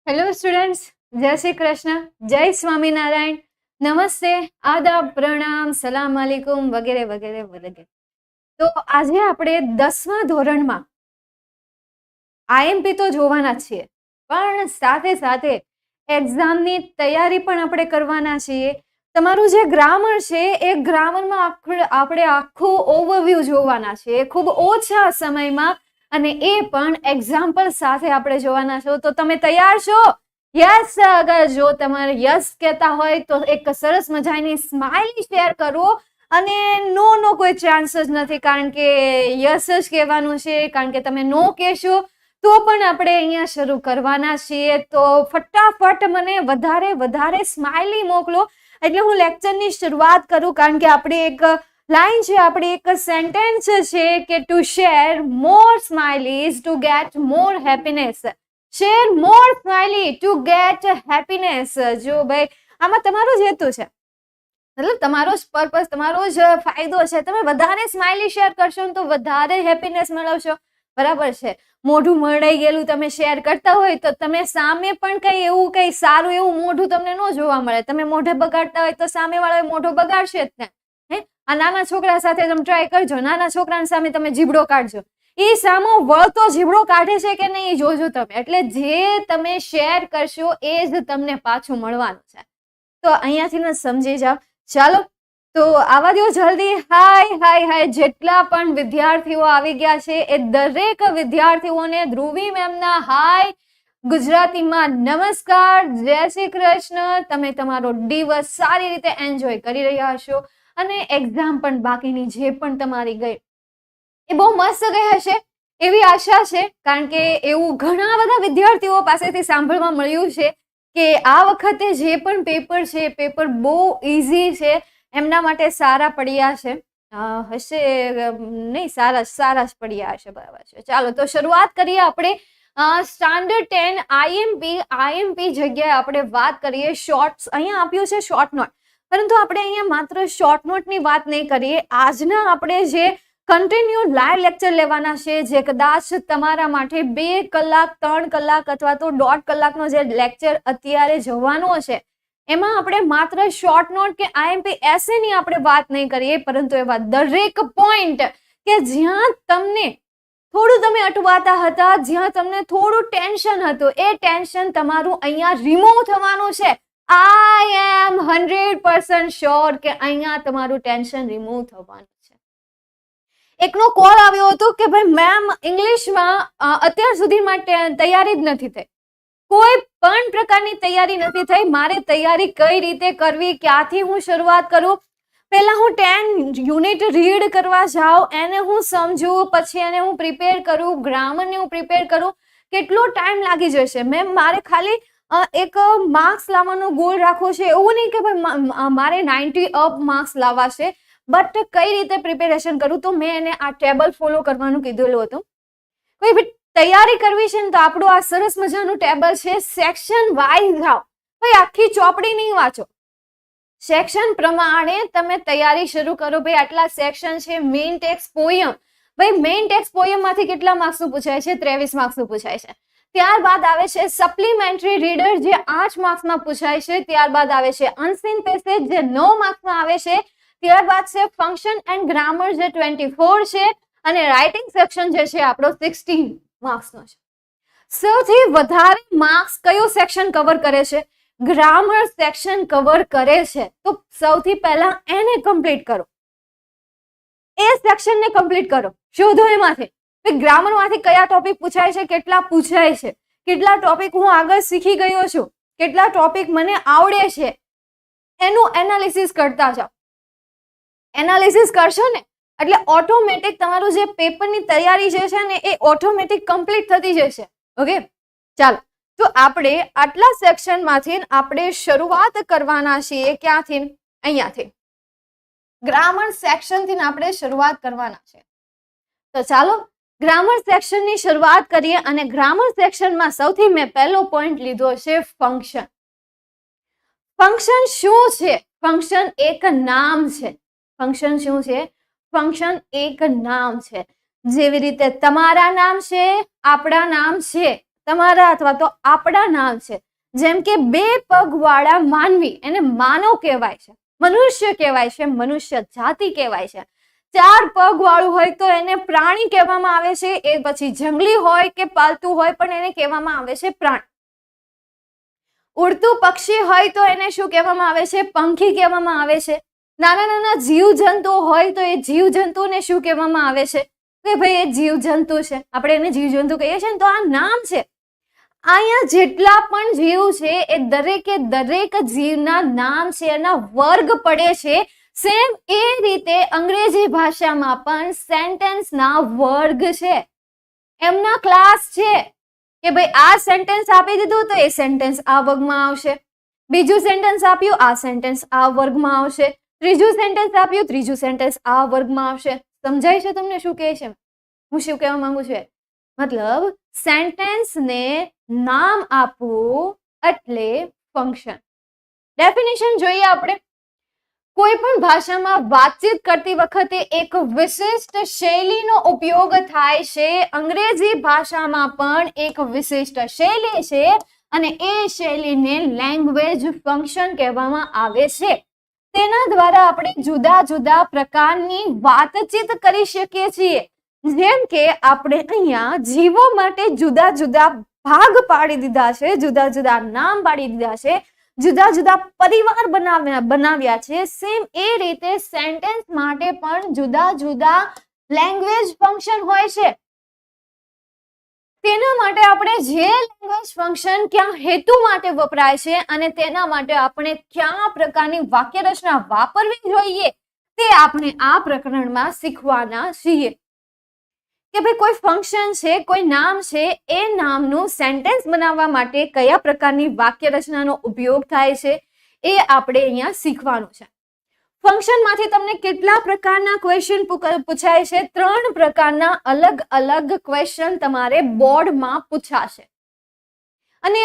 Hello students, जय श्री कृष्ण, जय स्वामीनारायण, नमस्ते, आदाब, प्रणाम, सलाम अलैकुम वगैरह वगैरह वगैरह। तो आज આપણે 10મા ધોરણમાં આઈએમપી તો જોવાના છીએ, પણ સાથે સાથે એક્ઝામની તૈયારી પણ આપણે કરવાના છીએ। તમારું જે ગ્રામર છે એ ગ્રામરમાં આપણે આખું ઓવરવ્યૂ જોવાના છીએ ખૂબ ઓછા સમયમાં, અને એ પણ એક્ઝામ્પલ સાથે આપણે જોવાના છો। તો તમે તૈયાર છો? યસ। અગર જો તમારે યસ કહેતા હોય તો એક સરસ મજાની સ્માઇલી શેર કરો, અને નો કોઈ ચાન્સ જ નથી, કારણ કે યસ જ કહેવાનું છે, કારણ કે તમે નો કહેશો તો પણ આપણે અહીંયા શરૂ કરવાના છીએ। તો ફટાફટ મને વધારે સ્માઇલી મોકલો એટલે હું લેક્ચરની શરૂઆત કરું, કારણ કે આપણી એક લાઈન છે, આપણી એક સેન્ટેન્સ છે કે to share more smileys to get more happiness. Share more smiley to get happiness. જો ભાઈ આમાં તમારો જ હેતુ છે, મતલબ તમારો જ પર્પસ, તમારો જ ફાયદો છે। તમે વધારે સ્માઇલી શેર કરશો ને તો વધારે હેપીનેસ મેળવશો, બરાબર છે। મોઢું મરડાઈ ગયેલું તમે શેર કરતા હોય તો તમે સામે પણ કઈ સારું એવું મોઢું તમને ન જોવા મળે। તમે મોઢે બગાડતા હોય તો સામે વાળો મોઢું બગાડશે જ ને। આ નાના છોકરા સાથે તમે ટ્રાય કરજો, નાના છોકરાની સામે તમે જીબડો કાઢજો, એ સામો વળતો જીબડો કાઢે છે કે નહીં એ જોજો તમે। એટલે જે તમે શેર કરશો એ જ તમને પાછું મળવાનું છે। તો અહીંયાથી સમજી જાઓ। ચાલો તો આવા દો જલ્દી। હાય જેટલા પણ વિદ્યાર્થીઓ આવી ગયા છે એ દરેક વિદ્યાર્થીઓને ધ્રુવી મેમના હાય ગુજરાતીમાં નમસ્કાર, જય શ્રી કૃષ્ણ। તમે તમારો દિવસ સારી રીતે એન્જોય કરી રહ્યા છો, અને એક્ઝામ પણ બાકીની જે પણ તમારી ગઈ એ બહુ મસ્ત ગઈ હશે એવી આશા છે, કારણ કે એવું ઘણા બધા વિદ્યાર્થીઓ પાસેથી સાંભળવા મળ્યું છે કે આ વખતે જે પણ પેપર છે પેપર બહુ ઇઝી છે, એમના માટે સારા પડ્યા છે। હશે નહીં, સારા જ પડ્યા હશે, બરાબર છે। ચાલો તો શરૂઆત કરીએ આપણે સ્ટાન્ડર્ડ 10 આઈએમપી જગ્યાએ આપણે વાત કરીએ શોર્ટ્સ। અહીંયા આપ્યું છે શોર્ટ નોટ, પરંતુ આપણે અહીંયા માત્ર શોર્ટ નોટની વાત નહીં કરીએ। આજના આપણે જે કન્ટિન્યુ લાઈવ લેક્ચર લેવાના છે, જે કદાચ તમારા માટે 2 કલાક 3 કલાક અથવા તો 1.5 કલાકનો જે લેક્ચર અત્યારે જવાનો છે, એમાં આપણે માત્ર શોર્ટ નોટ કે આઈએમપી એસેની આપણે વાત નહીં કરીએ, પરંતુ એવા દરેક પોઈન્ટ કે જ્યાં તમને થોડું તમે અટવાતા હતા, જ્યાં તમને થોડું ટેન્શન હતું, એ ટેન્શન તમારું અહીંયા રિમૂવ થવાનું છે। આઈ એમ 100% શ્યોર કે અહીંયા તમારું ટેન્શન રિમૂવ થવાનું છે। એકનો કોલ આવ્યો હતો કે ભાઈ મેમ ઇંગ્લિશમાં અત્યાર સુધીમાં તૈયારી જ નથી થઈ, કોઈ પણ પ્રકારની તૈયારી નથી થઈ, મારે તૈયારી કઈ રીતે કરવી, ક્યાંથી હું શરૂઆત કરું? પહેલા હું 10 યુનિટ રીડ કરવા જાઉં, એને હું સમજું, પછી એને હું પ્રિપેર કરું, ગ્રામરને હું પ્રિપેર કરું, કેટલો ટાઈમ લાગી જશે? મેમ મારે ખાલી એક માર્ક્સ લાવવાનો ગોલ રાખવો છે, એવું નહીં કે ભાઈ મારે 90 અપ માર્ક્સ લાવવા છે, બટ કઈ રીતે પ્રિપેરેશન કરું? તો મેં એને આ ટેબલ ફોલો કરવાનું કીધેલું હતું। કોઈ તૈયારી કરવી છે ને તો આપણું આ સરસ મજાનું ટેબલ છે, સેક્શન વાઇઝ જાઓ, ભાઈ આખી ચોપડી નહીં વાંચો, સેક્શન પ્રમાણે તમે તૈયારી શરૂ કરો। ભાઈ આટલા સેક્શન છે, મેઇન ટેક્સ્ટ પોયમ, ભાઈ મેઇન ટેક્સ્ટ પોયમ માંથી કેટલા માર્ક્સનું પૂછાય છે? 23 માર્ક્સનું પૂછાય છે। ત્યારબાદ આવે છે સપ્લિમેન્ટરી રીડર, જે 8 માર્ક્સમાં પૂછાય છે। ત્યારબાદ આવે છે અનસીન પેસેજ, જે 9 માર્ક્સમાં આવે છે। ત્યારબાદ છે ફંક્શન એન્ડ ગ્રામર, જે 24 છે, અને રાઇટિંગ સેક્શન જે છે આપણો 16 માર્ક્સનો છે। સૌથી વધારે માર્ક્સ કયો સેક્શન કવર કરે છે? ગ્રામર સેક્શન કવર કરે છે। તો સૌથી પહેલા એને કમ્પ્લીટ કરો, એ સેક્શનને કમ્પ્લીટ કરો, શોધો એમાંથી ગ્રામર માંથી કયા ટોપિક પૂછાય છે, કેટલા પૂછાય છે, કેટલા ટોપિક હું આગળ શીખી ગયો છું, કેટલા ટોપિક મને આવડે છે, એનું એનાલિસિસ કરતા જાઓ। એનાલિસિસ કરશો ને એટલે ઓટોમેટિક તમારું જે પેપરની તૈયારી જે છે ને એ ઓટોમેટિક કમ્પ્લીટ થતી જશે। ઓકે, ચાલો તો આપણે આટલા સેક્શનમાંથી આપણે શરૂઆત કરવાના છીએ, ક્યાંથી? અહીંયાથી ગ્રામર સેક્શનથી આપણે શરૂઆત કરવાના છે। તો ચાલો ગ્રામર સેક્શનની શરૂઆત કરીએ, અને ગ્રામર સેક્શનમાં સૌથી મેં પહેલો પોઈન્ટ લીધો છે ફંક્શન। ફંક્શન શું છે? ફંક્શન એક નામ છે। ફંક્શન શું છે? ફંક્શન એક નામ છે। જેવી રીતે તમારા નામ છે, આપણા નામ છે, તમારા અથવા તો આપણા નામ છે. જેમ કે 2 પગવાળા માનવી એને માનવ કહેવાય છે, મનુષ્ય કહેવાય છે, મનુષ્ય જાતિ કહેવાય છે. 4 પગ વાળું હોય તો એને પ્રાણી કહેવામાં આવે છે. એ પછી જંગલી હોય કે પાલતુ હોય પણ એને કહેવામાં આવે છે પ્રાણી. ઉડતું પક્ષી હોય તો એને શું કહેવામાં આવે છે? પંખી કહેવામાં આવે છે. નાના નાના જીવજંતુ હોય તો એ જીવજંતુને શું કહેવામાં આવે છે? કે ભાઈ એ જીવજંતુ છે, આપણે એને જીવજંતુ કહીએ છીએ ને, તો આ નામ છે. અહીંયા જેટલા પણ જીવ છે એ દરેકે દરેક જીવના નામ છે, એના વર્ગ પડે છે. સેમ એ રીતે અંગ્રેજી ભાષામાં પણ સેન્ટેન્સના વર્ગ છે, એમના ક્લાસ છે. કે ભાઈ આ સેન્ટેન્સ આપી દીધું તો એ સેન્ટેન્સ આ વર્ગમાં આવશે, બીજું સેન્ટેન્સ આપ્યું આ સેન્ટેન્સ આ વર્ગમાં આવશે, ત્રીજું સેન્ટેન્સ આપ્યું ત્રીજું સેન્ટેન્સ આ વર્ગમાં આવશે. સમજાય છે તમને શું કહે છે? હું શું કહેવા માંગુ છું? મતલબ સેન્ટેન્સને નામ આપવું એટલે ફંક્શન. ડેફિનેશન જોઈએ આપણે. કોઈ પણ ભાષામાં વાતચીત કરતી વખતે એક વિશિષ્ટ શૈલીનો ઉપયોગ થાય છે. અંગ્રેજી ભાષામાં પણ એક વિશિષ્ટ શૈલી છે અને એ શૈલીને લેંગ્વેજ ફંક્શન કહેવામાં આવે છે. તેના દ્વારા આપણે જુદા જુદા પ્રકારની વાતચીત કરી શકીએ છીએ. જેમ કે આપણે અહીંયા જીવો માટે જુદા જુદા ભાગ પાડી દીધા છે, જુદા જુદા નામ પાડી દીધા છે, જુદા જુદા પરિવાર બનાવ્યા છે. સેમ એ રીતે સેન્ટેન્સ માટે પણ જુદા જુદા લેંગ્વેજ ફંક્શન હોય છે. તેના માટે આપણે જે લેંગ્વેજ ફંક્શન ક્યાં હેતુ માટે વપરાય છે અને તેના માટે આપણે કયા પ્રકારની વાક્ય રચના વાપરવી જોઈએ તે આપણે આ પ્રકરણમાં શીખવાના છીએ. કે ભાઈ કોઈ ફંક્શન છે, કોઈ નામ છે, એ નામનું સેન્ટેન્સ બનાવવા માટે કયા પ્રકારની વાક્ય રચનાનો ઉપયોગ થાય છે એ આપણે અહીંયા શીખવાનું છે. ફંક્શનમાંથી તમને કેટલા પ્રકારના ક્વેશ્ચન પૂછાય છે? 3 પ્રકારના અલગ અલગ ક્વેશ્ચન તમારે બોર્ડમાં પૂછાશે. અને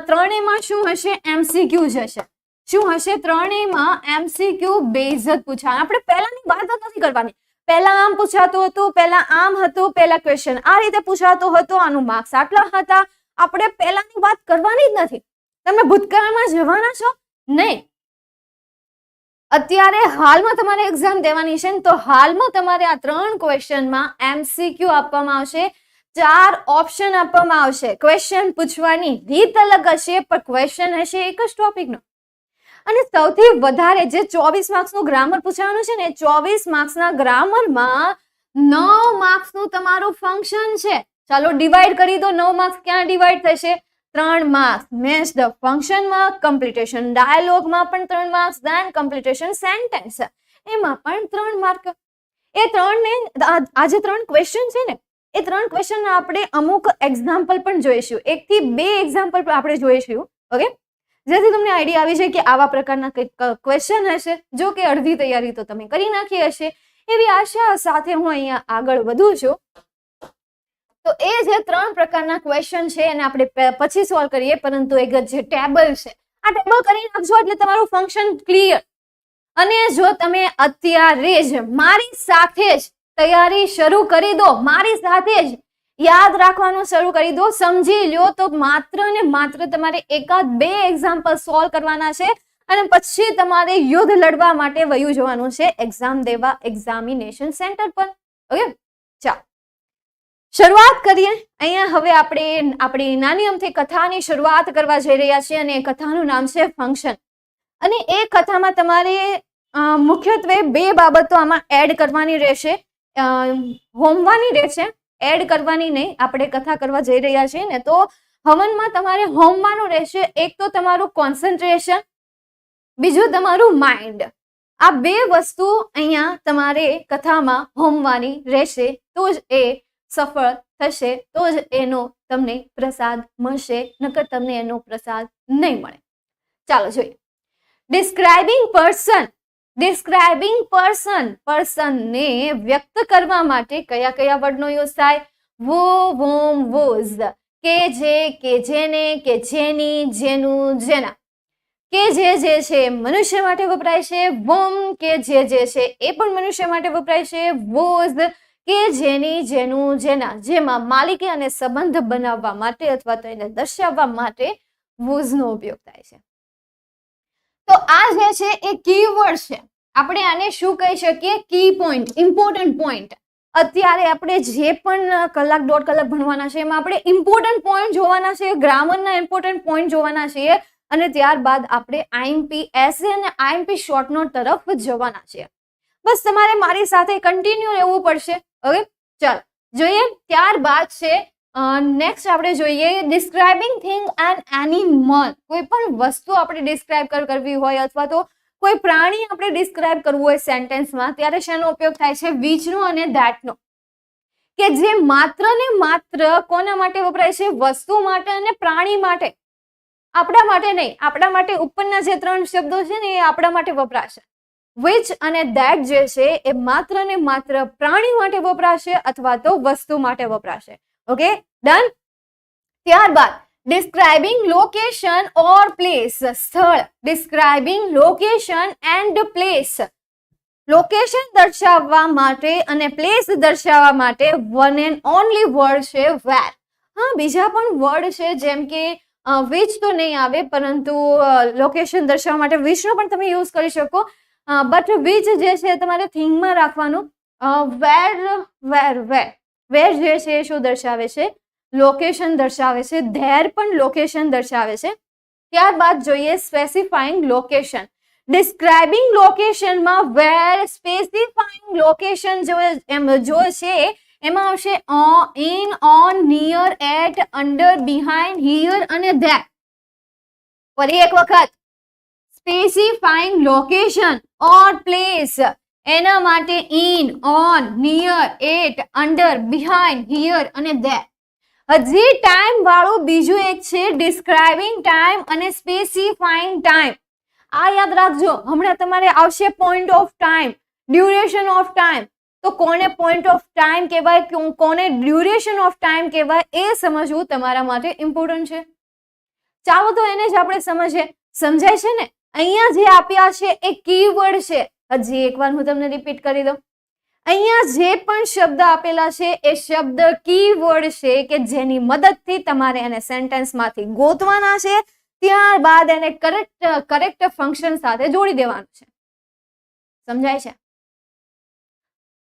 ત્રણેયમાં શું હશે? MCQ જ હશે. શું હશે? ત્રણેયમાં MCQ બેઝ જ પૂછાય. આપણે પહેલાની વાત જ નથી કરવાની. પહેલા આમ પૂછાતું હતું, પહેલા આમ હતું, પહેલા ક્વેશ્ચન આ રીતે પૂછાતો હતો, આનું માર્ક્સ આટલા હતા. આપણે પહેલાની વાત કરવાની જ નથી. તમે ભૂતકાળમાં જવાના છો નહીં. અત્યારે હાલમાં તમારે એક્ઝામ દેવાની છે ને, તો હાલમાં તમારે આ 3 ક્વેશ્ચનમાં MCQ આપવામાં આવશે, 4 ઓપ્શન આપવામાં આવશે. ક્વેશ્ચન પૂછવાની રીત અલગ હશે પણ ક્વેશ્ચન હશે એક જ ટોપિકનો. અને સૌથી વધારે જે 24 માર્ક્સનું ગ્રામર પૂછવાનું છે ને, 24 માર્ક્સના ગ્રામરમાં 9 માર્ક્સનું તમારું ફંક્શન છે. ચાલો ડિવાઈડ કરી દો. 9 માર્ક્સ ક્યાં ડિવાઈડ થશે? 3 માર્ક્સ મેન્સ ધ ફંક્શનમાં, કમ્પ્લીટેશન ડાયલોગમાં પણ 3 માર્ક્સ, ધેન કમ્પ્લીટેશન સેન્ટેન્સ એમાં પણ 3 માર્ક. એ 3 ને આ જે 3 ક્વેશ્ચન છે ને, એ 3 ક્વેશ્ચન આપણે અમુક એક્ઝામ્પલ પણ જોઈશું. 1 થી 2 એક્ઝામ્પલ આપણે જોઈશું. ઓકે, જેથી તમને આઈડિયા આવી જાય કે આવા પ્રકારના કંઈક ક્વેશ્ચન હશે. જો કે અડધી તૈયારી તો તમે કરી નાખી હશે એવી આશા સાથે હું અહીંયા આગળ વધું છું. તો એ જે 3 પ્રકારના ક્વેશ્ચન છે એને આપણે પછી સોલ્વ કરીએ, પરંતુ એક જે ટેબલ છે આ ટેબલ કરી નાખજો એટલે તમારું ફંક્શન ક્લિયર. અને જો તમે અત્યારે જ મારી સાથે જ તૈયારી શરૂ કરી દો, મારી સાથે જ યાદ રાખવાનું શરૂ કરી દો, સમજી લ્યો, તો માત્ર ને માત્ર તમારે 1-2 એક્ઝામ્પલ સોલ્વ કરવાના છે અને પછી તમારે યુદ્ધ લડવા માટે વયું જવાનું છે એક્ઝામ દેવા એક્ઝામિનેશન સેન્ટર પર. ઓકે, ચાલો શરૂઆત કરીએ. અહીંયા હવે આપણે આપણી નાની અમથી કથાની શરૂઆત કરવા જઈ રહ્યા છીએ અને એ કથાનું નામ છે ફંક્શન. અને એ કથામાં તમારે મુખ્યત્વે 2 બાબતો આમાં એડ કરવાની રહેશે, હોમવાની રહેશે. એડ કરવાની નહીં, આપણે કથા કરવા જઈ રહ્યા છીએ ને, તો હવનમાં તમારે હોમવાનું રહેશે. એક તો તમારું કોન્સન્ટ્રેશન, બીજું તમારું માઇન્ડ. આ 2 વસ્તુ અહીંયા તમારે કથામાં હોમવાની રહેશે. તો જ એ સફળ થશે, તો જ એનો તમને પ્રસાદ મળશે, નકર તમને એનો પ્રસાદ નહીં મળે. ચાલો જોઈએ. Describing person. ડિસ્ક્રાઇબિંગ પર્સન, પર્સનને વ્યક્ત કરવા માટે કયા કયા વર્ડનો યુઝ થાય? વો, વોમ, વોઝ. કે જે, કે જેને, કે જેની, જેનું, જેના. કે જે છે મનુષ્ય માટે વપરાય છે. વોમ કે જે છે એ પણ મનુષ્ય માટે વપરાય છે. વોઝ કે જેમાં માલિકી અને સંબંધ બનાવવા માટે અથવા તો એને દર્શાવવા માટે વોઝનો ઉપયોગ થાય છે. તો આ જે છે એ કીવર્ડ છે. આપણે આને શું કહી શકીએ? Key point, important point. અત્યારે આપણે જે પણ કલાક દોઢ કલાક ભણવાના છે એમાં આપણે ઇમ્પોર્ટન્ટ પોઈન્ટ જોવાના છે, ગ્રામરના ઇમ્પોર્ટન્ટ પોઈન્ટ જોવાના છે, અને ત્યારબાદ આપણે આઈએમપી એસે અને આઈએમપી શોર્ટ નોટ તરફ જવાના છે. બસ તમારે મારી સાથે કન્ટિન્યુ રહેવું પડશે. ઓકે, ચાલો જોઈએ. ત્યારબાદ છે નેક્સ્ટ આપણે જોઈએ ડિસ્ક્રાઇબિંગ થિંગ એન્ડ એનિમલ. કોઈ પણ વસ્તુ આપણે ડિસ્ક્રાઇબ કરવી હોય અથવા તો કોઈ પ્રાણી આપણે ડિસ્ક્રાઇબ કરવું હોય સેન્ટેન્સમાં, ત્યારે શેનો ઉપયોગ થાય છે? વિચનો અને ધેટનો. કે જે માત્ર ને માત્ર કોના માટે વપરાય છે? વસ્તુ માટે અને પ્રાણી માટે. આપણા માટે નહીં. આપણા માટે ઉપરના જે 3 શબ્દો છે ને એ આપણા માટે વપરાશે. વિચ અને ધેટ જે છે એ માત્ર ને માત્ર પ્રાણી માટે વપરાશે અથવા તો વસ્તુ માટે વપરાશે. Okay, done. ત્યારબાદ ડિસ્ક્રાઇબિંગ લોકેશન ઓર પ્લેસ. સ્થળ. Describing location and place. Location દર્શાવવા માટે અને પ્લેસ દર્શાવવા માટે વન એન્ડ ઓનલી વર્ડ છે વેર. હા, બીજા પણ વર્ડ છે જેમ કે વિચ તો નહીં આવે, પરંતુ લોકેશન દર્શાવવા માટે વિચનો પણ તમે યુઝ કરી શકો. બટ વિચ જે છે તમારે થિંગમાં રાખવાનું. વેર જે છે એ શું દર્શાવે છે? લોકેશન દર્શાવે છે. ધેર પણ લોકેશન દર્શાવે છે. ત્યારબાદ જોઈએ સ્પેસિફાઈંગ લોકેશન. ડિસ્ક્રાઇબિંગ લોકેશનમાં વેર, સ્પેસિફાઈંગ લોકેશન જો છે એમાં આવશે in, on, near, at, under, behind, here અને ધેર. ફરી એક વખત, સ્પેસિફાઈંગ લોકેશન ઓર પ્લેસ, એના માટે in, on, near, at, under, behind, here અને ધેર. હજી ટાઈમ વાળું બીજું એક છે ડિસ્ક્રાઇબિંગ ટાઈમ અને સ્પેસિફાઈંગ ટાઈમ. આ યાદ રાખજો. હમણાં તમારે આવશે point of time, duration of time. તો કોને પોઈન્ટ ઓફ ટાઈમ કહેવાય, કોને ડ્યુરેશન ઓફ ટાઈમ કહેવાય, એ સમજવું તમારા માટે ઇમ્પોર્ટન્ટ છે. ચાલો તો એને જ આપણે સમજીએ. સમજાય છે ને? અહીંયા જે આપ્યા છે એ કીવર્ડ છે. હજી એકવાર હું તમને રિપીટ કરી દઉં. અહીંયા જે પણ શબ્દ આપેલા છે એ શબ્દ કીવર્ડ છે કે જેની મદદથી તમારે એને સેન્ટેન્સમાંથી ગોતવાના છે. ત્યારબાદ એને કરેક્ટ ફંક્શન સાથે જોડી દેવાનું છે. સમજાય છે?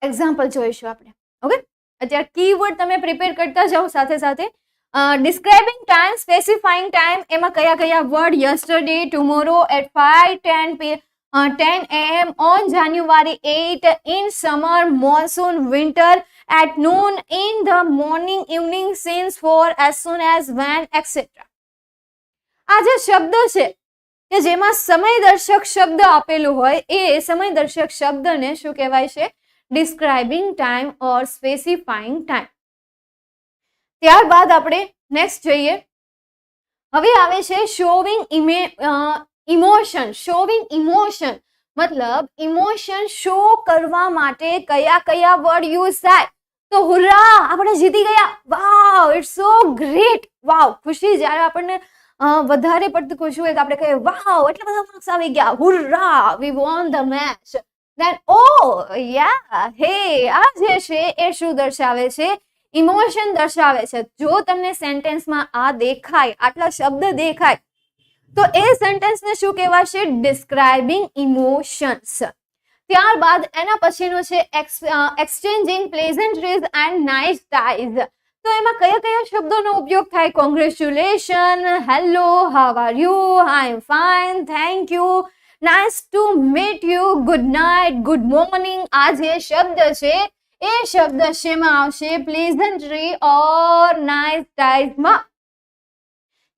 એક્ઝામ્પલ જોઈશું આપણે. ઓકે, અત્યારે કીવર્ડ તમે પ્રિપેર કરતા જાઓ સાથે સાથે. ડિસ્ક્રાઇબિંગ ટાઈમ, સ્પેસિફાઈંગ ટાઈમ, એમાં કયા કયા word? Yesterday, tomorrow, at 5:10 AM, on January 8, in summer, monsoon, winter, at noon, in the morning, evening, since, for, as soon as, when, etc. આ જે શબ્દ છે કે જેમાં સમયદર્શક શબ્દ આપેલું હોય એ સમયદર્શક શબ્દને શું કહેવાય છે? ડિસ્ક્રાઇબિંગ ટાઈમ ઓર સ્પેસિફાઈંગ ટાઈમ. ત્યારબાદ આપણે નેક્સ્ટ જોઈએ. હવે આવે છે શોવિંગ ઇમોશન. શોવિંગ ઇમોશન મતલબ ઇમોશન શો કરવા માટે કયા કયા વર્ડ યુઝ થાય? તો હુર્રા, આપણે જીતી ગયા, વાવ, ઇટ્સ સો ગ્રેટ, વાવ. ખુશી જ્યારે આપણને વધારે પડતું ખુશી હોય તો આપણે કહીએ વાવ, એટલા બધા માર્ક્સ આવી ગયા, હુર્રા, વી વોન ધ મેચ. ધેન ઓ યા, હે, આ જે છે એ શું દર્શાવે છે? ઇમોશન દર્શાવે છે. જો તમને સેન્ટેન્સમાં આ દેખાય, આટલા શબ્દ દેખાય, તો એ સેન્ટેન્સને શું કહેવાશે? Describing emotions. ત્યારબાદ એના પછીનું છે એક્સચેન્જિંગ પ્લેઝન્ટરીઝ એન્ડ નાઇસ ટાઈઝ. તો એમાં કયા કયા શબ્દોનો ઉપયોગ થાય? Congratulation, hello, how are you, I am fine, thank you, nice to meet you, good night, good morning. આ જે શબ્દ છે એ શબ્દ શેમાં આવશે? પ્લેઝન્ટરી ઓર નાઇસ ટાઈઝમાં.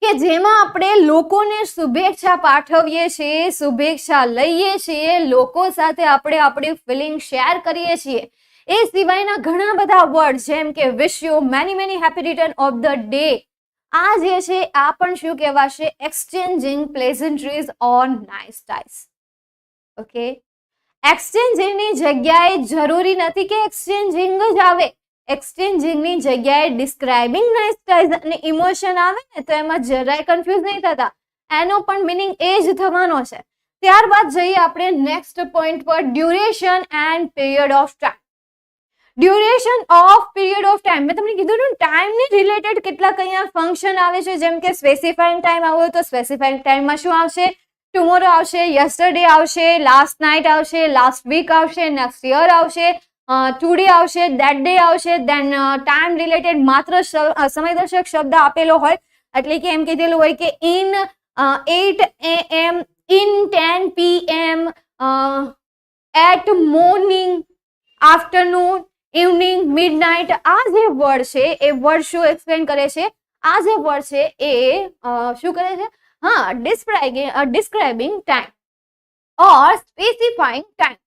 કે જેમાં આપણે લોકોને શુભેચ્છા પાઠવીએ છીએ, શુભેચ્છા લઈએ છીએ, લોકો સાથે આપણે આપણી ફિલિંગ શેર કરીએ છીએ. એ સિવાયના ઘણા બધા વર્ડ જેમ કે wish you many many happy return of the day. આ જે છે આ પણ શું કહેવાશે? એક્સચેન્જિંગ પ્લેઝન્ટરીઝ ઓર નાઇસ ટાઈઝ. ઓકે, એક્સચેન્જિંગની જગ્યાએ જરૂરી નથી કે એક્સચેન્જિંગ જ આવે. એક્સચેન્જિંગની જગ્યાએ ડિસ્ક્રાઇબિંગ નાઇસ ટાઈઝ અને ઇમોશન આવે ને તો એમાં જરાય કન્ફ્યુઝ નહીં થતા. એનો પણ મિનિંગ એ જ થવાનો છે. ત્યારબાદ જઈએ આપણે નેક્સ્ટ પોઈન્ટ પર, duration and period of time. Duration off period of time, મેં તમને કીધું ને ટાઈમને રિલેટેડ કેટલાક અહીંયા ફંક્શન આવે છે, જેમ કે સ્પેસિફાઈંગ ટાઈમ આવ્યો તો સ્પેસિફાઈંગ ટાઈમમાં શું આવશે? ટુમોરો આવશે, યસ્ટરડે આવશે, લાસ્ટ નાઇટ આવશે, લાસ્ટ વીક આવશે, નેક્સ્ટ યર આવશે, ટુડે આવશે, ધેટ ડે આવશે. દેન ટાઈમ રિલેટેડ માત્ર સમયદર્શક શબ્દ આપેલો હોય, એટલે કે એમ કીધેલું હોય કે in 8 AM, in 10 PM, at morning, afternoon, evening, midnight. આ જે વર્ડ છે એ વર્ડ શું એક્સપ્લેન કરે છે? આ જે વર્ડ છે એ શું કરે છે? હા, ડિસ્ક્રાઇબિંગ ટાઈમ ઓર સ્પેસિફાઈંગ ટાઈમ.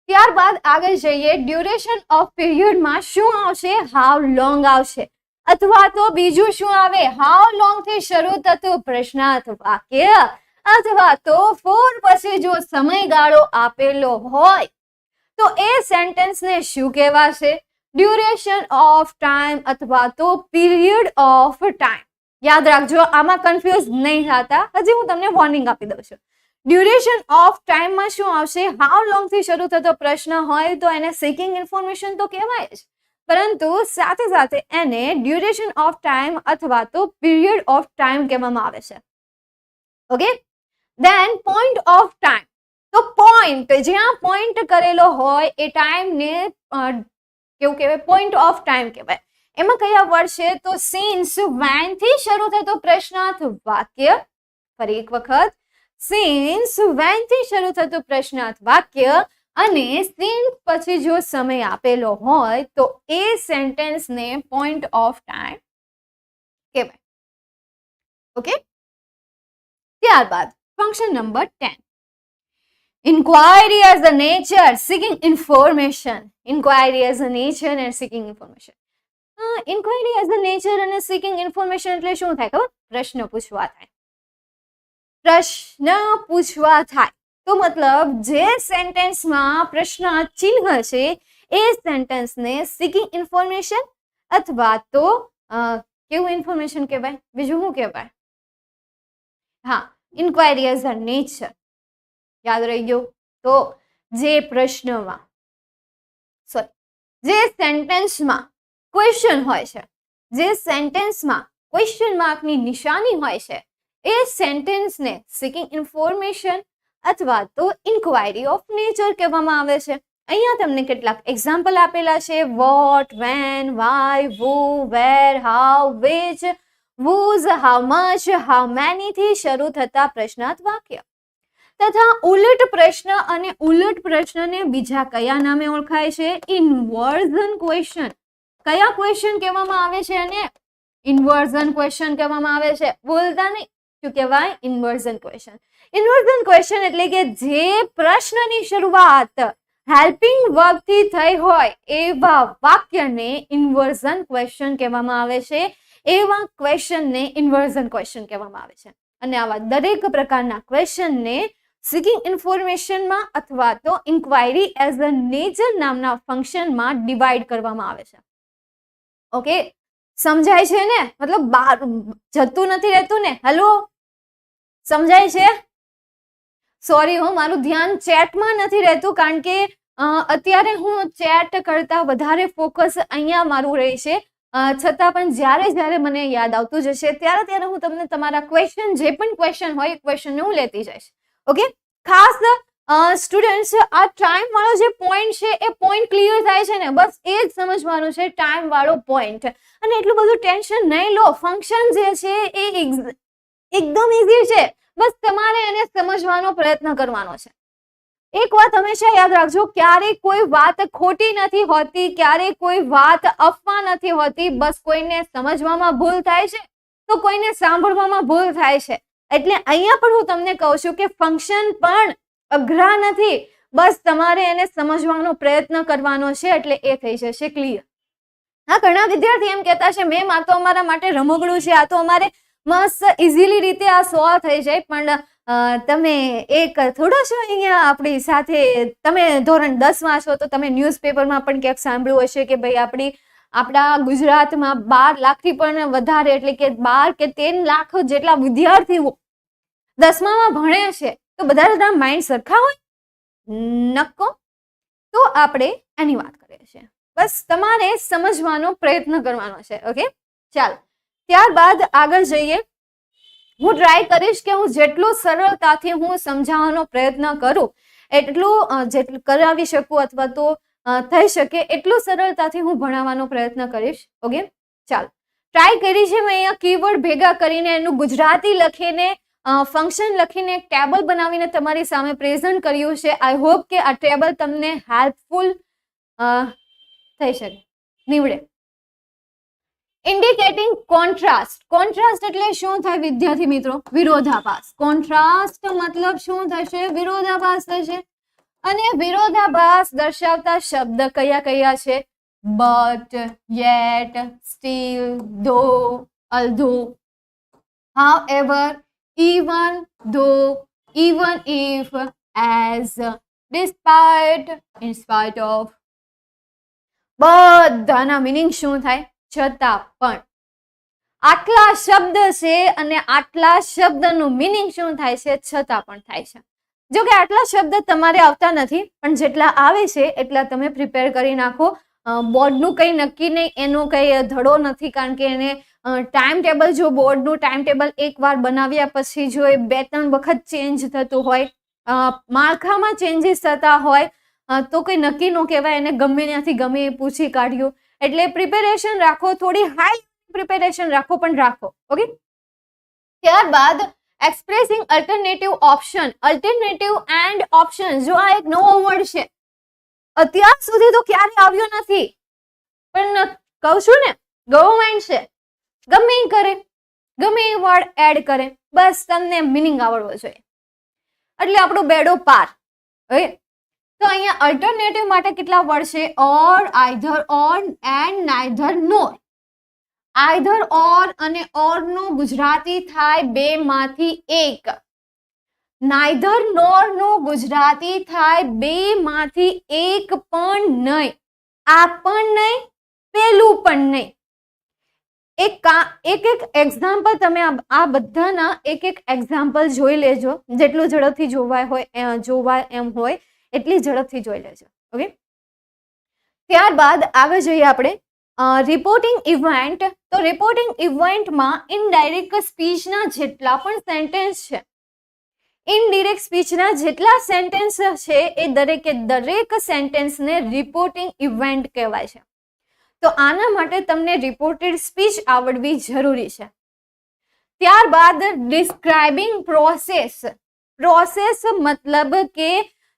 ત્યારબાદ આગળ જઈએ, ડ્યુરેશન ઓફ પીરિયડમાં શું આવશે? હાઉ લોંગ આવશે, અથવા તો બીજું શું આવે? હાઉ લોંગ થી શરૂ થતું પ્રશ્નાર્થ વાક્ય, અથવા તો ફોર પછી જો સમયગાળો આપેલો હોય તો એ સેન્ટેન્સ ને શું કહેવાશે? ડ્યુરેશન ઓફ ટાઈમ અથવા તો પીરિયડ ઓફ ટાઈમ. યાદ રાખજો, આમાં કન્ફ્યુઝ નહીં થતા, હજી હું તમને વોર્નિંગ આપી દઉં છું. ડ્યુરેશન ઓફ ટાઈમમાં શું આવશે? હાઉ લોંગ થી શરૂ થતો પ્રશ્ન હોય તો એને સિકિંગ ઇન્ફોર્મેશન તો કહેવાય જ, પરંતુ સાથે સાથે એને ડ્યુરેશન ઓફ ટાઈમ અથવા તો પીરિયડ ઓફ ટાઈમ કહેવામાં આવે છે. Okay, then point of time. તો પોઈન્ટ, જ્યાં પોઈન્ટ કરેલો હોય એ ટાઈમને કેવું કહેવાય? પોઈન્ટ ઓફ ટાઈમ કહેવાય. એમાં કયા વર્ડ છે? તો સિન્સ, વેન થી શરૂ થતો પ્રશ્નાર્થ વાક્ય. ફરી એક વખત, સિન્સ, વેન થી શરૂ થતું પ્રશ્નાર્થ વાક્ય અને સિન્સ પછી જો સમય આપેલો હોય તો એ સેન્ટેન્સને પોઈન્ટ ઓફ ટાઈમ કહેવાય. ઓકે, ત્યારબાદ function number 10, inquiry as a nature, seeking information. Inquiry as a nature and seeking information. Inquiry as a nature અને સિકિંગ ઇન્ફોર્મેશન એટલે શું થાય ખબર? પ્રશ્ન પૂછવા થાય. પ્રશ્ન પૂછવા થાય તો મતલબ જે સેન્ટેન્સમાં પ્રશ્ન ચિહ્ન છે એ સેન્ટેન્સને સિકિંગ ઇન્ફોર્મેશન અથવા તો કેવું ઇન્ફોર્મેશન કહેવાય? બીજું શું કહેવાય? હા, ઇન્ક્વાયરી એઝ અ નેચર. યાદ રહી ગયું? તો જે પ્રશ્નમાં જે સેન્ટેન્સમાં ક્વેશ્ચન હોય છે, જે સેન્ટેન્સમાં ક્વેશ્ચન માર્કની નિશાની હોય છે, એ સેન્ટેન્સને સિકિંગ ઇન્ફોર્મેશન અથવા તો ઇન્ક્વાયરી ઓફ નેચર કહેવામાં આવે છે. અહીંયા તમને કેટલાક એક્ઝામ્પલ આપેલા છે: what, when, why, who, where, how, which, whose, how much, how many થી શરૂ થતા પ્રશ્નાર્થ વાક્ય. તથા ઉલટ પ્રશ્ન અને ઉલટ પ્રશ્નને બીજા કયા નામે ઓળખાય છે? Inversion question. કયા ક્વેશ્ચન કહેવામાં આવે છે? અને ઇન્વર્ઝન ક્વેશ્ચન કહેવામાં આવે છે. બોલતા નહીં, શું કહેવાય? Inversion question. ઇન્વર્ઝન ક્વેશ્ચન એટલે કે જે પ્રશ્નની શરૂઆત હેલ્પિંગ વર્બ થી થઈ હોય એવા વાક્યને ઇન્વર્ઝન ક્વેશ્ચન કહેવામાં આવે છે. એવા ક્વેશ્ચનને ઇન્વર્ઝન ક્વેશ્ચન કહેવામાં આવે છે. અને આવા દરેક પ્રકારના ક્વેશ્ચનને સિકિંગ ઇન્ફોર્મેશનમાં અથવા તો ઇન્ક્વાયરી એઝ અ નેચર નામના ફંક્શનમાં ડિવાઈડ કરવામાં આવે છે. ઓકે, સમજાય છે ને? મતલબ બહાર જતું નથી રહેતું ને? હેલો, સમજાય છે? સોરી હો, મારું ધ્યાન ચેટમાં નથી રહેતું, કારણ કે અત્યારે હું ચેટ કરતા વધારે ફોકસ અહીંયા મારું રહે છે. છતાં પણ જ્યારે જ્યારે મને યાદ આવતું જશે ત્યારે ત્યારે હું તમને તમારા ક્વેશ્ચન, જે પણ ક્વેશ્ચન હોય એ ક્વેશ્ચનને હું લેતી જઈશ. ઓકે, ખાસ સ્ટુડન્ટ્સ, આ ટાઈમ વાળો જે પોઈન્ટ છે એ પોઈન્ટ ક્લિયર થાય છે ને? બસ એ જ સમજવાનું છે, ટાઈમ વાળો પોઈન્ટ. અને એટલું બધું ટેન્શન નહીં લો. ફંક્શન જે છે એ એકદમ ઈઝી છે, બસ તમારે એને સમજવાનો પ્રયત્ન કરવાનો છે. એક વાત હંમેશા યાદ રાખજો, ક્યારેય કોઈ વાત ખોટી નથી હોતી, ક્યારેય કોઈ વાત અફવા નથી હોતી. બસ કોઈને સમજવામાં ભૂલ થાય છે તો કોઈને સાંભળવામાં ભૂલ થાય છે. એટલે અહીંયા પણ હું તમને કહું છું કે ફંક્શન પણ અઘરા નથી, બસ તમારે એને સમજવાનો પ્રયત્ન કરવાનો છે, એટલે એ થઈ જશે ક્લિયર. હા, ઘણા વિદ્યાર્થી એમ કહેતા છે, મેમ આ તો અમારા માટે રમકડું છે, આ તો અમારે મસ્ત ઇઝીલી રીતે આ સોલ્વ થઈ જાય. પણ તમે એક થોડો છો અહીંયા આપણી સાથે, તમે ધોરણ 10માં છો તો તમે ન્યૂઝપેપરમાં પણ ક્યાંક સાંભળ્યું હશે કે ભાઈ આપણા ગુજરાતમાં 12 લાખથી પણ વધારે, એટલે કે 12 કે 13 લાખ જેટલા વિદ્યાર્થીઓ 10મામાં ભણે છે. તો બધા માઇન્ડ સરખા હોય? નક્કો. તો આપણે એની વાત કરીએ છીએ. બસ તમારે સમજવાનો પ્રયત્ન કરવાનો છે. ઓકે, ચાલો ત્યારબાદ આગળ જઈએ. હું ટ્રાય કરીશ કે હું જેટલું સરળતાથી હું સમજાવવાનો પ્રયત્ન કરું એટલું જેટલું કરાવી શકું અથવા તો થઈ શકે એટલું સરળતાથી હું ભણાવવાનો પ્રયત્ન કરીશ. ઓકે, ચાલો ટ્રાય કરી છે મેં અહીંયા કીવર્ડ ભેગા કરીને એનું ગુજરાતી લખીને ફંક્શન લખીને એક ટેબલ બનાવીને તમારી સામે પ્રેઝન્ટ કર્યું છે. આઈ હોપ કે આ ટેબલ તમને હેલ્પફુલ થઈ શકે નીવડે. Indicating contrast. કોન્ટ્રાસ્ટ એટલે શું થાય વિદ્યાર્થી મિત્રો? વિરોધાભાસ. કોન્ટ્રાસ્ટ મતલબ શું થશે? વિરોધાભાસ થશે. અને વિરોધાભાસ દર્શાવતા શબ્દ કયા કયા છે? બટ, યેટ, સ્ટીલ, ધો, અલ્ધો, however, even, though, even if, as, despite, in spite of. બધાના મિનિંગ શું થાય? છતાં પણ. આટલા શબ્દ છે અને આટલા શબ્દનું મિનિંગ શું થાય છે? છતાં પણ થાય છે. જો કે આટલા શબ્દ તમારે આવતા નથી, પણ જેટલા આવે છે એટલા તમે પ્રિપેર કરી નાખો. બોર્ડનું કંઈ નક્કી નહીં, એનો કંઈ ધડો નથી, કારણ કે એને ટાઈમ ટેબલ, જો બોર્ડનું ટાઈમ ટેબલ એકવાર બનાવ્યા પછી જો એ 2-3 વખત ચેન્જ થતું હોય, માળખામાં ચેન્જીસ થતા હોય તો કંઈ નક્કી ન કહેવાય. એને ગમે ત્યાંથી ગમે એ પૂછી કાઢ્યું. એટલે પ્રિપેરેશન રાખો, થોડી હાઈ પ્રિપેરેશન રાખો, પણ રાખો. ઓકે, ત્યારબાદ expressing alternative option. Alternative and option, જો આ એક નવો વર્ડ છે, અત્યાર સુધી તો ક્યારે આવ્યો નથી, પણ કહું છું ને, ગવર્મેન્ટ છે, ગમે એ કરે, ગમે એ વર્ડ એડ કરે, બસ તમને મિનિંગ આવડવો જોઈએ એટલે આપણો બેડો પાર. ઓકે, તો અહીંયા અલ્ટરનેટિવ માટે કેટલા વર્ડ છે? Or, either, or and neither, nor. Either, or અને ઓર નું ગુજરાતી થાય 2 માંથી 1. નાઈધર નોર નું ગુજરાતી થાય 2 માંથી 1 પણ નહીં. આ પણ નહીં, પેલું પણ નહીં. એક એક્ઝામ્પલ તમે આ બધાના એક એક્ઝામ્પલ જોઈ લેજો. જેટલું ઝડપથી જોવાય એમ હોય એટલી ઝડપથી જોઈ લેજો. ઓકે, ત્યારબાદ આગળ જઈએ આપણે રિપોર્ટિંગ ઇવેન્ટ. તો રિપોર્ટિંગ ઇવેન્ટમાં ઇનડાયરેક્ટ સ્પીચના જેટલા પણ સેન્ટેન્સ છે, ઇનડિરેક્ટ સ્પીચના જેટલા સેન્ટેન્સ છે એ દરેક સેન્ટેન્સને રિપોર્ટિંગ ઇવેન્ટ કહેવાય છે. તો આના માટે તમને રિપોર્ટેડ સ્પીચ આવડવી જરૂરી છે. ત્યારબાદ ડિસ્ક્રાઇબિંગ પ્રોસેસ. પ્રોસેસ મતલબ કે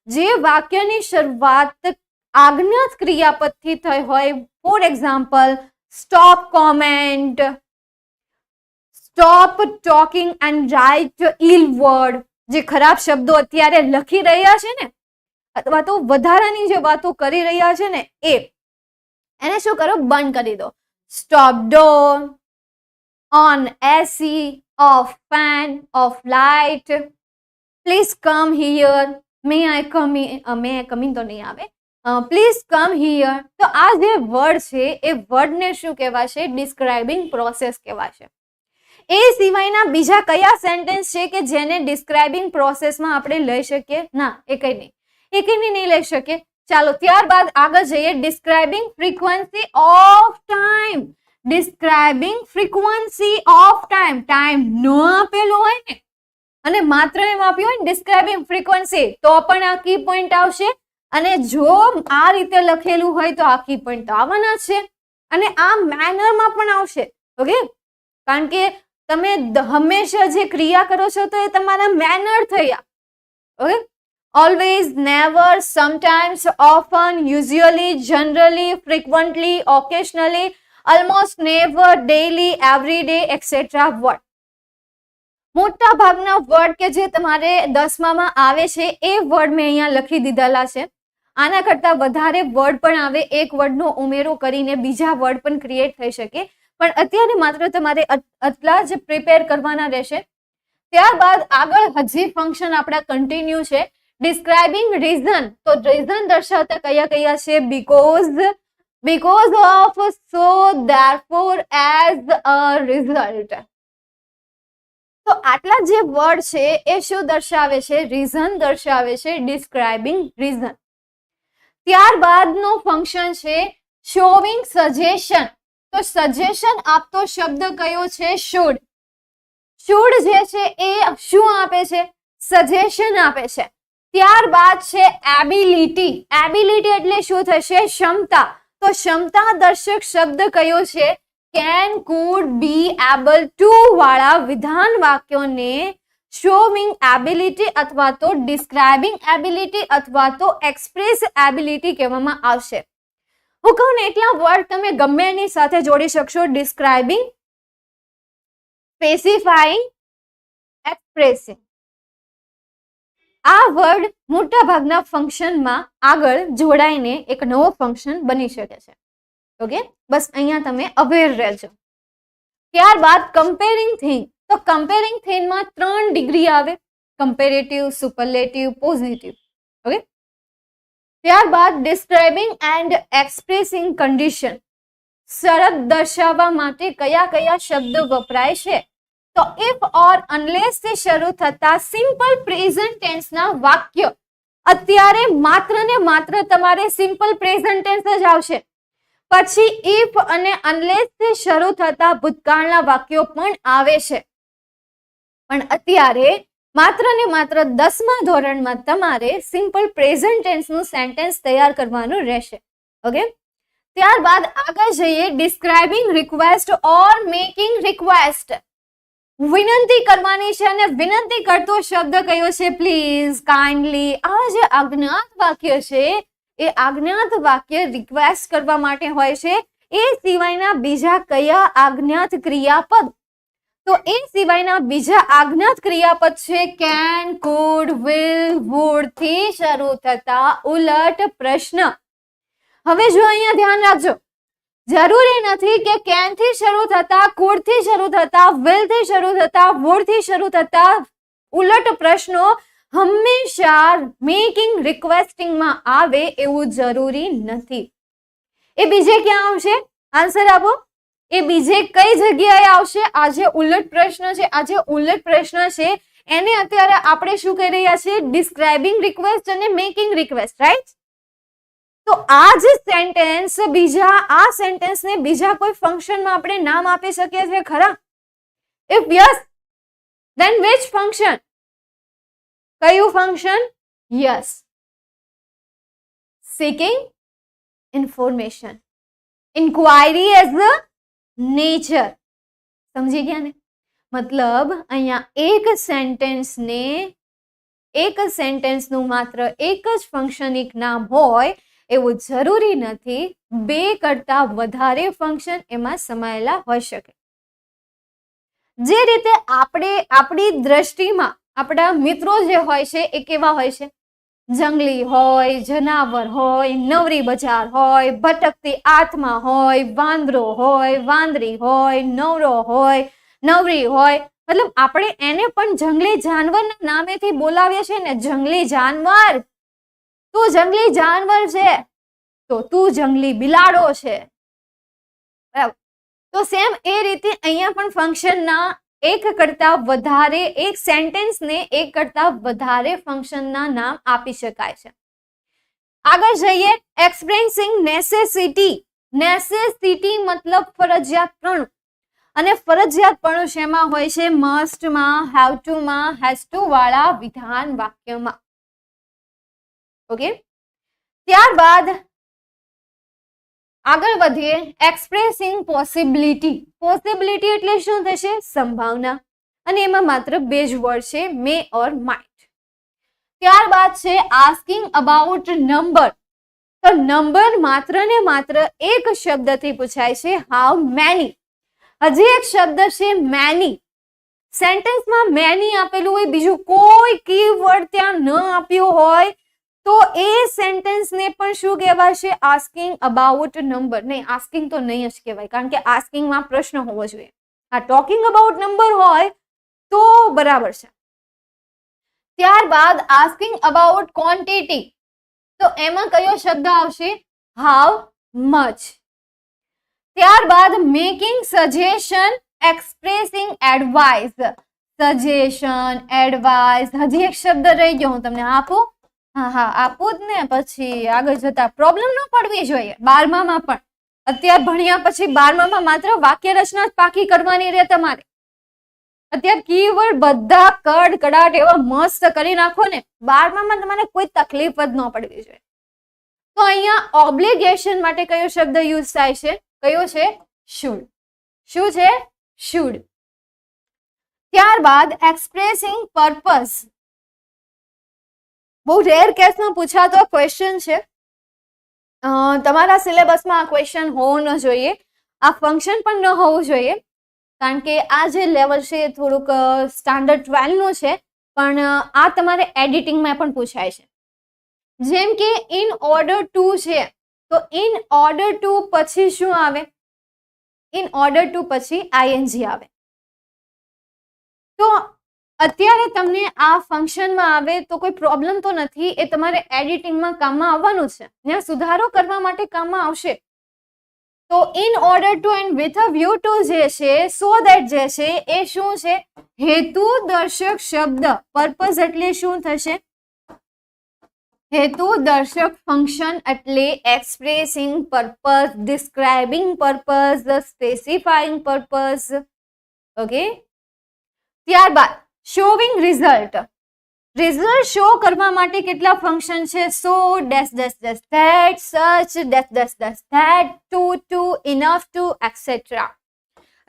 જે વાક્યની શરૂઆત આજ્ઞાત ક્રિયાપદથી થઈ હોય, for example stop comment, stop talking and write ill word. જે ખરાબ શબ્દો અત્યારે લખી રહ્યા છે ને, અથવા તો વધારાની જે વાતો કરી રહ્યા છે ને, એને શું કરો? બંધ કરી દો. Stop door, on AC, off fan, off light, please come here, may I coming તો નહીં આવે, પ્લીઝ કમ હિયર. તો આ જે વર્ડ છે એ વર્ડને શું કહેવાશે? ડિસ્ક્રાઇબિંગ પ્રોસેસ કહેવાશે. એ સિવાયના બીજા કયા સેન્ટેન્સ છે કે જેને ડિસ્ક્રાઇબિંગ પ્રોસેસમાં આપણે લઈ શકીએ? ના, એ કંઈ નહીં લઈ શકીએ. ચાલો ત્યારબાદ આગળ જઈએ. Describing frequency of time. Describing frequency of time. Time ન આપેલો હોય ને અને માત્ર એમ આપ્યું હોય ને ડિસ્ક્રાઇબિંગ ફ્રીક્વન્સી, તો પણ આ કી પોઈન્ટ આવશે. અને જો આ રીતે લખેલું હોય તો આ કી પોઈન્ટ તો આવવાના છે, અને આ મેનરમાં પણ આવશે. ઓકે, કારણ કે તમે હંમેશા જે ક્રિયા કરો છો તો એ તમારા મેનર થયા. Okay, always, never, sometimes, often, usually, generally, frequently, occasionally, almost never, daily, every day, et cetera word. મોટા ભાગના વર્ડ કે જે તમારે 10મામાં આવે છે એ વર્ડ મેં અહીંયા લખી દીધેલા છે. આના કરતા વધારે વર્ડ પણ આવે, એક વર્ડનો ઉમેરો કરીને બીજા વર્ડ પણ ક્રિએટ થઈ શકે, પણ અત્યારે માત્ર તમારે આટલા જ પ્રિપેર કરવાના રહેશે. ત્યારબાદ આગળ હજી ફંક્શન આપણા કન્ટિન્યુ છે. Describing reason. તો રીઝન દર્શાવતા કયા છે? Because of, so, therefore, as a result. તો આટલા જે વર્ડ છે એ શું દર્શાવે છે? રીઝન દર્શાવે છે. Describing reason. ત્યારબાદનો ફંક્શન છે શોવિંગ સજેશન, તો સજેશન આપતો શબ્દ કયો છે? શુડ. શુડ જે છે એ શું આપે છે? સજેશન આપે છે. ત્યારબાદ છે એબિલિટી. એબિલિટી એટલે શું થશે? ક્ષમતા. તો ક્ષમતા દર્શક શબ્દ કયો છે? Can, could, be, able to વાળા વિધાન વાક્યોને શોવિંગ એબિલિટી અથવા તો ડિસ્ક્રાઇબિંગ એબિલિટી અથવા તો એક્સપ્રેસ એબિલિટી કહેવામાં આવશે. હું કહું ને એટલા વર્ડ તમે ગમે એની સાથે જોડી શકશો. Describing, specifying, expressing. આ વર્ડ મોટા ભાગના ફંક્શનમાં આગળ જોડાઈને એક નવો ફંક્શન બની શકે છે. ઓકે, બસ અહીંયા તમે અવેર રહેજો. ત્યારબાદ કમ્પેરિંગ થિંગ. તો કમ્પેરિંગ થિંગમાં 3 ડિગ્રી આવે: કમ્પેરેટિવ, સુપરલેટિવ, પોઝિટિવ. ઓકે. ત્યારબાદ ડિસ્ક્રાઇબિંગ એન્ડ એક્સપ્રેસિંગ કન્ડિશન. શરત દર્શાવવા માટે કયા કયા શબ્દો વપરાય છે? તો ઇફ ઓર અનલેસ થી શરૂ થતા સિમ્પલ પ્રેઝન્ટ ટેન્સ ના વાક્ય. અત્યારે માત્ર ને માત્ર તમારે સિમ્પલ પ્રેઝન્ટ ટેન્સ જ આવશે. પછી ઇફ અને અનલેસ થી શરૂ થતા ભૂતકાળના વાક્યો પણ આવે છે. પણ અત્યારે માત્ર ને માત્ર 10મા ધોરણમાં તમારે સિમ્પલ પ્રેઝન્ટ ટેન્સ નું સેન્ટેન્સ તૈયાર કરવાનું રહેશે. ઓકે. ત્યારબાદ આગળ જઈએ. ડિસ્ક્રાઇબિંગ રિક્વેસ્ટ ઓર મેકિંગ રિક્વેસ્ટ. વિનંતી કરવાની છે અને વિનંતી કરતો શબ્દ કયો છે? Please, kindly. આ જે આજ્ઞાત વાક્ય છે એ આજ્ઞાત વાક્ય રિક્વેસ્ટ કરવા માટે હોય છે. એ સિવાયના બીજા કયા આજ્ઞાત ક્રિયાપદ? તો એ સિવાયના બીજા આજ્ઞાત ક્રિયાપદ છે કેન, કુડ, વિલ, વુડ થી શરૂ થતા ઉલટ પ્રશ્ન. હવે જો અહીંયા ધ્યાન રાખજો, જરૂરી નથી કે કેન થી શરૂ થતા, કુડ થી શરૂ થતા, વિલ થી શરૂ થતા, વુડ થી શરૂ થતા ઉલટ પ્રશ્નો હંમેશા મેકિંગ રિક્વેસ્ટિંગમાં આવે એવું જરૂરી નથી. એ બીજે ક્યાં આવશે? આન્સર આપો. એ બીજે કઈ જગ્યાએ આવશે? આ જે ઉલટ પ્રશ્ન છે, આ જે ઉલટ પ્રશ્ન છે એને અત્યારે આપણે શું કહી રહ્યા છીએ? ડિસ્ક્રાઇબિંગ રિક્વેસ્ટ અને મેકિંગ રિક્વેસ્ટ, રાઈટ? તો આ જ સેન્ટેન્સ આ સેન્ટેન્સને બીજા કોઈ ફંક્શનમાં આપણે નામ આપી શકીએ છીએ ખરા? If yes, then which function? કયું function? Yes, seeking information. Inquiry as the nature. સમજી ગયા ને? મતલબ અહીંયા એક સેન્ટેન્સનું માત્ર એક જ ફંક્શનિક નામ હોય એવું જરૂરી નથી. 2 કરતા વધારે ફંક્શન એમાં સમાયેલા હોઈ શકે. જે રીતે આપણી દ્રષ્ટિમાં આપણા મિત્રો જે હોય છે એ કેવા હોય છે? જંગલી હોય, જનાવર હોય, નવરી બજાર હોય, ભટકતી આત્મા હોય, વાંદરો હોય, વાંદરી હોય, નવરો હોય, નવરી હોય. મતલબ આપણે એને પણ જંગલી જાનવરના નામેથી બોલાવીએ છીએ ને. જંગલી જાનવર, તું જંગલી જાનવર છે, તો તું જંગલી બિલાડો છે. બરાબર. તો સેમ એ રીતે અહીંયા પણ ફંક્શનના એક સેન્ટેન્સને એક કરતા વધારે ફંક્શનના નામ આપી શકાય છે. આગળ જઈએ. Expressing necessity. નેસેસિટી મતલબ ફરજિયાતપણું. અને ફરજિયાતપણું શેમાં હોય છે? મસ્ટમાં, હેવ ટુ માં, હેઝ ટુ વાળા વિધાન વાક્યમાં. ઓકે. ત્યારબાદ આગળ વધીએ. Expressing possibility. પોસિબિલિટી એટલે શું થશે? સંભાવના. અને એમાં માત્ર 2 જ વર્ડ છે, મે ઓર માઇટ. ત્યારબાદ છે આસ્કિંગ અબાઉટ નંબર. તો નંબર માત્ર ને માત્ર એક શબ્દથી પૂછાય છે, હાઉ મેની. હજી એક શબ્દ છે મેની. સેન્ટેન્સમાં મેની આપેલું હોય, બીજું કોઈ કીવર્ડ ત્યાં ન આપ્યું હોય તો એ સેન્ટેન્સને પણ શું કહેવાશે? Asking about number. નહીં, આસ્કિંગ તો નહીં જ કહેવાય, કારણ કે આસ્કિંગમાં પ્રશ્ન હોવો જોઈએ. આ ટોકિંગ અબાઉટ નંબર હોય તો બરાબર છે. ત્યારબાદ આસ્કિંગ અબાઉટ ક્વોન્ટિટી. તો એમાં કયો શબ્દ આવશે? How much. ત્યારબાદ making suggestion, expressing advice. Suggestion, advice. હજી એક શબ્દ રહી ગયો, હું તમને આપું. હા, આપું જ ને, પછી આગળ જતા પ્રોબ્લેમ ન પડવી જોઈએ 12માં પણ. અત્યારે ભણ્યા પછી 12માં માત્ર વાક્ય રચના જ પાકી કરવાની રહે તમારે. અત્યારે કીવર્ડ બધા કડ કડાટ એવા મસ્ત કરી નાખો ને, 12માં તમારે કોઈ તકલીફ જ ન પડવી જોઈએ. તો અહીંયા ઓબ્લિગેશન માટે કયો શબ્દ યુઝ થાય છે? કયો છે? શુડ. શું છે? શુડ. ત્યારબાદ એક્સપ્રેસિંગ પર્પઝ. બહુ રેર કેસમાં પૂછાતો ક્વેશ્ચન છે. તમારા સિલેબસમાં આ ક્વેશ્ચન હોવો ન જોઈએ, આ ફંક્શન પણ ન હોવું જોઈએ, કારણ કે આ જે લેવલ છે એ થોડુંક સ્ટાન્ડર્ડ 12 નું છે, પણ આ તમારે એડિટિંગમાં પણ પૂછાય છે. જેમ કે ઇન ઓર્ડર ટુ છે, તો ઇન ઓર્ડર ટુ પછી શું આવે? ઇન ઓર્ડર ટુ પછી આઈએનજી આવે. તો અત્યારે તમને આ ફંક્શનમાં આવે તો કોઈ પ્રોબ્લેમ તો નથી, એ તમારે એડિટિંગમાં કામમાં આવવાનું છે, ત્યાં સુધારો કરવા માટે કામમાં આવશે. તો in order to and with a view to જે છે, સો દેટ જે છે એ શું છે? હેતુ દર્શક શબ્દ. પર્પઝ એટલે શું થશે? હેતુ દર્શક ફંક્શન એટલે expressing purpose, describing purpose, specifying purpose. Okay. ત્યારબાદ શોવિંગ રિઝલ્ટ. રિઝલ્ટ શો કરવા માટે કેટલા ફંક્શન છે? So, dash dash dash that, such, dash dash dash that, to, enough to, etcetera.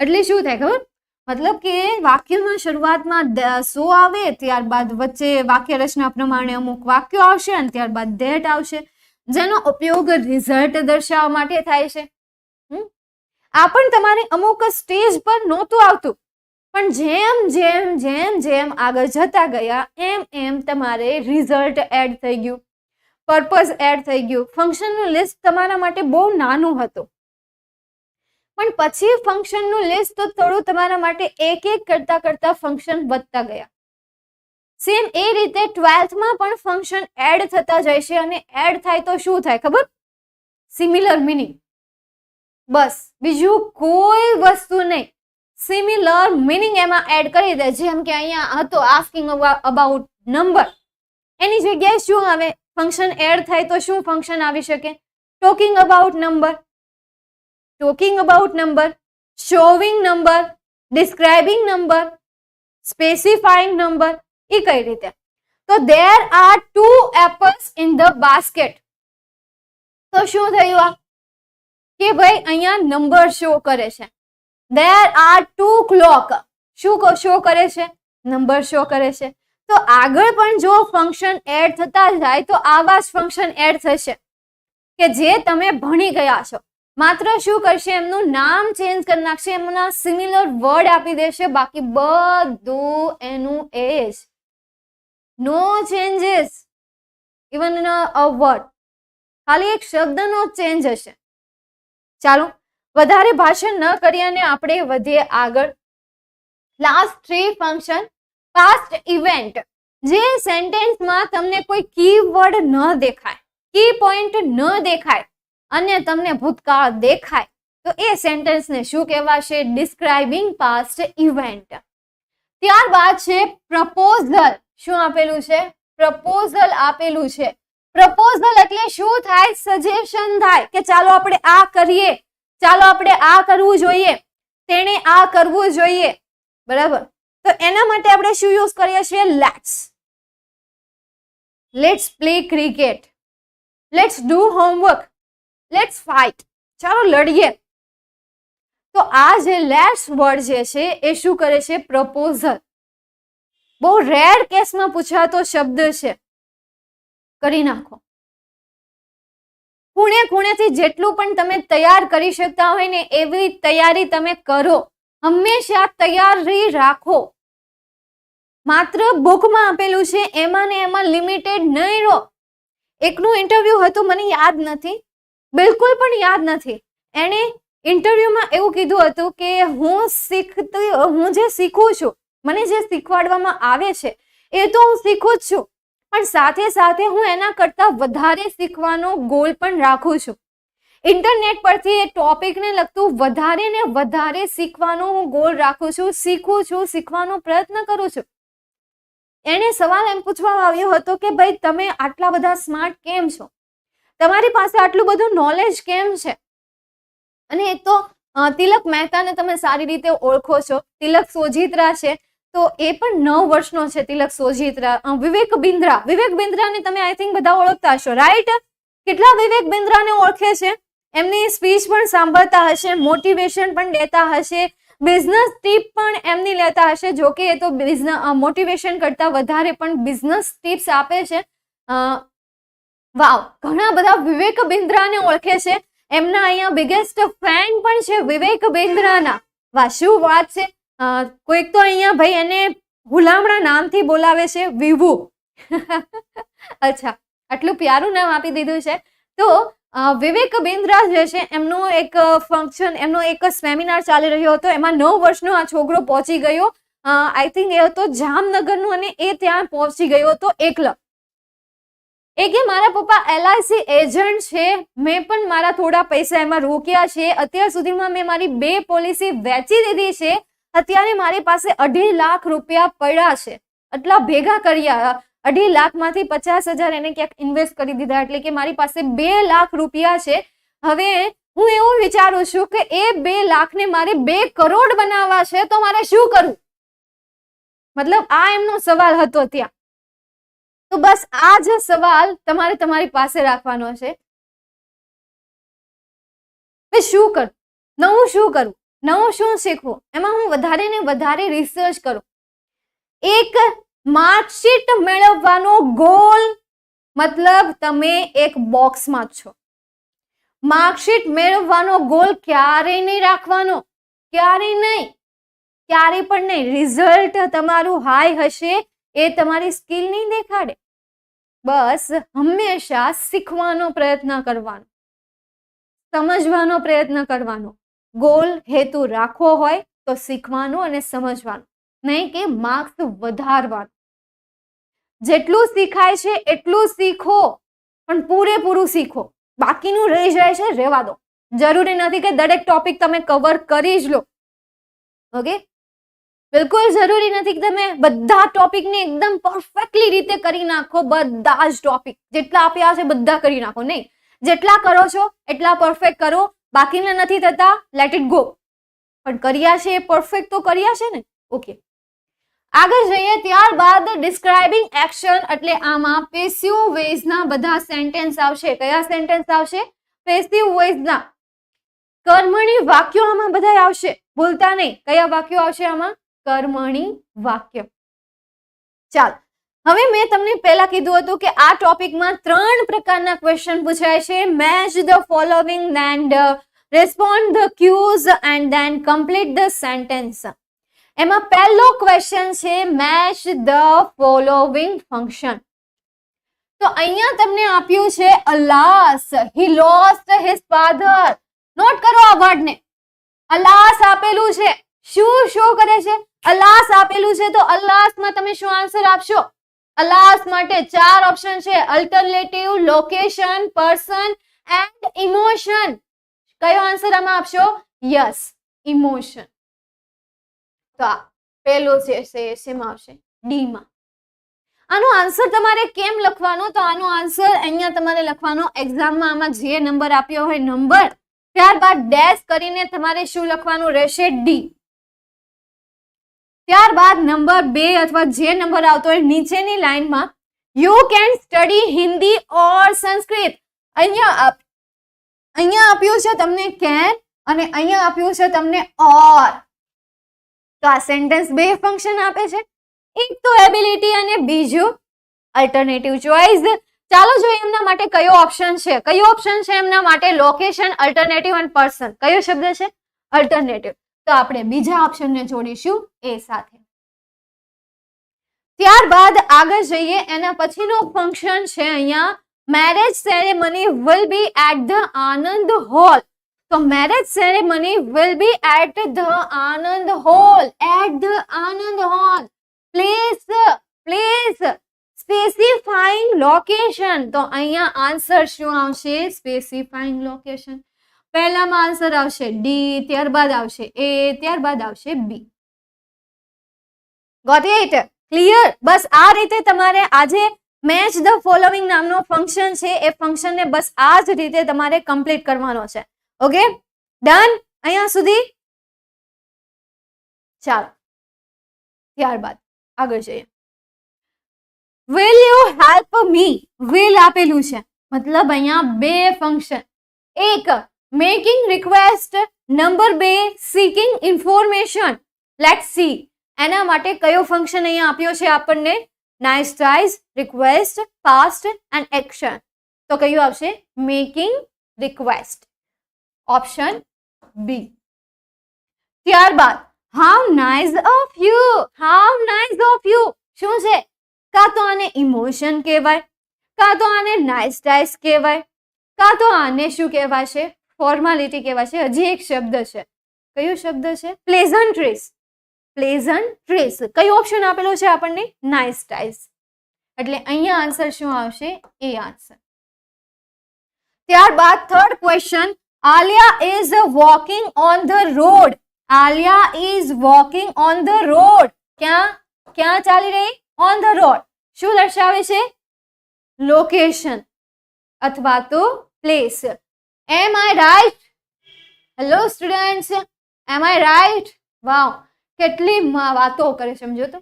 એટલે શું થાય ખબર? મતલબ કે વાક્યમાં શરૂઆતમાં સો આવે, ત્યારબાદ વચ્ચે વાક્ય રચના પ્રમાણે અમુક વાક્યો આવશે અને ત્યારબાદ ધેટ આવશે, જેનો ઉપયોગ રિઝલ્ટ દર્શાવવા માટે થાય છે. આ પણ તમારે અમુક સ્ટેજ પર નહોતું આવતું, પણ જેમ જેમ જેમ જેમ આગળ જતા ગયા એમ એમ તમારે રિઝલ્ટ એડ થઈ ગયું, પર્પઝ એડ થઈ ગયું. ફંક્શનનું લિસ્ટ તમારા માટે બહુ નાનું હતું, પણ પછી ફંક્શનનું લિસ્ટ તો થોડું તમારા માટે એક એક કરતા કરતા ફંક્શન વધતા ગયા. સેમ એ રીતે 12થમાં પણ ફંક્શન એડ થતા જાય છે, અને એડ થાય તો શું થાય ખબર? Similar meaning. બસ બીજું કોઈ વસ્તુ નહીં, સિમિલર મિનિંગ એમાં એડ કરી દે. જેમ કે અહીંયા હતો આસ્કિંગ અબાઉટ નંબર, એની જગ્યાએ શું આવે? ફંક્શન એડ થાય તો શું ફંક્શન આવી શકે? Talking about number, talking about number, showing number, describing number, specifying number. એ કઈ રીતે? તો there are 2 apples in the basket. તો શું થયું? આ કે ભાઈ અહીંયા નંબર શો કરે છે. There are 2 clock. શું શો કરે છે? નંબર શો કરે છે. તો આગળ પણ જો ફંક્શન એડ થતા જાય તો આવા જ ફંક્શન એડ થશે કે જે તમે ભણી ગયા છો. માત્ર શું કરશે? એમનું નામ ચેન્જ કરી નાખશે, એમના સિમિલર વર્ડ આપી દેશે, બાકી બધું એનું એ જ. No changes even in a word, ખાલી એક શબ્દનો ચેન્જ હશે. ચાલો વધારે ભાષણ ન કરીએ અને આપણે વધીએ આગળ. Last 3 function. Past event. જે સેન્ટેન્સમાં તમને કોઈ કીવર્ડ ન દેખાય, કી પોઈન્ટ ન દેખાય અને તમને ભૂતકાળ દેખાય, તો એ સેન્ટેન્સને શું કહેવાશે? Describing past event. ત્યારબાદ છે પ્રપોઝલ. શું આપેલું છે? પ્રપોઝલ આપેલું છે. પ્રપોઝલ એટલે શું થાય? સજેશન થાય કે ચાલો આપણે આ કરીએ, ચાલો આપણે આ કરવું જોઈએ, તેણે આ કરવું જોઈએ. બરાબર? તો એના માટે આપણે શું યુઝ કરીએ છીએ? Let's play cricket, let's do homework, let's fight. ચાલો લડીએ. તો આ જે લેટ્સ વર્ડ જે છે એ શું કરે છે? પ્રપોઝલ. બહુ રેર કેસમાં પૂછાતો શબ્દ છે. કરી નાખો. ખૂણે ખૂણેથી જેટલું પણ તમે તૈયાર કરી શકતા હોય ને એવી તૈયારી તમે કરો. હંમેશા તૈયારી રાખો. માત્ર બુકમાં આપેલું છે એમાં ને એમાં લિમિટેડ નહીં રહો. એકનું ઇન્ટરવ્યુ હતું, મને યાદ નથી, બિલકુલ પણ યાદ નથી. એને ઇન્ટરવ્યુમાં એવું કીધું હતું કે હું જે શીખું છું, મને જે શીખવાડવામાં આવે છે એ તો હું શીખું જ છું, પણ સાથે સાથે હું એના કરતા વધારે શીખવાનો ગોલ પણ રાખું છું. ઇન્ટરનેટ પરથી એ ટોપિકને લગતું વધારે ને વધારે શીખવાનો હું ગોલ રાખું છું, શીખું છું, શીખવાનો પ્રયત્ન કરું છું. એને સવાલ એમ પૂછવામાં આવ્યો હતો કે ભાઈ તમે આટલા બધા સ્માર્ટ કેમ છો? તમારી પાસે આટલું બધું નોલેજ કેમ છે? અને એક તો તિલક મહેતાને તમે સારી રીતે ઓળખો છો. તિલક સોજિત્રા છે તો એ પણ 9 વર્ષનો છે. તિલક સોજિત્રા. વિવેક બિંદ્રાને તમે આઈ થિંક બધા ઓળખતા હશો, રાઈટ? કેટલા વિવેક બિંદ્રાને ઓળખે છે? એમની સ્પીચ પણ સાંભળતા હશે, મોટિવેશન પણ લેતા હશે, બિઝનેસ ટીપ પણ એમની લેતા હશે. જો કે એ તો મોટિવેશન કરતા વધારે પણ બિઝનેસ ટિપ્સ આપે છે. વાવ, ઘણા બધા વિવેક બિંદ્રાને ઓળખે છે. એમના અહીંયા બિગેસ્ટ ફેન પણ છે વિવેક બિંદ્રાના. વાહ, શું વાત છે! કોઈક તો અહીંયા ભાઈ એને ગુલામણા નામથી બોલાવે છે, વિભુ. અચ્છા, આટલું પ્યારું નામ આપી દીધું છે. તો વિવેક બિંદ્રા જે છે એમનો એક ફંક્શન, એમનો એક સેમિનાર ચાલી રહ્યો હતો. એમાં 9 વર્ષનો આ છોકરો પહોંચી ગયો. આઈ થિંક એ હતો જામનગરનો અને એ ત્યાં પહોંચી ગયો હતો એકલો. એ કે મારા પપ્પા LIC એજન્ટ છે, મેં પણ મારા થોડા પૈસા એમાં રોક્યા છે. અત્યાર સુધીમાં મેં મારી 2 પોલિસી વેચી દીધી છે. અત્યારે મારી પાસે 2.5 લાખ રૂપિયા પડ્યા છે. એટલા ભેગા કર્યા. 2.5 લાખમાંથી 50,000 એને ક્યાંક ઇન્વેસ્ટ કરી દીધા, એટલે કે મારી પાસે 2 લાખ રૂપિયા છે. હવે હું એવું વિચારું છું કે એ 2 લાખને મારે 2 કરોડ બનાવવા છે, તો મારે શું કરવું? મતલબ આ એમનો સવાલ હતો ત્યાં. તો બસ આ જ સવાલ તમારે તમારી પાસે રાખવાનો છે. શું કરું? નવું શું કરું? નવું શું શીખવું? એમાં હું વધારે ને વધારે રિસર્ચ કરું. એક માર્કશીટ મેળવવાનો ગોલ, મતલબ તમે એક બોક્સમાં છો. માર્કશીટ મેળવવાનો ગોલ ક્યારેય નહીં રાખવાનો, ક્યારેય નહીં, ક્યારેય પણ નહીં. રિઝલ્ટ તમારું હાઈ હશે એ તમારી સ્કિલ નહીં દેખાડે. બસ હંમેશા શીખવાનો પ્રયત્ન કરવાનો, સમજવાનો પ્રયત્ન કરવાનો. ગોલ હેતુ રાખવો હોય તો શીખવાનું અને સમજવાનું, નહીં કે માર્ક્સ વધારવાનું. જેટલું શીખાય છે એટલું શીખો, પણ પૂરેપૂરું શીખો. બાકીનું રહી જાય છે રહેવા દો. જરૂરી નથી કે દરેક ટોપિક તમે કવર કરી જ લો. ઓકે, બિલકુલ જરૂરી નથી કે તમે બધા ટોપિકને એકદમ પરફેક્ટલી રીતે કરી નાખો. બધા જ ટોપિક જેટલા આપ્યા છે બધા કરી નાખો, નહીં. જેટલા કરો છો એટલા પરફેક્ટ કરો. બાકીના નથી થતા, લેટ ઇટ ગો. પણ કર્યા છે એ પરફેક્ટ તો કર્યા છે ને. ઓકે, આગળ જઈએ. ત્યારબાદ ડિસ્ક્રાઇબિંગ એક્શન, એટલે આમાં પેસિવ વોઇસના બધા સેન્ટેન્સ આવશે. કયા સેન્ટેન્સ આવશે? પેસિવ વોઇસના. કર્મણી વાક્યો આમાં બધા આવશે, ભૂલતા નહીં. કયા વાક્યો આવશે આમાં? કર્મણી વાક્ય. ચાલ, હવે મેં તમને પહેલા કીધું હતું કે આ ટોપિકમાં 3 પ્રકારના ક્વેશ્ચન પૂછાય છે. Match the following and respond the cues and then complete the sentence. એમાં પહેલો ક્વેશ્ચન છે મેચ ધ ફોલોવિંગ ફંક્શન. તો અહીંયા તમને આપ્યું છે alas, he lost his father. Note કરો આ વર્ડને. અલાસ આપેલું છે. શું શો કરે છે? અલાસ આપેલું છે. તો અલાસમાં તમે શું આન્સર આપશો? અલાસ માટે 4 ઓપ્શન છે: alternative, location, person and emotion. કયો આન્સર આમાં આપશો? Yes, emotion. તો આ પહેલો છે શેમાં આવશે? ડી માં. આનો આન્સર તમારે કેમ લખવાનો? તો આનો આન્સર અહીંયા તમારે લખવાનો એક્ઝામમાં આમાં જે નંબર આપ્યો હોય નંબર, ત્યારબાદ ડેશ કરીને તમારે શું લખવાનું રહેશે? ડી. ત્યારબાદ નંબર 2 અથવા જે નંબર આવતો હોય નીચેની લાઈનમાં યુ કેન સ્ટડી હિન્દી ઓર સંસ્કૃત. અહીંયા આપ્યું છે તમને કેન અને અહીંયા આપ્યું છે તમને ઓર. તો આ સેન્ટેન્સ 2 ફંક્શન આપે છે. એક તો એબિલિટી અને બીજું અલ્ટરનેટિવ ચોઇસ. ચાલો જોઈએ એમના માટે કયો ઓપ્શન છે. કયો ઓપ્શન છે એમના માટે? લોકેશન, અલ્ટરનેટિવ અને પર્સન. કયો શબ્દ છે? અલ્ટરનેટિવ. તો આપણે બીજા ઓપ્શનને જોડીશું એ સાથે. ત્યારબાદ આગળ જઈએ. એના પછીનો ફંક્શન છે અહીંયા marriage ceremony will be at the Anand hall. તો marriage ceremony will be at the Anand hall. At the Anand hall. Place specifying location. તો અહીંયા આન્સર શું આવશે? Specifying location. પહેલામાં આન્સર આવશે ડી, ત્યારબાદ આવશે એ, ત્યારબાદ આવશે બી. Got it? ક્લિયર? બસ આ રીતે તમારે આજે મેચ ધ ફોલોવિંગ નામનો ફંક્શન છે એ ફંક્શનને બસ આ જ રીતે તમારે કમ્પ્લીટ કરવાનો છે. ઓકે, ડન અહીંયા સુધી? ચાલો ત્યારબાદ આગળ જઈએ. Will you help me? Will આપેલું છે મતલબ અહીંયા બે ફંક્શન, એક making request, number 2 seeking information. Let's see એના માટે કયો ફંક્શન અહીંયા આપ્યો છે આપણને? Nice tries, request, past and action. તો કયું આવશે? Making request, option B. ત્યારબાદ how nice of you. How nice of you શું છે? કાં તો આને ઇમોશન કહેવાય, કાં તો આને નાઇસ ટ્રાઈઝ કહેવાય, કાં તો આને શું કહેવાશે? ફોર્માલિટી કહેવાશે. હજી એક શબ્દ છે. કયો શબ્દ છે? પ્લેઝન્ટ્રીઝ. પ્લેઝન્ટ્રીઝ. કયો ઓપ્શન આપેલો છે આપણને? Nice tries. એટલે અહીંયા આન્સર શું આવશે? A answer. ત્યારબાદ third question, Alia is walking on the road. Alia is walking on the road. ક્યાં ચાલી રહી? On the road. શું દર્શાવે છે? લોકેશન અથવા તો place. Am I right? Hello students, am I right? Wow, કેટલી વાતો કરે સમજો તો.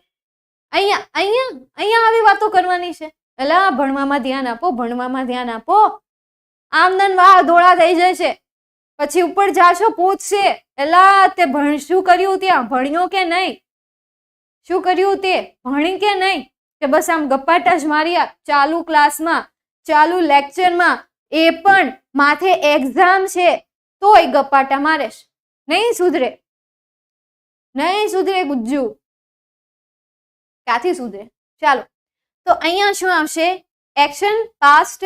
અહીંયા આવી વાતો કરવાની છે. એલા ભણવામાં ધ્યાન આપો, ભણવામાં ધ્યાન આપો. આમદન વાહ ધોળા થઈ જશે. પછી ઉપર જાશો પૂછશે, એલા તે શું કર્યું ત્યાં? ભણ્યો કે નહીં? શું કર્યું તે? ભણી કે નહીં? કે બસ આમ ગપ્પાટા જ માર્યા ચાલુ ક્લાસમાં, ચાલુ લેક્ચરમાં, એ પણ માથે એક્ઝામ છે તોય ગપ્પાટા મારેશ. નહીં સુધરે, નહીં સુધરે ગુજ્જુ. ક્યાંથી સુધરે? ચાલો તો અહીંયા શું આવશે? Action past,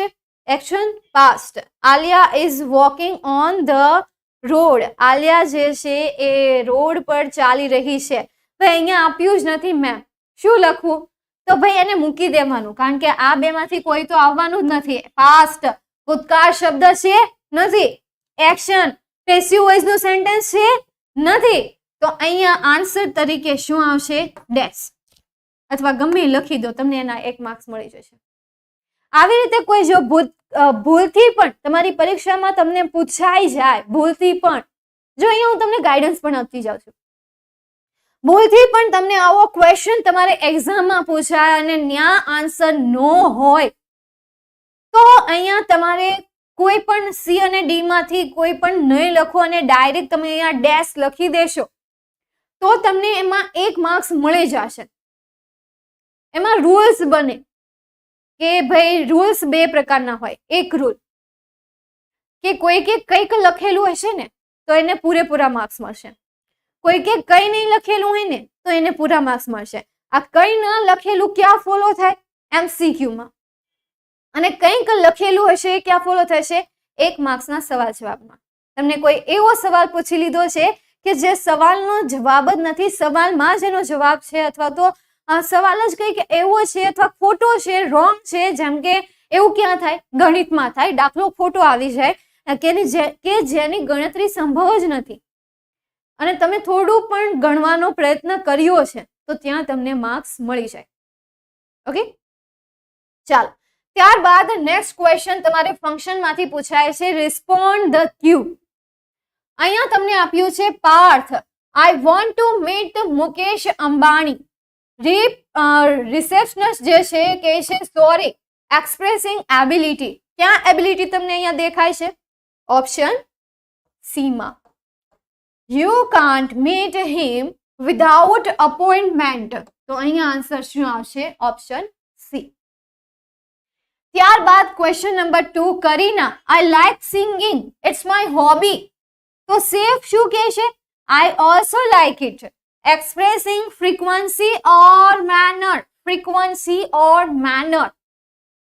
action past. Alia is walking on the road. Alia જે છે એ રોડ પર ચાલી રહી છે. ભાઈ અહીંયા આપ્યું જ નથી મેમ, શું લખવું? તો ભાઈ એને મૂકી દેવાનું, કારણ કે આ બે માંથી કોઈ તો આવવાનું જ નથી. પાસ્ટ ભૂતકાળ શબ્દ છે નથી, એક્શન પેસિવ વોઇસ નું સેન્ટેન્સ છે નથી. તો અહીંયા આન્સર તરીકે શું આવશે? ડેશ અથવા ગમે લખી દો, તમને એના 1 માર્ક્સ મળી જશે. આવી રીતે કોઈ જો ભૂલથી પણ તમારી પરીક્ષામાં તમને પૂછાઈ જાય, ભૂલથી પણ, જો અહીંયા હું તમને ગાઈડન્સ પણ આપતી જાઉં છું, ભૂલથી પણ તમને આવો ક્વેશ્ચન તમારે એક્ઝામમાં પૂછાય અને ન્યા આન્સર નો હોય તો અહીંયા તમારે કોઈ પણ સી અને ડી માંથી કોઈ પણ નહીં લખો અને ડાયરેક્ટ તમે અહીંયા ડેશ લખી દેશો તો તમને એમાં 1 માર્ક્સ મળી જશે. એમાં રૂલ્સ બને કે ભાઈ રૂલ્સ 2 પ્રકારના હોય. એક રૂલ કે કોઈ કે કંઈક લખેલું હશે ને તો એને પૂરેપૂરા માર્ક્સ મળશે, કોઈ કે કંઈ નહીં લખેલું હોય ને તો એને પૂરા માર્ક્સ મળશે. આ કંઈ ન લખેલું ક્યાં ફોલો થાય? MCQ માં. અને કંઈક લખેલું હશે ક્યાં ફોલો થશે? 1 માર્ક્સના સવાલ જવાબમાં. તમને કોઈ એવો સવાલ પૂછી લીધો છે કે જે સવાલનો જવાબ જ નથી, સવાલમાં જ એનો જવાબ છે, અથવા તો સવાલ જ કંઈક એવો છે અથવા ખોટો છે, રોંગ છે. જેમ કે એવું ક્યાં થાય? ગણિતમાં થાય. દાખલો ખોટો આવી જાય કે જેની ગણતરી સંભવ જ નથી અને તમે થોડું પણ ગણવાનો પ્રયત્ન કર્યો છે તો ત્યાં તમને માર્ક્સ મળી જાય. ઓકે, ચાલો ત્યારબાદ નેક્સ્ટ ક્વેશ્ચન તમારે ફંક્શન માંથી પૂછાય છે. Respond the cue. અહીંયા તમને આપ્યું છે Parth, I want to meet Mukesh Ambani. Receptionist જે છે કે છે સોરી, એક્સપ્રેસિંગ એબિલિટી. ક્યાં એબિલિટી તમને અહીંયા દેખાય છે? ઓપ્શન સી માં. You can't meet him without appointment. તો અહીંયા આન્સર શું આવશે? Option C. ત્યારબાદ question number 2, Kareena, I like singing, it's my hobby. તો સેફ શું કહે છે? I also like it. Expressing frequency or manner. Frequency or manner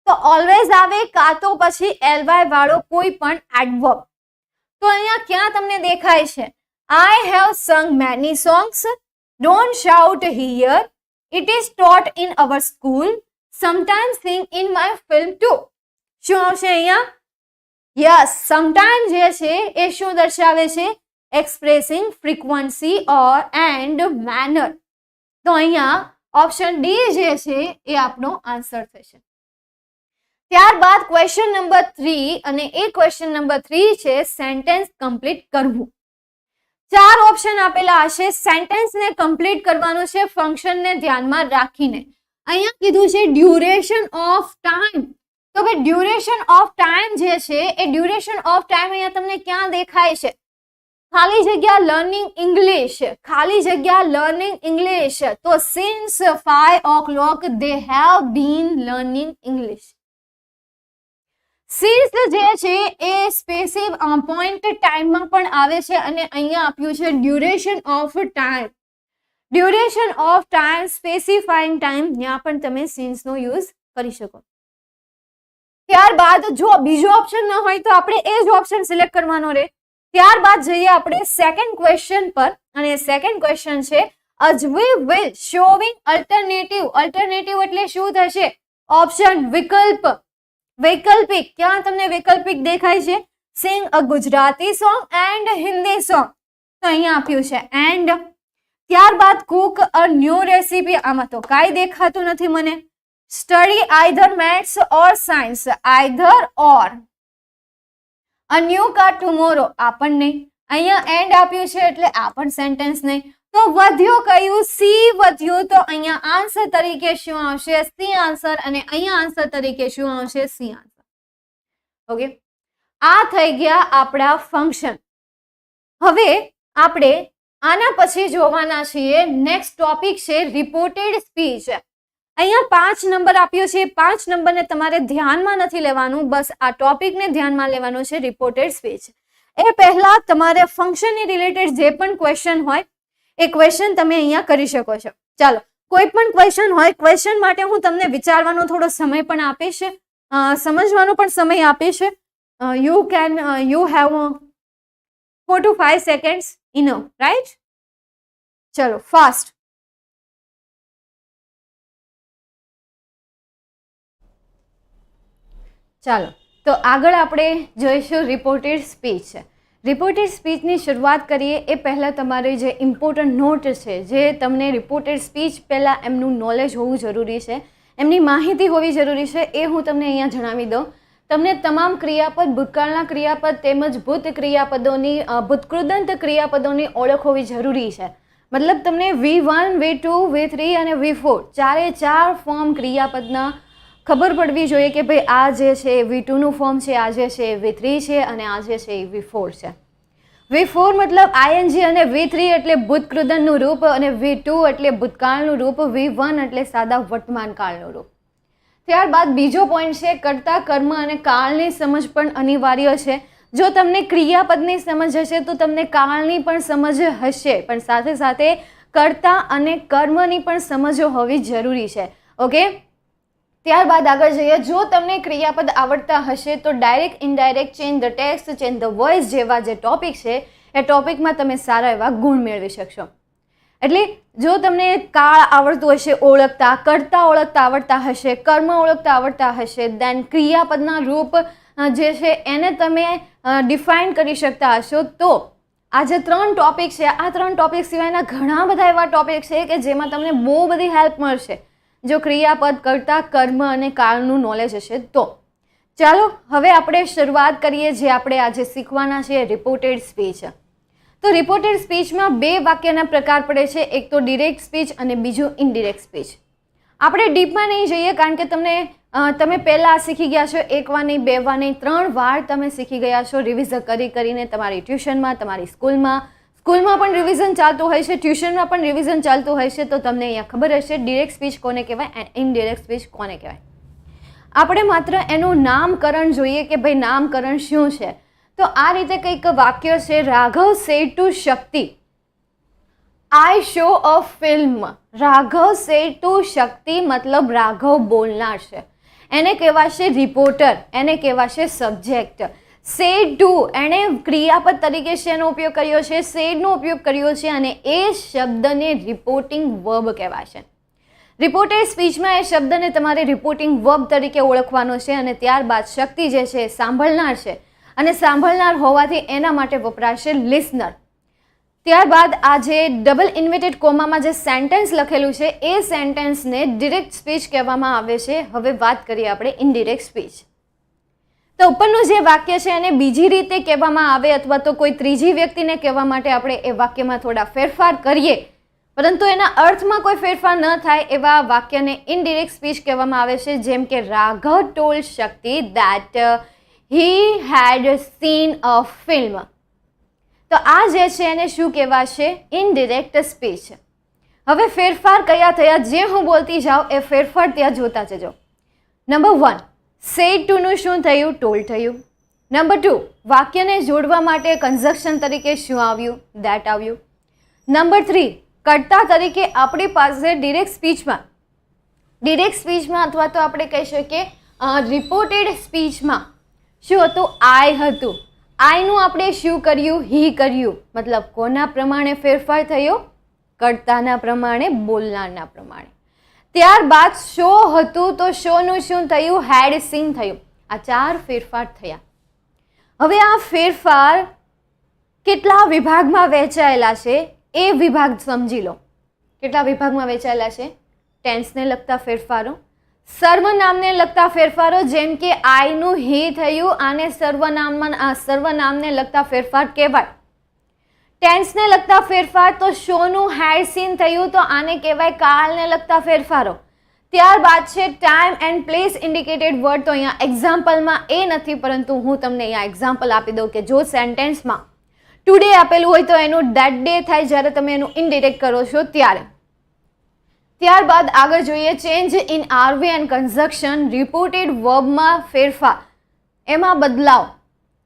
તો ઓલવેઝ આવે કાં તો પછી ly વાળો કોઈ પણ એડવર્બ. તો અહીંયા ક્યાં તમને દેખાય છે? I have sung many songs. Don't shout here. It is taught in our school. Sometimes sing in my film too. શું આવશે અહીંયા? યસ, sometimes જે છે એ શું દર્શાવે છે? Expressing frequency or and manner. તો અહીંયા ઓપ્શન ડી જે છે એ આપણો આન્સર થશે. ત્યારબાદ ક્વેશ્ચન નંબર 3 અને એ ક્વેશ્ચન નંબર 3 છે સેન્ટેન્સ કમ્પ્લીટ કરવું. 4 ઓપ્શન આપેલા હશે, સેન્ટેન્સને કમ્પ્લીટ કરવાનું છે ફંક્શનને ધ્યાનમાં રાખીને. અહીંયા કીધું છે ડ્યુરેશન ઓફ ટાઈમ. તો ભાઈ ડ્યુરેશન ઓફ ટાઈમ જે છે એ ડ્યુરેશન ઓફ ટાઈમ અહીંયા તમને ક્યાં દેખાય છે? ખાલી જગ્યા લર્નિંગ ઇંગ્લિશ, ખાલી જગ્યા લર્નિંગ ઇંગ્લિશ. તો since 5 o'clock they have been learning English. Since જે છે એ સ્પેસિફિક પોઈન્ટ ટાઈમમાં પણ આવે છે અને અહીંયા આપ્યું છે duration of time. Duration of time, specifying time, ત્યાં પણ તમે સિન્સનો યુઝ કરી શકો. ત્યારબાદ જો બીજો ઓપ્શન ન હોય તો આપણે એ જ ઓપ્શન સિલેક્ટ કરવાનો રહે. ત્યારબાદ જઈએ આપણે સેકન્ડ ક્વેશ્ચન પર અને સેકન્ડ ક્વેશ્ચન છે અજવી વિલ શોવિંગ અલ્ટરનેટિવ. અલ્ટરનેટિવ એટલે શું થશે? ઓપ્શન વિકલ્પ, વૈકલ્પિક. ક્યાં તમને વૈકલ્પિક દેખાય છે? Sing a Gujarati song and Hindi song. તો અહીંયા આપ્યું છે એન્ડ. ત્યારબાદ કુક અ ન્યૂ રેસીપી. આમાં તો કાંઈ દેખાતું નથી મને. Study either maths or science. Either or. A new car tomorrow. આ પણ નહીં. અહીંયા એન્ડ આપ્યું છે એટલે આ પણ સેન્ટેન્સ નહીં. તો વધ્યું કયું? સી વધ્યું. તો અહીંયા આન્સર તરીકે શું આવશે? C answer. અને અહીંયા આન્સર તરીકે શું આવશે? C answer. ઓકે, આ થઈ ગયા આપણા ફંક્શન. હવે આપણે આના પછી જોવાના છીએ નેક્સ્ટ ટોપિક છે રિપોર્ટેડ સ્પીચ. અહીંયા 5 નંબર આપ્યો છે. 5 નંબરને તમારે ધ્યાનમાં નથી લેવાનું, બસ આ ટોપિકને ધ્યાનમાં લેવાનું છે રિપોર્ટેડ સ્પીચ. એ પહેલા તમારે ફંક્શનની રિલેટેડ જે પણ ક્વેશ્ચન હોય એ ક્વેશ્ચન તમે અહીંયા કરી શકો છો. ચાલો, કોઈ પણ ક્વેશ્ચન હોય, ક્વેશ્ચન માટે હું તમને વિચારવાનો થોડો સમય પણ આપીશ, સમજવાનો પણ સમય આપીશ. You have 4 to 5 seconds enough, right? ચલો ફાસ્ટ. ચાલો, તો આગળ આપણે જોઈશું રિપોર્ટેડ સ્પીચ. રિપોર્ટેડ સ્પીચની શરૂઆત કરીએ એ પહેલાં તમારે જે ઇમ્પોર્ટન્ટ નોટ છે, જે તમને રિપોર્ટેડ સ્પીચ પહેલાં એમનું નોલેજ હોવું જરૂરી છે, એમની માહિતી હોવી જરૂરી છે, એ હું તમને અહીંયા જણાવી દઉં. તમને તમામ ક્રિયાપદ, ભૂતકાળના ક્રિયાપદ તેમજ ભૂત ક્રિયાપદોની, ભૂતકૃદંત ક્રિયાપદોની ઓળખ હોવી જરૂરી છે. મતલબ તમને V1, V2, V3 અને V4 ચારે ફોર્મ ક્રિયાપદના ખબર પડવી જોઈએ કે ભાઈ આ જે છે એ V2નું ફોર્મ છે, આ જે છે એ V3 છે અને આ જે છે એ V4 છે. V4 મતલબ ING અને V3 એટલે ભૂતકૃદંતનું રૂપ અને V2 એટલે ભૂતકાળનું રૂપ, V1 એટલે સાદા વર્તમાન કાળનું રૂપ. ત્યારબાદ બીજો પોઈન્ટ છે કર્તા, કર્મ અને કાળની સમજ પણ અનિવાર્ય છે. જો તમને ક્રિયાપદની સમજ હશે તો તમને કાળની પણ સમજ હશે, પણ સાથે સાથે કર્તા અને કર્મની પણ સમજ હોવી જરૂરી છે. ઓકે, ત્યારબાદ આગળ જઈએ. જો તમને ક્રિયાપદ આવડતા હશે તો direct, indirect, change the text, change the voice જેવા જે ટોપિક છે એ ટોપિકમાં તમે સારા એવા ગુણ મેળવી શકશો. એટલે જો તમને કાળ આવડતું હશે ઓળખતા, કર્તા ઓળખતા આવડતા હશે, કર્મ ઓળખતા આવડતા હશે, દેન ક્રિયાપદના રૂપ જે છે એને તમે ડિફાઇન કરી શકતા હશો, તો આ જે 3 ટોપિક છે, આ 3 ટોપિક સિવાયના ઘણા બધા એવા ટોપિક છે કે જેમાં તમને બહુ બધી હેલ્પ મળશે જો ક્રિયાપદ, કર્તા, કર્મ અને કાળનું નોલેજ હશે તો. ચાલો હવે આપણે શરૂઆત કરીએ જે આપણે આજે શીખવાના છે રિપોર્ટેડ સ્પીચ. તો રિપોર્ટેડ સ્પીચમાં 2 વાક્યના પ્રકાર પડે છે, એક તો ડિરેક્ટ સ્પીચ અને બીજું ઇનડિરેક્ટ સ્પીચ. આપણે ડીપમાં નહીં જઈએ કારણ કે તમે પહેલાં શીખી ગયા છો, 1 વાર નહીં, 2 વાર નહીં, 3 વાર તમે શીખી ગયા છો રિવિઝન કરીને તમારી ટ્યુશનમાં, તમારી સ્કૂલમાં પણ રિવિઝન ચાલતું હોય છે, ટ્યુશનમાં પણ રિવિઝન ચાલતું હોય છે, તો તમને અહીંયા ખબર હશે ડિરેક્ટ સ્પીચ કોને કહેવાય એન્ડ ઇનડિરેક્ટ સ્પીચ કોને કહેવાય. આપણે માત્ર એનું નામકરણ જોઈએ કે ભાઈ નામકરણ શું છે. તો આ રીતે કંઈક વાક્ય છે, Raghav said to Shakti, I show a film. Raghav said to Shakti મતલબ રાઘવ બોલનાર છે, એને કહેવાશે રિપોર્ટર, એને કહેવાશે સબ્જેક્ટ. સેડ ટુ એણે ક્રિયાપદ તરીકે શેનો ઉપયોગ કર્યો છે? સેડનો ઉપયોગ કર્યો છે અને એ શબ્દને રિપોર્ટિંગ વર્બ કહેવાશે. રિપોર્ટેડ સ્પીચમાં એ શબ્દને તમારે રિપોર્ટિંગ વર્બ તરીકે ઓળખવાનો છે અને ત્યારબાદ શક્તિ જે છે સાંભળનાર છે અને સાંભળનાર હોવાથી એના માટે વપરાશે લિસનર. ત્યારબાદ આ જે ડબલ ઇન્વર્ટેડ કોમામાં જે સેન્ટેન્સ લખેલું છે એ સેન્ટેન્સને ડિરેક્ટ સ્પીચ કહેવામાં આવે છે. હવે વાત કરીએ આપણે ઇનડિરેક્ટ સ્પીચ. તો ઉપરનું જે વાક્ય છે એને બીજી રીતે કહેવામાં આવે અથવા તો કોઈ ત્રીજી વ્યક્તિને કહેવા માટે આપણે એ વાક્યમાં થોડા ફેરફાર કરીએ, પરંતુ એના અર્થમાં કોઈ ફેરફાર ન થાય એવા વાક્યને ઇનડિરેક્ટ સ્પીચ કહેવામાં આવે છે. જેમ કે Raghav told Shakti that he had seen a film. તો આ જે છે એને શું કહેવાશે? Indirect speech. હવે ફેરફાર કયા થયા જે હું બોલતી જાઉં એ ફેરફાર ત્યાં જોતા જજો. નંબર 1, સેડ ટુનું શું થયું? ટોલ્ડ થયું. નંબર 2, વાક્યને જોડવા માટે કન્જક્શન તરીકે શું આવ્યું? ધેટ આવ્યું. નંબર 3, કર્તા તરીકે આપણી પાસે ડિરેક્ટ સ્પીચમાં અથવા તો આપણે કહી શકીએ રિપોર્ટેડ સ્પીચમાં શું હતું? આઈ હતું. આઈનું આપણે શું કર્યું? હી કર્યું. મતલબ કોના પ્રમાણે ફેરફાર થયો? કર્તાના પ્રમાણે, બોલનારના પ્રમાણે. ત્યારબાદ શો હતું તો શોનું શું થયું? હેડ સીન થયું. આ 4 ફેરફાર થયા. હવે આ ફેરફાર કેટલા વિભાગમાં વહેંચાયેલા છે એ વિભાગ સમજી લો. કેટલા વિભાગમાં વહેંચાયેલા છે? ટેન્સને લગતા ફેરફારો, સર્વનામને લગતા ફેરફારો જેમ કે આઈનું હી થયું, આને સર્વનામને લગતા ફેરફાર કહેવાય. ટેન્સને લગતા ફેરફાર તો શોનું હેડ સીન થયું તો આને કહેવાય કાળને લગતા ફેરફારો. ત્યારબાદ છે time and place indicated word. તો અહીંયા એક્ઝામ્પલમાં એ નથી, પરંતુ હું તમને અહીંયા એક્ઝામ્પલ આપી દઉં કે જો સેન્ટેન્સમાં ટુડે આપેલું હોય તો એનું ધેટ ડે થાય જ્યારે તમે એનું ઇનડિરેક્ટ કરો છો ત્યારે. ત્યારબાદ આગળ જોઈએ change in RV and conjunction. Reported વર્બમાં ફેરફાર, એમાં બદલાવ.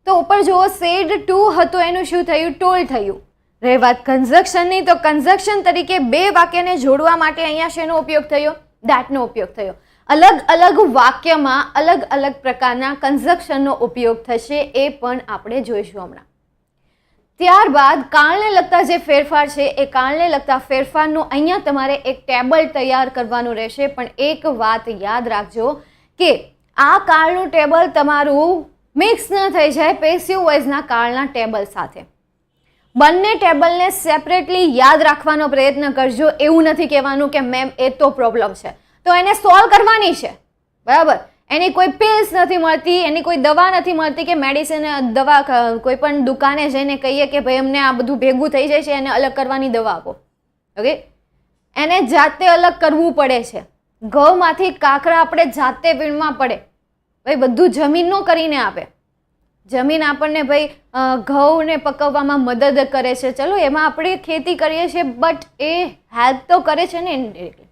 તો ઉપર જુઓ સેડ ટુ હતું એનું શું થયું? ટોલ્ડ થયું. રહી વાત કન્જક્શનની તો કન્જક્શન તરીકે 2 વાક્યને જોડવા માટે અહીંયા શેનો ઉપયોગ થયો? ધેટનો ઉપયોગ થયો. અલગ અલગ વાક્યમાં અલગ અલગ પ્રકારના કન્જક્શનનો ઉપયોગ થશે, એ પણ આપણે જોઈશું હમણાં. ત્યારબાદ કાળને લગતા જે ફેરફાર છે એ કાળને લગતા ફેરફારનું અહીંયા તમારે એક ટેબલ તૈયાર કરવાનું રહેશે. પણ એક વાત યાદ રાખજો કે આ કાળનું ટેબલ તમારું મિક્સ ન થઈ જાય પેસિવ વોઇસના કાળના ટેબલ સાથે. બંને ટેબલને સેપરેટલી યાદ રાખવાનો પ્રયત્ન કરજો. એવું નથી કહેવાનું કે મેમ એ તો પ્રોબ્લેમ છે તો એને સોલ્વ કરવાની છે, બરાબર. એની કોઈ પિલ્સ નથી મળતી, એની કોઈ દવા નથી મળતી કે મેડિસિન દવા કોઈ પણ દુકાને જઈને કહીએ કે ભાઈ અમને આ બધું ભેગું થઈ જાય છે, એને અલગ કરવાની દવા આપો. ઓકે, એને જાતે અલગ કરવું પડે છે. ઘઉંમાંથી કાકરા આપણે જાતે વીણવા પડે. ભાઈ બધું જમીન નો કરીને આપે. જમીન આપણને ભાઈ ઘઉંને પકવવામાં મદદ કરે છે, ચલો એમાં આપણે ખેતી કરીએ છીએ, બટ એ હેલ્પ તો કરે છે ને ઇનડિરેક્ટલી.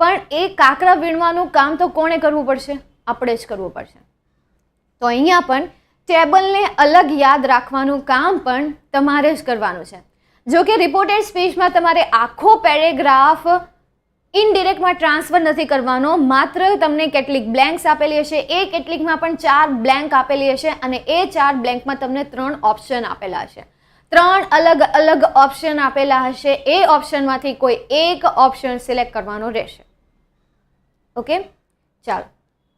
પણ એ કાકરા વીણવાનું કામ તો કોણે કરવું પડશે? આપણે જ કરવું પડશે. તો અહીંયા પણ ટેબલને અલગ યાદ રાખવાનું કામ પણ તમારે જ કરવાનું છે. જો કે રિપોર્ટેડ સ્પીચમાં તમારે આખો પેરેગ્રાફ ઇનડિરેક્ટમાં ટ્રાન્સફર નથી કરવાનો. માત્ર તમને કેટલીક બ્લેન્ક્સ આપેલી હશે, એ કેટલીકમાં પણ 4 બ્લેન્ક આપેલી હશે અને એ 4 બ્લેન્કમાં તમને 3 ઓપ્શન આપેલા હશે. 3 અલગ અલગ ઓપ્શન આપેલા હશે. એ ઓપ્શનમાંથી કોઈ એક ઓપ્શન સિલેક્ટ કરવાનો રહેશે. ઓકે, ચાલો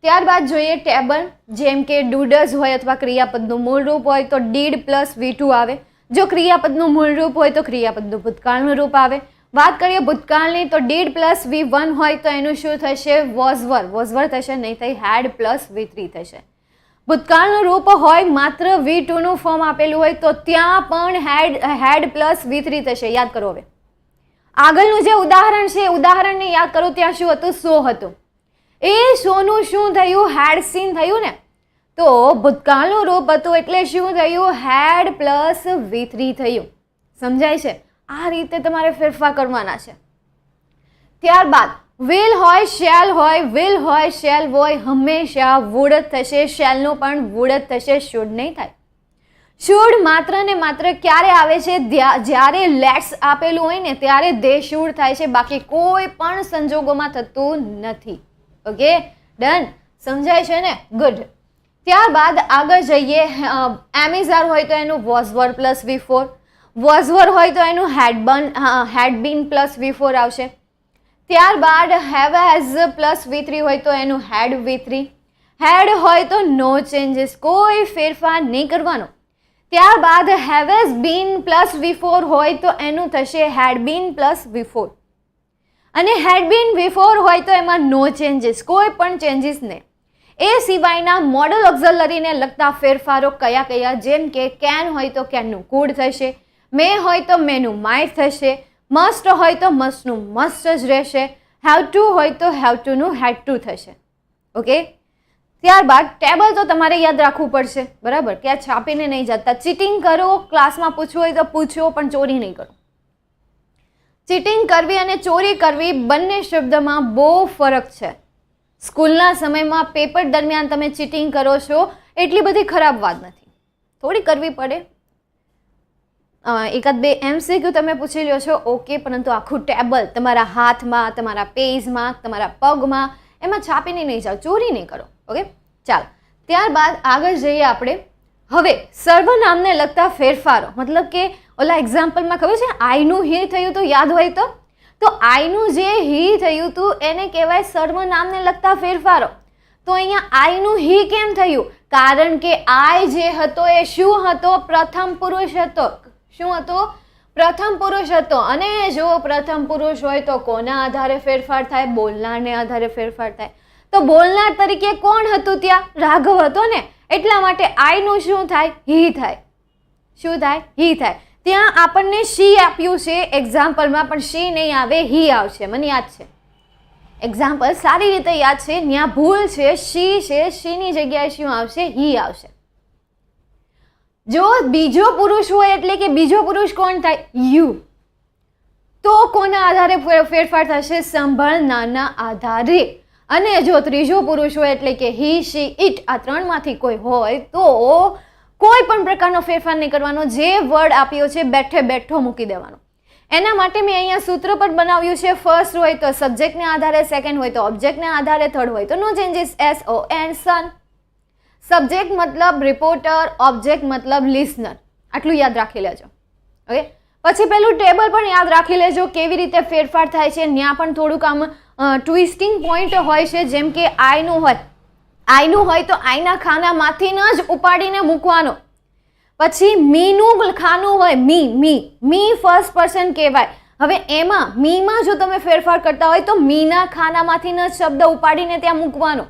ત્યારબાદ જોઈએ ટેબલ. જેમ કે ડુડસ હોય અથવા ક્રિયાપદનું મૂળ રૂપ હોય તો ડીડ પ્લસ V2 આવે. જો ક્રિયાપદનું મૂળ રૂપ હોય તો ક્રિયાપદનું ભૂતકાળનું રૂપ આવે. વાત કરીએ ભૂતકાળની તો ડીડ પ્લસ V1 હોય તો એનું શું થશે? વોઝવર થશે, નહીં થઈ હેડ પ્લસ V3 થશે. ભૂતકાળનું રૂપ હોય માત્ર V2 નું ફોર્મ આપેલું હોય તો ત્યાં પણ હેડ પ્લસ V3 થશે. યાદ કરો. હવે આગળનું જે ઉદાહરણ છે ઉદાહરણને યાદ કરો. ત્યાં શું હતું? સો હતું. એ શોનું શું થયું? હેડ સીન થયું ને. તો ભૂતકાળનું રૂપ હતું એટલે શું થયું? હેડ પ્લસ V3 થયું. સમજાય છે? આ રીતે તમારે ફેરફાર કરવાના છે. ત્યારબાદ વિલ હોય, શેલ હોય, વિલ હોય, શેલ હોય, હંમેશા વુડ જ થશે. શેલનું પણ વુડ જ થશે, શુડ નહીં થાય. શુડ માત્ર ને માત્ર ક્યારે આવે છે? જ્યારે લેટ્સ આપેલું હોય ને ત્યારે દે શુડ થાય છે, બાકી કોઈ પણ સંજોગોમાં થતું નથી. Okay, done. સમજાય છે ને? ગુડ. ત્યારબાદ આગળ જઈએ. એમિઝાર હોય તો એનું વોઝવર પ્લસ V4, વોઝવર હોય તો એનું હેડબીન પ્લસ V4 આવશે. ત્યારબાદ હેવ હેઝ પ્લસ V3 હોય તો એનું હેડ V3. હેડ હોય તો નો ચેન્જીસ, કોઈ ફેરફાર નહીં કરવાનો. ત્યારબાદ have has been plus V4 હોય તો એનું થશે હેડબીન પ્લસ V4. અને હેડબીન V4 હોય તો એમાં નો ચેન્જીસ, કોઈ પણ ચેન્જીસ નહીં. એ સિવાયના મોડલ ઓક્ઝલરીને લગતા ફેરફારો કયા કયા? જેમ કે કેન હોય તો કેનનું કુડ થશે, મે હોય તો મેનું માઇટ થશે, મસ્ટ હોય તો મસ્ટનું મસ્ટ જ રહેશે, હેવ ટુ હોય તો હેવ ટુનું હેડ ટુ થશે. ઓકે, ત્યારબાદ ટેબલ તો તમારે યાદ રાખવું પડશે, બરાબર, કે આ છાપીને નહીં જતા. ચીટિંગ કરો, ક્લાસમાં પૂછવું હોય તો પૂછો, પણ ચોરી નહીં કરો. ચીટિંગ કરવી અને ચોરી કરવી બંને શબ્દમાં બહુ ફરક છે. સ્કૂલના સમયમાં પેપર દરમિયાન તમે ચીટિંગ કરો છો એટલી બધી ખરાબ વાત નથી, થોડી કરવી પડે. એકાદ બે MCQ તમે પૂછી લ્યો છો, ઓકે, પરંતુ આખું ટેબલ તમારા હાથમાં, તમારા પેજમાં, તમારા પગમાં, એમાં છાપીને નહીં જાઓ, ચોરી નહીં કરો. ઓકે, ચાલો ત્યારબાદ આગળ જઈએ આપણે. હવે સર્વનામને લગતા ફેરફારો, મતલબ કે ઓલા એક્ઝામ્પલમાં ખબર છે આઈનું હી થયું તો યાદ હોય તો આઈનું જે હી થયું હતું એને કહેવાય સર્વનામને લગતા ફેરફારો. તો અહીંયા આઈનું હી કેમ થયું? કારણ કે આઈ જે હતો એ શું હતો? પ્રથમ પુરુષ હતો. શું હતો? પ્રથમ પુરુષ હતો. અને જો પ્રથમ પુરુષ હોય તો કોના આધારે ફેરફાર થાય? બોલનારને આધારે ફેરફાર થાય. તો બોલનાર તરીકે કોણ હતું ત્યાં? રાઘવ હતો ને, એટલા માટે આઈનું શું થાય? હી થાય. શું થાય? હી થાય. ત્યાં આપણને શી આપ્યું છે એક્ઝામ્પલમાં, પણ શી નહીં આવે, હી આવશે, મને યાદ છે. એક્ઝામ્પલ સારી રીતે યાદ છે, ત્યાં ભૂલ છે, શી છે, શીની જગ્યાએ શું આવશે? હી આવશે. જો બીજો પુરુષ હોય એટલે કે બીજો પુરુષ કોણ થાય? યુ. તો કોના આધારે ફેરફાર થશે? સંભાળનારના આધારે. અને જો ત્રીજો પુરુષ હોય એટલે કે હી, શી, ઇટ, આ ત્રણમાંથી કોઈ હોય તો કોઈ પણ પ્રકારનો ફેરફાર નહીં કરવાનો. જે વર્ડ આપ્યો છે બેઠે બેઠો મૂકી દેવાનો. એના માટે મેં અહીંયા સૂત્ર પણ બનાવ્યું છે. ફર્સ્ટ હોય તો સબ્જેક્ટને આધારે, સેકન્ડ હોય તો ઓબ્જેક્ટને આધારે, થર્ડ હોય તો નો ચેન્જીસ, SON, સન. સબ્જેક્ટ મતલબ રિપોર્ટર, ઓબ્જેક્ટ મતલબ લિસનર. આટલું યાદ રાખી લેજો. ઓકે, પછી પેલું ટેબલ પણ યાદ રાખી લેજો, કેવી રીતે ફેરફાર થાય છે. ત્યાં પણ થોડુંક આમ ટ્વિસ્ટિંગ પોઈન્ટ હોય છે. જેમ કે આઈનું હોય તો આઈના ખાનામાંથી જ ઉપાડીને મૂકવાનો. પછી મીનું ખાનું હોય, મી ફર્સ્ટ પર્સન કહેવાય. હવે એમાં મીમાં જો તમે ફેરફાર કરતા હોય તો મીના ખાનામાંથી જ શબ્દ ઉપાડીને ત્યાં મૂકવાનો.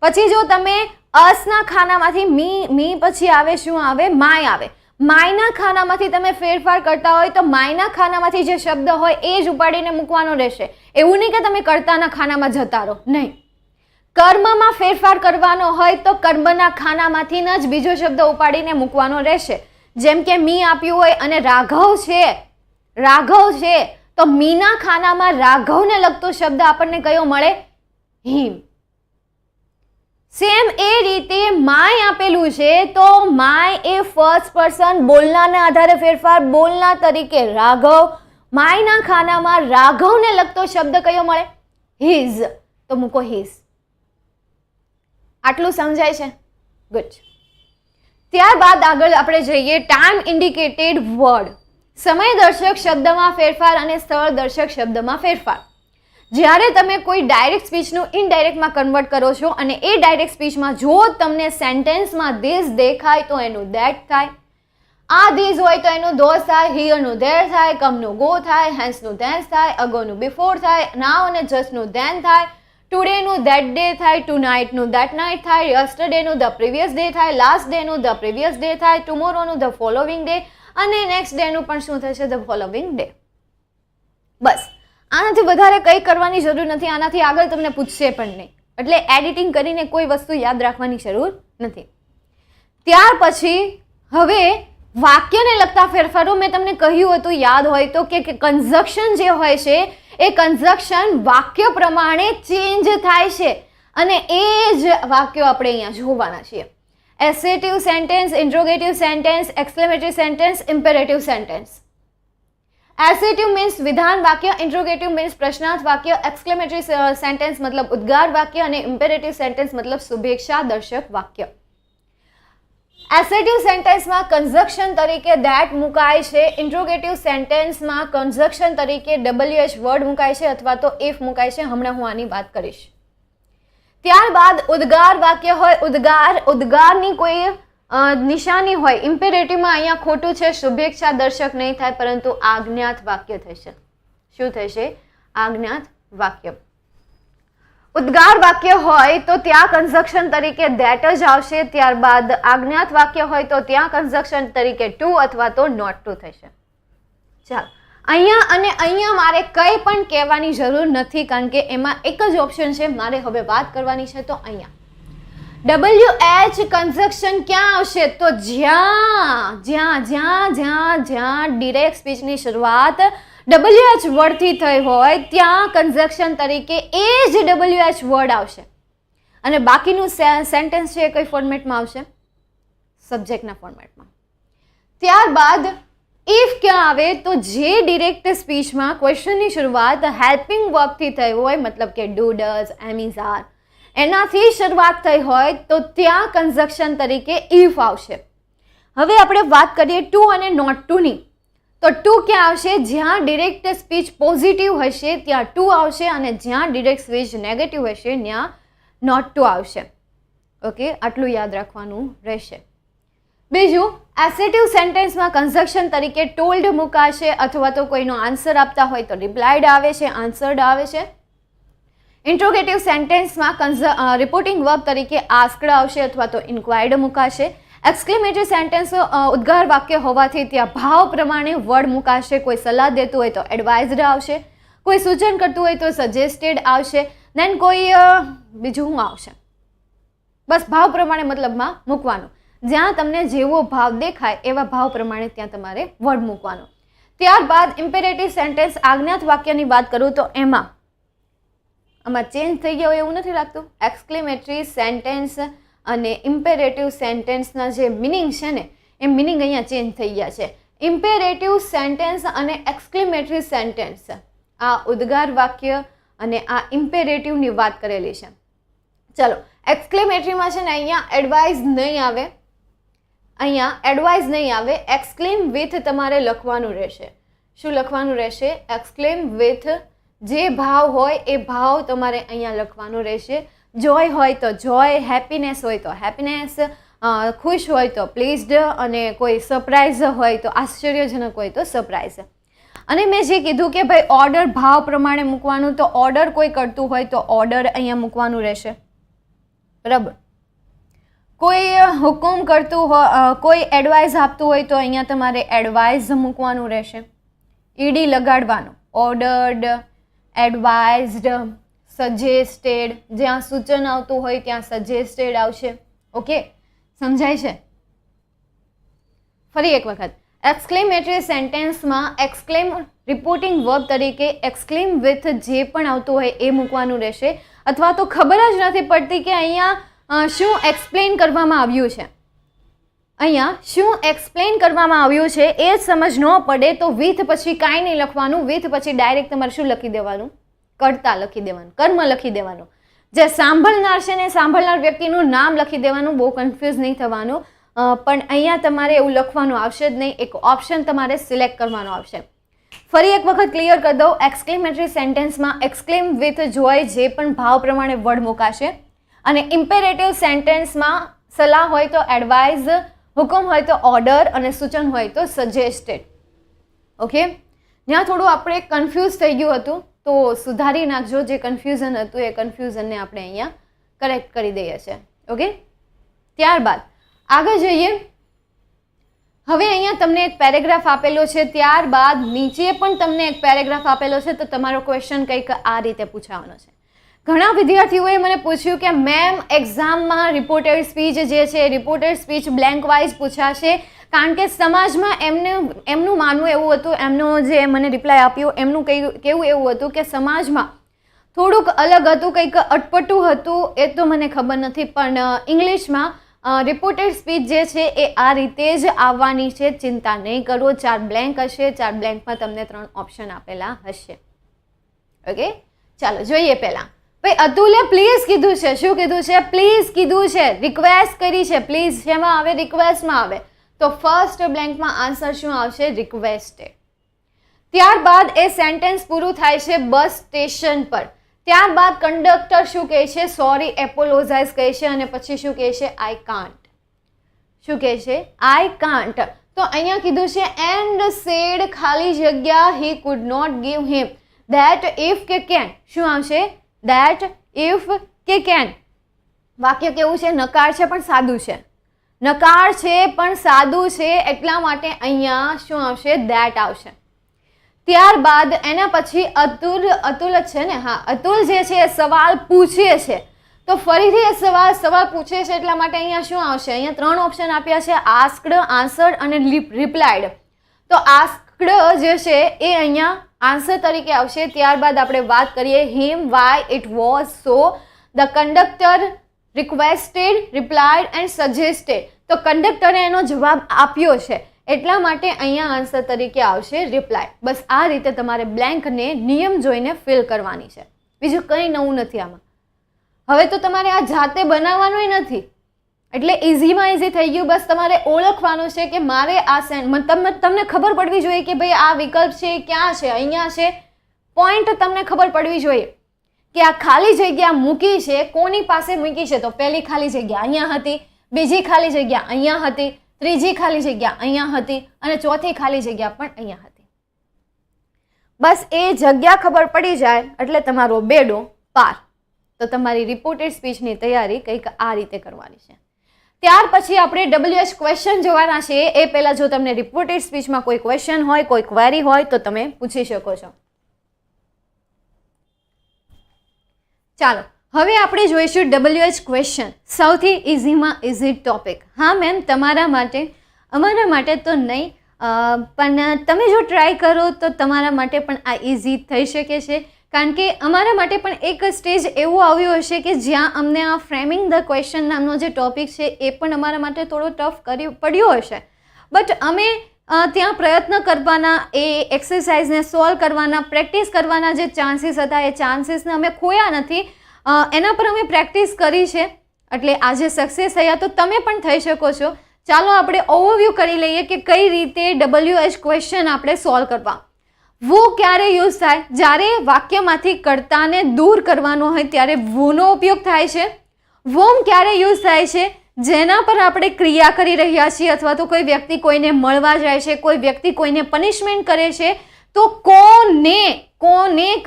પછી જો તમે અસના ખાનામાંથી મી પછી આવે શું આવે? માય આવે. માયના ખાનામાંથી તમે ફેરફાર કરતા હોય તો માયના ખાનામાંથી જે શબ્દ હોય એ જ ઉપાડીને મૂકવાનો રહેશે. એવું નહીં કે તમે કર્તાના ખાનામાં જતા રહો, નહીં. કર્મમાં ફેરફાર કરવાનો હોય તો કર્મના ખાનામાંથી જ બીજો શબ્દ ઉપાડીને મૂકવાનો રહેશે. જેમ કે મી આપ્યું હોય અને રાઘવ છે તો મીના ખાનામાં રાઘવને લગતો શબ્દ આપણને કયો મળે? હિમ. સેમ એ રીતે માય આપેલું છે તો માય એ ફર્સ્ટ પર્સન, બોલનારના આધારે ફેરફાર, બોલનાર તરીકે રાઘવ. માયના ખાનામાં રાઘવને લગતો શબ્દ કયો મળે? હિઝ. તો મૂકો હિઝ. આટલું સમજાય છે? ગુડ. ત્યારબાદ આગળ આપણે જઈએ ટાઈમ ઇન્ડિકેટેડ વર્ડ. સમયદર્શક શબ્દમાં ફેરફાર અને સ્થળ દર્શક શબ્દમાં ફેરફાર. જ્યારે તમે કોઈ ડાયરેક્ટ સ્પીચનું ઇનડાયરેક્ટમાં કન્વર્ટ કરો છો અને એ ડાયરેક્ટ સ્પીચમાં જો તમને સેન્ટેન્સમાં ધીસ દેખાય તો એનું ધેટ થાય. આ ધીસ હોય તો એનું ધોસ થાય, હિયરનું ધેર થાય, કમનું ગો થાય, હેન્સનું ધેન્સ થાય, અગોનું બિફોર થાય, નાવ અને જસ્ટનું ધેન થાય, ટુડેનું ધેટ ડે થાય, ટુ નાઇટનું ધેટ નાઇટ થાય, યસ્ટરડેનું ધ પ્રીવિયસ ડે થાય, લાસ્ટ ડેનું ધ પ્રીવિયસ ડે થાય, ટુમોરોનું ધ ફોલોવિંગ ડે અને નેક્સ્ટ ડેનું પણ શું થશે? The following day. બસ, આનાથી વધારે કંઈ કરવાની જરૂર નથી. આનાથી આગળ તમને પૂછશે પણ નહીં, એટલે એડિટિંગ કરીને કોઈ વસ્તુ યાદ રાખવાની જરૂર નથી. ત્યાર પછી હવે વાક્યને લગતા ફેરફારો મેં તમને કહ્યું હતું, યાદ હોય તો, કે કન્જક્શન જે હોય છે એ કન્જક્શન વાક્ય પ્રમાણે ચેન્જ થાય છે અને એ જ વાક્યો આપણે અહીંયા જોવાના છીએ. Assertive sentence, interrogative sentence, exclamatory sentence, imperative sentence. Assertive means વિધાન વાક્ય, ઇન્ટ્રોગેટિવ મીન્સ પ્રશ્નાર્થ વાક્ય, એક્સક્લેમેટરી સેન્ટેન્સ મતલબ ઉદ્ગાર વાક્ય અને ઇમ્પેરેટિવ સેન્ટેન્સ મતલબ શુભેચ્છા દર્શક વાક્ય. એસેટિવ સેન્ટેન્સમાં કન્જક્શન તરીકે ધેટ મુકાય છે. ઇન્ટ્રોગેટિવ સેન્ટેન્સમાં કન્જક્શન તરીકે WH વર્ડ મુકાય છે અથવા તો ઇફ મુકાય છે. હમણાં હું આની વાત કરીશ. ત્યારબાદ ઉદ્ગાર વાક્ય હોય. ઉદ્ગારની કોઈ નિશાની હોય. ઇમ્પેરેટિવમાં અહીંયા ખોટું છે, શુભેચ્છા દર્શક નહીં થાય પરંતુ આજ્ઞાત વાક્ય થશે. શું થશે? આજ્ઞાત વાક્ય. ઉદ્ગાર વાક્ય હોય તો ત્યાં કન્જક્શન તરીકે ધેટ જ આવશે. ત્યારબાદ આજ્ઞાત વાક્ય હોય તો ત્યાં કન્જક્શન તરીકે ટુ અથવા તો નોટ ટુ થશે. ચાલો, અહીંયા અને અહીંયા મારે કંઈ પણ કહેવાની જરૂર નથી, કારણ કે એમાં એક જ ઓપ્શન છે. મારે હવે વાત કરવાની છે તો અહીંયા WH કન્જક્શન ક્યાં આવશે? તો જ્યાં જ્યાં જ્યાં જ્યાં જ્યાં ડિરેક્ટ સ્પીચની શરૂઆત WH વર્ડથી થઈ હોય ત્યાં કન્જક્શન તરીકે એ જ WH વર્ડ આવશે. અને બાકીનું સેન્ટેન્સ છે એ કઈ ફોર્મેટમાં આવશે? સબ્જેક્ટના ફોર્મેટમાં. ત્યારબાદ ઇફ ક્યાં આવે? તો જે ડિરેક્ટ સ્પીચમાં ક્વેશ્ચનની શરૂઆત હેલ્પિંગ વર્બથી થઈ હોય, મતલબ કે do, does, am, is, are, એનાથી શરૂઆત થઈ હોય તો ત્યાં કન્જક્શન તરીકે ઇફ આવશે. હવે આપણે વાત કરીએ ટુ અને નોટ ટુની. તો ટુ ક્યાં આવશે? જ્યાં ડિરેક્ટ સ્પીચ પોઝિટિવ હશે ત્યાં ટુ આવશે, અને જ્યાં ડિરેક્ટ સ્પીચ નેગેટિવ હશે ત્યાં નોટ ટુ આવશે. ઓકે, આટલું યાદ રાખવાનું રહેશે. બીજું, એસેટિવ સેન્ટેન્સમાં કન્જક્શન તરીકે ટોલ્ડ મુકાશે, અથવા તો કોઈનો આન્સર આપતા હોય તો રિપ્લાઇડ આવે છે, આન્સર્ડ આવે છે. ઇન્ટ્રોગેટિવ સેન્ટેન્સમાં રિપોર્ટિંગ વર્બ તરીકે આસ્કડ આવશે અથવા તો ઇન્ક્વાયર્ડ મુકાશે. એક્સક્લેમેટરી સેન્ટેન્સ ઉદ્ગાર વાક્ય હોવાથી ત્યાં ભાવ પ્રમાણે વર્ડ મુકાશે. કોઈ સલાહ દેતું હોય તો એડવાઇઝડ આવશે, કોઈ સૂચન કરતું હોય તો સજેસ્ટેડ આવશે, દેન કોઈ બીજું શું આવશે? બસ ભાવ પ્રમાણે મતલબમાં મૂકવાનું. જ્યાં તમને જેવો ભાવ દેખાય એવા ભાવ પ્રમાણે ત્યાં તમારે વર્ડ મૂકવાનો. ત્યારબાદ ઇમ્પેરેટિવ સેન્ટેન્સ આજ્ઞાત વાક્યની વાત કરું તો આમાં ચેન્જ થઈ ગયો એવું નથી લાગતું? એક્સક્લેમેટરી સેન્ટેન્સ અને ઇમ્પેરેટિવ સેન્ટેન્સના જે મિનિંગ છે ને એ મિનિંગ અહીંયા ચેન્જ થઈ ગયા છે. ઇમ્પેરેટિવ સેન્ટેન્સ અને એક્સક્લેમેટરી સેન્ટેન્સ, આ ઉદ્ગાર વાક્ય અને આ ઇમ્પેરેટિવની વાત કરેલી છે. ચલો, એક્સક્લેમેટરીમાં છે ને અહીંયા એડવાઇઝ નહીં આવે, અહીંયા એડવાઇઝ નહીં આવે. એક્સક્લેમ વિથ તમારે લખવાનું રહેશે. શું લખવાનું રહેશે? એક્સક્લેમ વિથ. જે ભાવ હોય એ ભાવ તમારે અહીંયા લખવાનો રહેશે. જોય હોય તો જોય, હેપીનેસ હોય તો હેપીનેસ, ખુશ હોય તો પ્લીઝડ, અને કોઈ સરપ્રાઇઝ હોય તો આશ્ચર્યજનક હોય તો સરપ્રાઇઝ. અને મેં જે કીધું કે ભાઈ ઓર્ડર ભાવ પ્રમાણે મૂકવાનું, તો ઓર્ડર કોઈ કરતું હોય તો ઓર્ડર અહીંયા મૂકવાનું રહેશે. બરાબર. કોઈ હુકુમ કરતું હોય, કોઈ એડવાઇસ આપતું હોય તો અહીંયા તમારે એડવાઇઝ મૂકવાનું રહેશે. ઈડી લગાડવાનું. Ordered, advised, suggested. જ્યાં સૂચન આવતું હોય ત્યાં સજેસ્ટેડ આવશે. ઓકે, સમજાય છે? ફરી એક વખત, એક્સક્લેમેટરી સેન્ટેન્સમાં એક્સક્લેમ રિપોર્ટિંગ વર્બ તરીકે એક્સક્લેમ વિથ જે પણ આવતું હોય એ મૂકવાનું રહેશે. અથવા તો ખબર જ નથી પડતી કે અહીંયા શું એક્સપ્લેન કરવામાં આવ્યું છે, અહીંયા શું એક્સપ્લેન કરવામાં આવ્યું છે એ જ સમજ ન પડે તો વિથ પછી કાંઈ નહીં લખવાનું. વિથ પછી ડાયરેક્ટ તમારે શું લખી દેવાનું? કર્તા લખી દેવાનું, કર્મ લખી દેવાનું. જે સાંભળનાર છે ને સાંભળનાર વ્યક્તિનું નામ લખી દેવાનું. બહુ કન્ફ્યુઝ નહીં થવાનું. પણ અહીંયા તમારે એવું લખવાનું આવશે જ નહીં. એક ઓપ્શન તમારે સિલેક્ટ કરવાનો આવશે. ફરી એક વખત ક્લિયર કરી દઉં. એક્સક્લેમેટરી સેન્ટેન્સમાં એક્સક્લેમ વિથ જોય જે પણ ભાવ પ્રમાણે વર્ડ મુકાશે. અને ઇમ્પેરેટિવ સેન્ટેન્સમાં સલાહ હોય તો એડવાઇઝ, હુકમ હોય તો ઓર્ડર, અને સૂચન હોય તો સજેસ્ટેડ. ઓકે, જ્યાં થોડું આપણે કન્ફ્યુઝ થઈ ગયું હતું તો સુધારી નાખજો. જે કન્ફ્યુઝન હતું એ કન્ફ્યુઝનને આપણે અહીંયા કરેક્ટ કરી દઈએ છીએ. ઓકે, ત્યારબાદ આગળ જઈએ. હવે અહીંયા તમને એક પેરેગ્રાફ આપેલો છે, ત્યારબાદ નીચે પણ તમને એક પેરેગ્રાફ આપેલો છે. તો તમારો ક્વેશ્ચન કંઈક આ રીતે પૂછાવાનો છે. ઘણા વિદ્યાર્થીઓએ મને પૂછ્યું કે મેમ એક્ઝામમાં રિપોર્ટેડ સ્પીચ જે છે રિપોર્ટેડ સ્પીચ બ્લેન્ક વાઇઝ પૂછાશે, કારણ કે સમાજમાં એમનું માનવું એવું હતું, એમનો જે મને રિપ્લાય આપ્યો એમનું કેવું એવું હતું કે સમાજમાં થોડુંક અલગ હતું, કંઈક અટપટું હતું. એ તો મને ખબર નથી, પણ ઇંગ્લિશમાં રિપોર્ટેડ સ્પીચ જે છે એ આ રીતે જ આવવાની છે. ચિંતા નહીં કરો. 4 બ્લેન્ક હશે, 4 બ્લેન્કમાં તમને 3 ઓપ્શન આપેલા હશે. ઓકે, ચાલો જોઈએ. પહેલાં ભાઈ અતુલે પ્લીઝ કીધું છે. શું કીધું છે? પ્લીઝ કીધું છે. રિક્વેસ્ટ કરી છે. પ્લીઝ શેમાં આવે? રિક્વેસ્ટમાં આવે. તો ફર્સ્ટ બ્લેન્કમાં આન્સર શું આવશે? રિક્વેસ્ટેડ. ત્યારબાદ એ સેન્ટેન્સ પૂરું થાય છે બસ સ્ટેશન પર. ત્યારબાદ કંડક્ટર શું કહે છે? સોરી, એપોલોજાઇઝ કહે છે. અને પછી શું કહે છે? I can't. શું કહે છે? I can't. તો અહીંયા કીધું છે એન્ડ સેડ ખાલી જગ્યા he could not give him that if કે કેન. શું આવશે? ધેટ ઇફ કે કેન. વાક્ય કેવું છે? નકાર છે પણ સાદું છે. નકાર છે પણ સાદું છે એટલા માટે અહીંયા શું આવશે? ધેટ આવશે. ત્યારબાદ એના પછી અતુલ જ છે ને? હા, અતુલ જે છે એ સવાલ પૂછે છે, તો ફરીથી એ સવાલ પૂછે છે એટલા માટે અહીંયા શું આવશે? અહીંયા 3 ઓપ્શન આપ્યા છે, આસ્ક્ડ, આન્સર્ડ અને રિપ્લાયડ. તો આસ્ક્ડ જે છે એ અહીંયા આન્સર તરીકે આવશે. ત્યારબાદ આપણે વાત કરીએ him, why it was so, the conductor requested, replied and suggested. તો કંડક્ટરે એનો જવાબ આપ્યો છે એટલા માટે અહીંયા આન્સર તરીકે આવશે રિપ્લાય. બસ આ રીતે તમારે બ્લેન્કને નિયમ જોઈને ફિલ કરવાની છે. બીજું કંઈ નવું નથી આમાં. હવે તો તમારે આ જાતે બનાવવાનું નથી, એટલે ઇઝીમાં ઇઝી થઈ ગયું. બસ તમારે ઓળખવાનું છે કે મારે આ તમને ખબર પડવી જોઈએ કે ભાઈ આ વિકલ્પ છે ક્યાં છે, અહીંયા છે. પોઈન્ટ તમને ખબર પડવી જોઈએ કે આ ખાલી જગ્યા મૂકી છે કોની પાસે મૂકી છે. તો પહેલી ખાલી જગ્યા અહીંયા હતી, બીજી ખાલી જગ્યા અહીંયા હતી, ત્રીજી ખાલી જગ્યા અહીંયા હતી અને ચોથી ખાલી જગ્યા પણ અહીંયા હતી. બસ એ જગ્યા ખબર પડી જાય એટલે તમારો બેડો પાર. તો તમારી રિપોર્ટેડ સ્પીચની તૈયારી કંઈક આ રીતે કરવાની છે. ત્યાર પછી આપણે WH ક્વેશ્ચન જોવાના છે. એ પહેલાં જો તમને રિપોર્ટેડ સ્પીચમાં કોઈ ક્વેશ્ચન હોય, કોઈ ક્વેરી હોય તો તમે પૂછી શકો છો. ચાલો હવે આપણે જોઈશું WH ક્વેશ્ચન, સૌથી ઇઝીમાં ઇઝી ટોપિક. હા મેમ, તમારા માટે, અમારા માટે તો નહીં, પણ તમે જો ટ્રાય કરો તો તમારા માટે પણ આ ઇઝી થઈ શકે છે. કારણ કે અમારા માટે પણ એક સ્ટેજ એવું આવ્યું હશે કે જ્યાં અમને આ ફ્રેમિંગ ધ ક્વેશ્ચન નામનો જે ટોપિક છે એ પણ અમારા માટે થોડો ટફ પડ્યો હશે. બટ અમે ત્યાં પ્રયત્ન કરવાના, એ એક્સરસાઇઝને સોલ્વ કરવાના, પ્રેક્ટિસ કરવાના જે ચાન્સીસ હતા એ ચાન્સીસને અમે ખોયા નથી. એના પર અમે પ્રેક્ટિસ કરી છે એટલે આજે સક્સેસ થયા. તો તમે પણ થઈ શકો છો. ચાલો આપણે ઓવરવ્યૂ કરી લઈએ કે કઈ રીતે WH ક્વેશ્ચન આપણે સોલ્વ કરવા. વો ક્યારે યુઝ થાય? જ્યારે વાક્યમાંથી કર્તાને દૂર કરવાનો હોય ત્યારે વોનો ઉપયોગ થાય છે. વોમ ક્યારે યુઝ થાય છે? જેના પર આપણે ક્રિયા કરી રહ્યા છીએ અથવા તો કોઈ વ્યક્તિ કોઈને મળવા જાય છે, કોઈ વ્યક્તિ કોઈને પનિશમેન્ટ કરે છે, તો કોને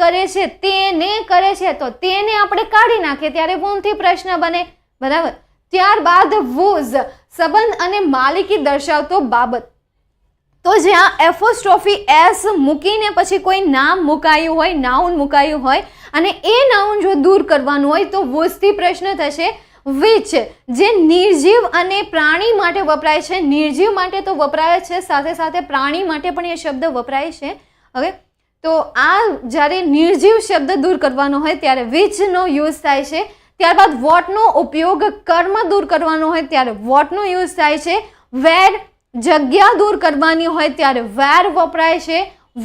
કરે છે? તેને કરે છે. તો તેને આપણે કાઢી નાખીએ ત્યારે વોમથી પ્રશ્ન બને, બરાબર. ત્યારબાદ વોઝ સંબંધ અને માલિકી દર્શાવતો બાબત. તો જ્યાં એપોસ્ટ્રોફી એસ મૂકીને પછી કોઈ નામ મુકાયું હોય, નાઉન મુકાયું હોય અને એ નાઉન જો દૂર કરવાનું હોય તો વોઝથી પ્રશ્ન થશે. વિચ જે નિર્જીવ અને પ્રાણી માટે વપરાય છે. નિર્જીવ માટે તો વપરાય છે, સાથે સાથે પ્રાણી માટે પણ એ શબ્દ વપરાય છે. હવે તો આ જ્યારે નિર્જીવ શબ્દ દૂર કરવાનો હોય ત્યારે વિચનો યુઝ થાય છે. ત્યારબાદ વોટનો ઉપયોગ કર્મ દૂર કરવાનો હોય ત્યારે વોટનો યુઝ થાય છે. વેર જગ્યા દૂર કરવાની હોય ત્યારે વેર વપરાય છે.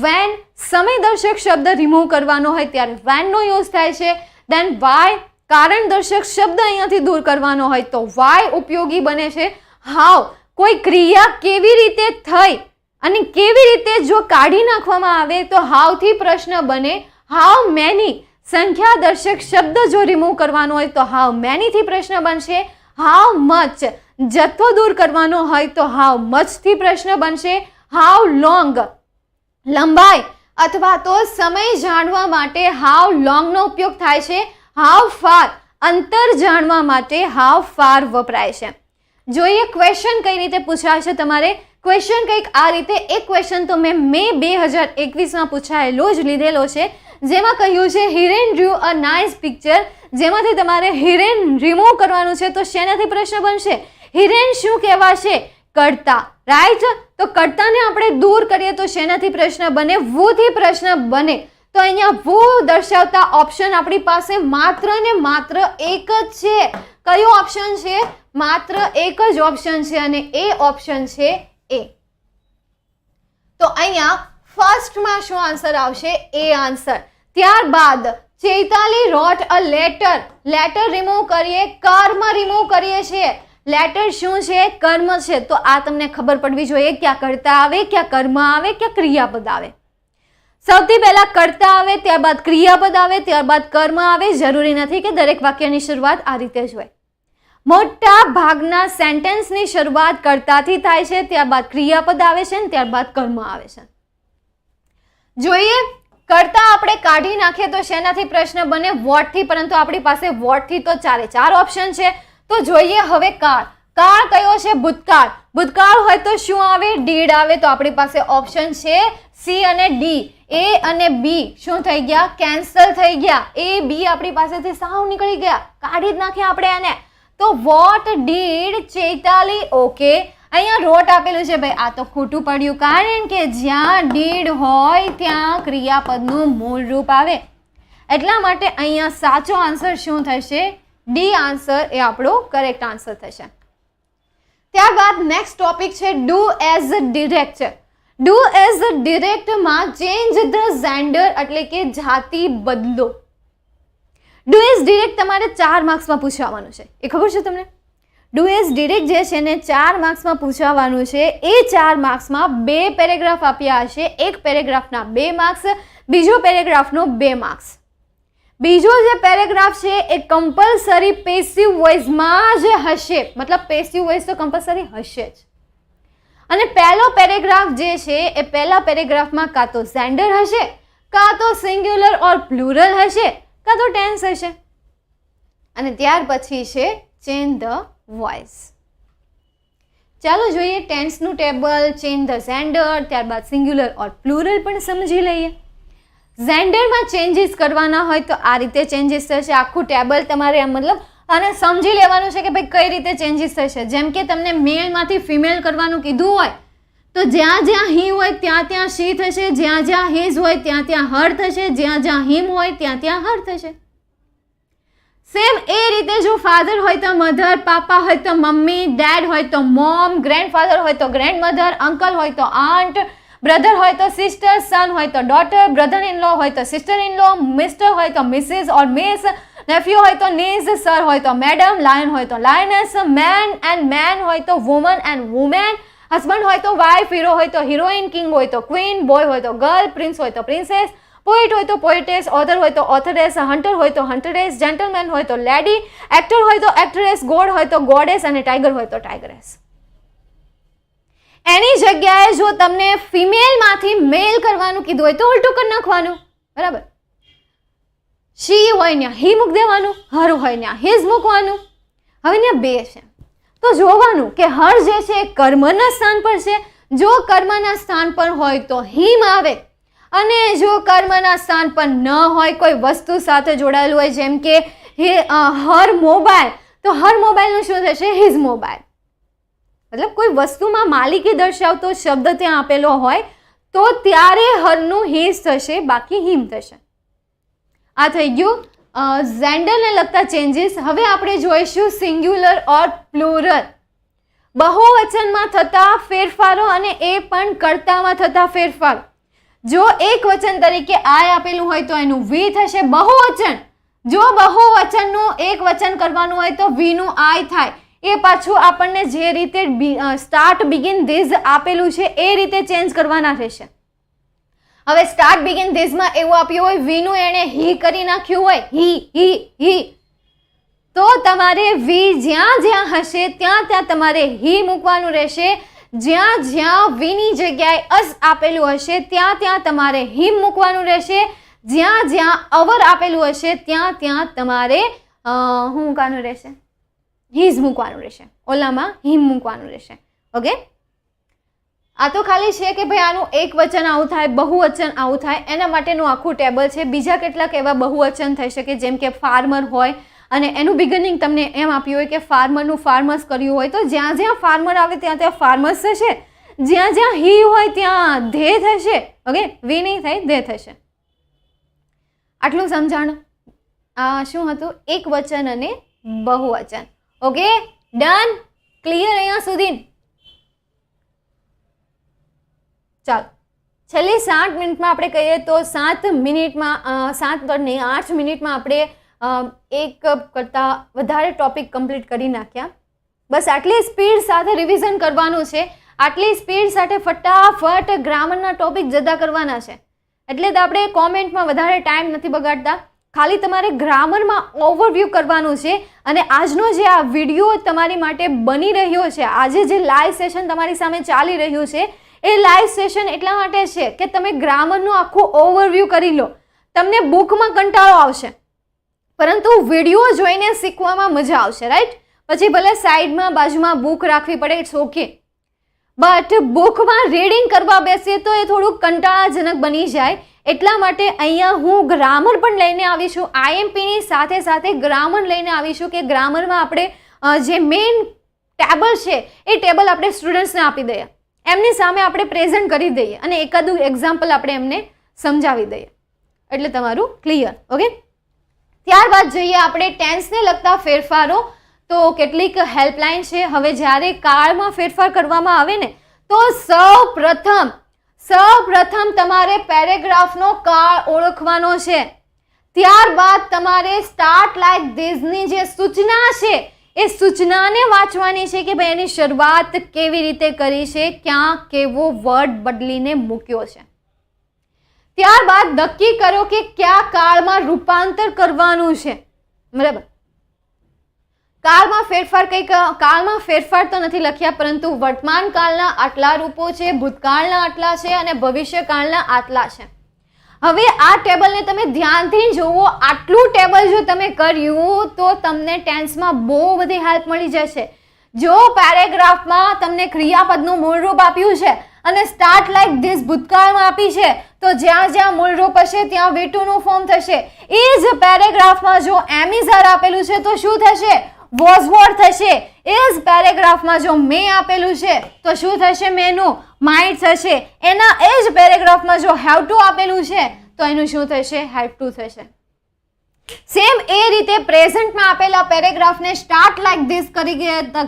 વેન સમયદર્શક શબ્દ રિમૂવ કરવાનો હોય ત્યારે વેનનો યુઝ થાય છે. દેન વાય કારણ દર્શક શબ્દ અહીંયાથી દૂર કરવાનો હોય તો વાય ઉપયોગી બને છે. હાઉ કોઈ ક્રિયા કેવી રીતે થઈ અને કેવી રીતે જો કાઢી નાખવામાં આવે તો હાઉથી પ્રશ્ન બને. હાઉ મેની સંખ્યા દર્શક શબ્દ જો રિમૂવ કરવાનો હોય તો હાઉ મેનીથી પ્રશ્ન બનશે. હાઉ મચ જથ્થો દૂર કરવાનો હોય તો હાઉ મચથી પ્રશ્ન બનશે. હાઉ લોંગ લંબાઈ અથવા તો સમય જાણવા માટે હાઉ લોંગનો ઉપયોગ થાય છે. હાઉ ફાર અંતર જાણવા માટે હાઉ ફાર વપરાય છે. જોઈએ ક્વેશ્ચન કઈ રીતે પૂછાય છે તમારે. ક્વેશ્ચન કંઈક આ રીતે. એક ક્વેશ્ચન તો મેં 2021માં પૂછાયેલો જ લીધેલો છે, જેમાં કહ્યું છે Hiren drew a nice picture. જેમાંથી તમારે હિરેન રિમૂવ કરવાનું છે તો શેનાથી પ્રશ્ન બનશે? હિરેન શું કહેવાશે? કર્તા, રાઈટ. તો કર્તાને આપણે દૂર કરીએ તો શેનાથી પ્રશ્ન બને? વોથી પ્રશ્ન બને. તો અહીંયા વો દર્શાવતા ઓપ્શન આપણી પાસે માત્ર ને માત્ર એક જ છે. કયો ઓપ્શન છે? માત્ર એક જ ઓપ્શન છે અને એ ઓપ્શન છે એ. તો અહીંયા ફર્સ્ટમાં શું આન્સર આવશે? A answer. ત્યારબાદ ચૈતાલી રોટ અ લેટર. લેટર રિમૂવ કરીએ, કર્મ રિમૂવ કરીએ છીએ. લેટર શું છે? કર્મ છે. તો આ તમને ખબર પડવી જોઈએ ક્યાં કર્તા આવે, ક્યાં કર્મ આવે, ક્યાં ક્રિયાપદ આવે. સૌથી પહેલા કર્તા આવે, ત્યારબાદ ક્રિયાપદ આવે, ત્યારબાદ કર્મ આવે. જરૂરી નથી કે દરેક વાક્યની શરૂઆત આ રીતે જ હોય. મોટા ભાગના સેન્ટેન્સની શરૂઆત કર્તાથી થાય છે, ત્યારબાદ ક્રિયાપદ આવે છે અને ત્યારબાદ કર્મ આવે છે. જોઈએ કરતા આપણે કાઢી નાખીએ તો શેનાથી પ્રશ્ન બને? વોટથી. પરંતુ આપણી પાસે વોટથી તો 4 ઓપ્શન છે. તો જોઈએ હવે કાળ. કાળ કયો છે? ભૂતકાળ. ભૂતકાળ હોય તો શું આવે? ડીડ આવે. તો આપણી પાસે ઓપ્શન છે સી અને ડી. એ અને બી શું થઈ ગયા? કેન્સલ થઈ ગયા. એ બી આપણી પાસેથી સાવ નીકળી ગયા, કાઢી જ નાખ્યા આપણે એને. તો વોટ ડીડ ચૈતાલી? ઓકે, અહીંયા રોટ આપેલું છે ભાઈ, આ તો ખોટું પડ્યું, કારણ કે જ્યાં ડીડ હોય ત્યાં ક્રિયાપદનું મૂળ રૂપ આવે. એટલા માટે અહીંયા સાચો આન્સર શું થશે? ડી આન્સર એ આપણો કરેક્ટ આન્સર થશે. ત્યારબાદ નેક્સ્ટ ટોપિક છે do as direct. Do as ડિરેક્ટમાં ચેન્જ ધ જેન્ડર એટલે કે જાતિ બદલો. ડુ એઝ ડિરેક્ટ તમારે 4 માર્ક્સમાં પૂછવાનું છે, એ ખબર છે તમને? ડુ એઝ ડિરેક્ટ જે છે ને 4 માર્ક્સમાં પૂછવાનું છે. એ 4 માર્ક્સમાં 2 પેરેગ્રાફ આપ્યા હશે. એક પેરેગ્રાફના 2 માર્ક્સ, બીજો પેરેગ્રાફનો 2 માર્ક્સ. બીજો જે પેરેગ્રાફ છે એ કમ્પલસરી પેસિવ વોઇસમાં જ હશે, મતલબ પેસિવ વોઇસ તો કમ્પલસરી હશે જ. અને પહેલો પેરેગ્રાફ જે છે એ પહેલા પેરેગ્રાફમાં કાં તો જેન્ડર હશે, કાં તો સિંગ્યુલર ઓર પ્લુરલ હશે, કાં તો ટેન્સ હશે. અને ત્યાર પછી છે ચેન્જ ધ વોઇસ. ચાલો જોઈએ ટેન્સનું ટેબલ, ચેન્જ ધ જેન્ડર, ત્યારબાદ સિંગ્યુલર ઓર પ્લુરલ પણ સમજી લઈએ. જેન્ડરમાં ચેન્જીસ કરવાના હોય તો આ રીતે ચેન્જીસ થશે. આખું ટેબલ તમારે મતલબ અને સમજી લેવાનું છે કે ભાઈ કઈ રીતે ચેન્જીસ થશે. જેમ કે તમને મેલમાંથી ફિમેલ કરવાનું કીધું હોય તો જ્યાં જ્યાં હી હોય ત્યાં ત્યાં શી થશે, જ્યાં જ્યાં હિઝ હોય ત્યાં ત્યાં હર થશે, જ્યાં જ્યાં હિમ હોય ત્યાં ત્યાં હર થશે. સેમ એ રીતે જો ફાધર હોય તો મધર, પાપા હોય તો મમ્મી, ડેડ હોય તો મોમ, ગ્રેન્ડફાધર હોય તો ગ્રેન્ડમધર, અંકલ હોય તો આંટ, બ્રધર હોય તો સિસ્ટર, સન હોય તો ડોટર, બ્રધર ઇન લો હોય તો સિસ્ટર ઇન લો, મિસ્ટર હોય તો મિસિસ ઓર મિસ, નેફ્યુ હોય તો નીઝ, સર હોય તો મેડમ, લાયન હોય તો લાયનેસ, મેન એન્ડ મેન હોય તો વુમન એન્ડ વુમેન, હસબન્ડ હોય તો વાઇફ, હીરો હોય તો હિરોઈન, કિંગ હોય તો ક્વીન, બોય હોય તો ગર્લ, પ્રિન્સ હોય તો પ્રિન્સેસ, પોએટ હોય તો પોએટેસ, ઓથર હોય તો ઓથરેસ, હન્ટર હોય તો હન્ટરેસ, જેન્ટલમેન હોય તો લેડી, એક્ટર હોય તો એક્ટ્રેસ, ગોડ હોય તો ગોડેસ અને ટાઈગર હોય તો ટાઈગરેસ. એની જગ્યાએ જો તમને ફિમેલમાંથી મેલ કરવાનું કીધું હોય તો ઉલટું કરી નાખવાનું, બરાબર? શી હોય ને હી મૂક દેવાનું, હર હોય ને હિઝ મૂકવાનું. હવે ને 2 છે તો જોવાનું કે હર જે છે એ કર્મના સ્થાન પર છે. જો કર્મના સ્થાન પર હોય તો હિમ આવે, અને જો કર્મના સ્થાન પર ન હોય, કોઈ વસ્તુ સાથે જોડાયેલું હોય, જેમ કે હર મોબાઈલ, તો હર મોબાઈલનું શું થશે? His mobile. મતલબ કોઈ વસ્તુમાં માલિકી દર્શાવતો શબ્દ ત્યાં આપેલો હોય તો ત્યારે હરનું હિઝ થશે, બાકી હિમ થશે. આ થઈ ગયું જેન્ડરને લગતા ચેન્જીસ. હવે આપણે જોઈશું સિંગ્યુલર ઓર પ્લુરલ, બહુવચનમાં થતા ફેરફારો અને એ પણ કર્તામાં થતા ફેરફારો. જો એક વચન તરીકે આય આપેલું હોય તો એનું વી થશે બહુવચન. જો બહુવચનનું એક વચન કરવાનું હોય તો વી નું આય થાય. એ પાછું આપણને જે રીતે સ્ટાર્ટ બિગિન ધીઝ આપેલું છે એ રીતે ચેન્જ કરવાના રહેશે. હવે સ્ટાર્ટ બિગિન ધીઝમાં એવું આપ્યું હોય વી નું એને હી કરી નાખ્યું હોય, હી, તો તમારે વી જ્યાં જ્યાં હશે ત્યાં ત્યાં તમારે હી મૂકવાનું રહેશે. જ્યાં જ્યાં વીની જગ્યાએ અસ આપેલું હશે ત્યાં ત્યાં તમારે હિમ મૂકવાનું રહેશે. જ્યાં જ્યાં અવર આપેલું હશે ત્યાં ત્યાં તમારે શું મૂકવાનું રહેશે? હિઝ મૂકવાનું રહેશે. ઓલામાં હિમ મૂકવાનું રહેશે. ઓકે, આ તો ખાલી છે કે ભાઈ આનું એક વચન આવું થાય, બહુવચન આવું થાય, એના માટેનું આખું ટેબલ છે. બીજા કેટલાક એવા બહુવચન થઈ શકે, જેમ કે ફાર્મર હોય અને એનું બિગિનિંગ તમને એમ આપ્યું હોય કે ફાર્મરનું ફાર્મર્સ કર્યું હોય, તો જ્યાં જ્યાં ફાર્મર આવે ત્યાં ત્યાં ફાર્મર્સ થશે. જ્યાં જ્યાં હી હોય ત્યાં ધે થશે. ઓકે, વી નહીં થાય, ધે થશે. આટલું સમજાણું. આ શું હતું? એક વચન અને બહુવચન. ઓકે, ડન, ક્લિયર અહીંયા સુધી? ચાલો, છેલ્લી 7 મિનિટમાં આપણે કહીએ તો 7 મિનિટમાં 8 મિનિટમાં આપણે એક કરતાં વધારે ટોપિક કમ્પ્લીટ કરી નાખ્યા. બસ આટલી સ્પીડ સાથે રિવિઝન કરવાનું છે. આટલી સ્પીડ સાથે ફટાફટ ગ્રામરના ટોપિક જતા કરવાના છે. એટલે જ આપણે કોમેન્ટમાં વધારે ટાઈમ નથી બગાડતા. ખાલી તમારે ગ્રામરમાં ઓવરવ્યૂ કરવાનું છે. અને આજનો જે આ વિડીયો તમારી માટે બની રહ્યો છે, આજે જે લાઈવ સેશન તમારી સામે ચાલી રહ્યું છે, એ લાઈવ સેશન એટલા માટે છે કે તમે ગ્રામરનું આખું ઓવરવ્યૂ કરી લો. તમને બુકમાં કંટાળો આવશે, પરંતુ વિડીયો જોઈને શીખવામાં મજા આવશે, રાઈટ? પછી ભલે સાઈડમાં બાજુમાં બુક રાખવી પડે, ઇટ્સ ઓકે, બટ બુકમાં રીડિંગ કરવા બેસીએ તો એ થોડુંક કંટાળાજનક બની જાય. એટલા માટે અહીંયા હું ગ્રામર પણ લઈને આવીશું, આઈએમપીની સાથે સાથે ગ્રામર લઈને આવીશું કે ગ્રામરમાં આપણે જે મેઇન ટેબલ છે એ ટેબલ આપણે સ્ટુડન્ટ્સને આપી દઈએ, એમની સામે આપણે પ્રેઝન્ટ કરી દઈએ અને એકાદું એક્ઝામ્પલ આપણે એમને સમજાવી દઈએ, એટલે તમારું ક્લિયર. ઓકે, ત્યારબાદ જોઈએ આપણે ટેન્સને લગતા ફેરફારો. તો કેટલીક હેલ્પલાઇન છે. હવે જ્યારે કાળમાં ફેરફાર કરવામાં આવે ને તો સૌપ્રથમ તમારે પેરેગ્રાફનો કાળ ઓળખવાનો છે. ત્યારબાદ તમારે સ્ટાર્ટ લાઈક ધીસની જે સૂચના છે એ સૂચનાને વાંચવાની છે કે ભાઈ એની શરૂઆત કેવી રીતે કરી છે, ક્યાં કેવો વર્ડ બદલીને મૂક્યો છે. ત્યારબાદ નક્કી કરો કે કયા કાળમાં રૂપાંતર કરવાનું છે. બરાબર, કાળમાં ફેરફાર તો નથી લખ્યા, પરંતુ વર્તમાન કાળના આટલા રૂપો છે, ભૂતકાળના આટલા છે અને ભવિષ્યકાળના આટલા છે. હવે આ ટેબલને તમે ધ્યાનથી જુઓ. આટલું ટેબલ જો તમે કર્યું તો તમને ટેન્સમાં બહુ બધી હેલ્પ મળી જશે. જો પેરેગ્રાફમાં તમને ક્રિયાપદનું મૂળરૂપ આપ્યું છે અને સ્ટાર્ટ લાઈક ધીસ ભૂતકાળમાં આપી છે, તો જ્યાં જ્યાં મૂળરૂપ હશે ત્યાં V2 નું ફોર્મ થશે. એ જ પેરેગ્રાફમાં જો એમિઝાર આપેલું છે તો શું થશે? વોઝ વોટ થશે. એ જ પેરેગ્રાફમાં જો મે આપેલું છે તો શું થશે? મેનું માઇટ થશે. એના એ જ પેરેગ્રાફમાં જો હેવ ટુ આપેલું છે તો એનું શું થશે? હેવ ટુ થશે. સેમ એ રીતે પ્રેઝન્ટમાં આપેલા પેરેગ્રાફને સ્ટાર્ટ લાઈક ધીસ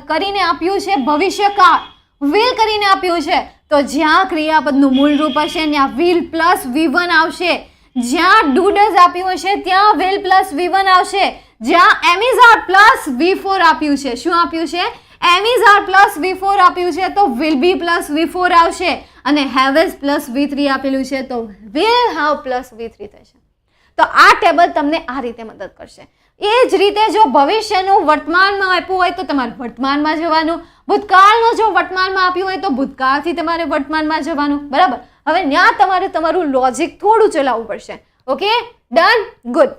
કરીને આપ્યું છે ભવિષ્યકાળ, વિલ કરીને આપ્યું છે, તો જ્યાં ક્રિયાપદનું મૂળરૂપ હશે ત્યાં વિલ પ્લસ V1 આવશે. જ્યાં ડુ ડઝ આપ્યું હશે ત્યાં વિલ પ્લસ V1 આવશે. જ્યાં એમિઝાર પ્લસ V4 આપ્યું છે, શું આપ્યું છે? એમિઝાર પ્લસ V4 આપ્યું છે તો વિલ બી પ્લસ V4 આવશે. અને હેવેઝ પ્લસ V3 આપેલું છે તો વિલ હેવ પ્લસ V3 થશે. તો આ ટેબલ તમને આ રીતે મદદ કરશે. એ જ રીતે જો ભવિષ્યનું વર્તમાનમાં આપ્યું હોય તો તમારે વર્તમાનમાં જવાનું, ભૂતકાળનું જો વર્તમાનમાં આપ્યું હોય તો ભૂતકાળથી તમારે વર્તમાનમાં જવાનું. બરાબર, હવે ત્યાં તમારે તમારું લોજિક થોડું ચલાવવું પડશે. Okay, done, good.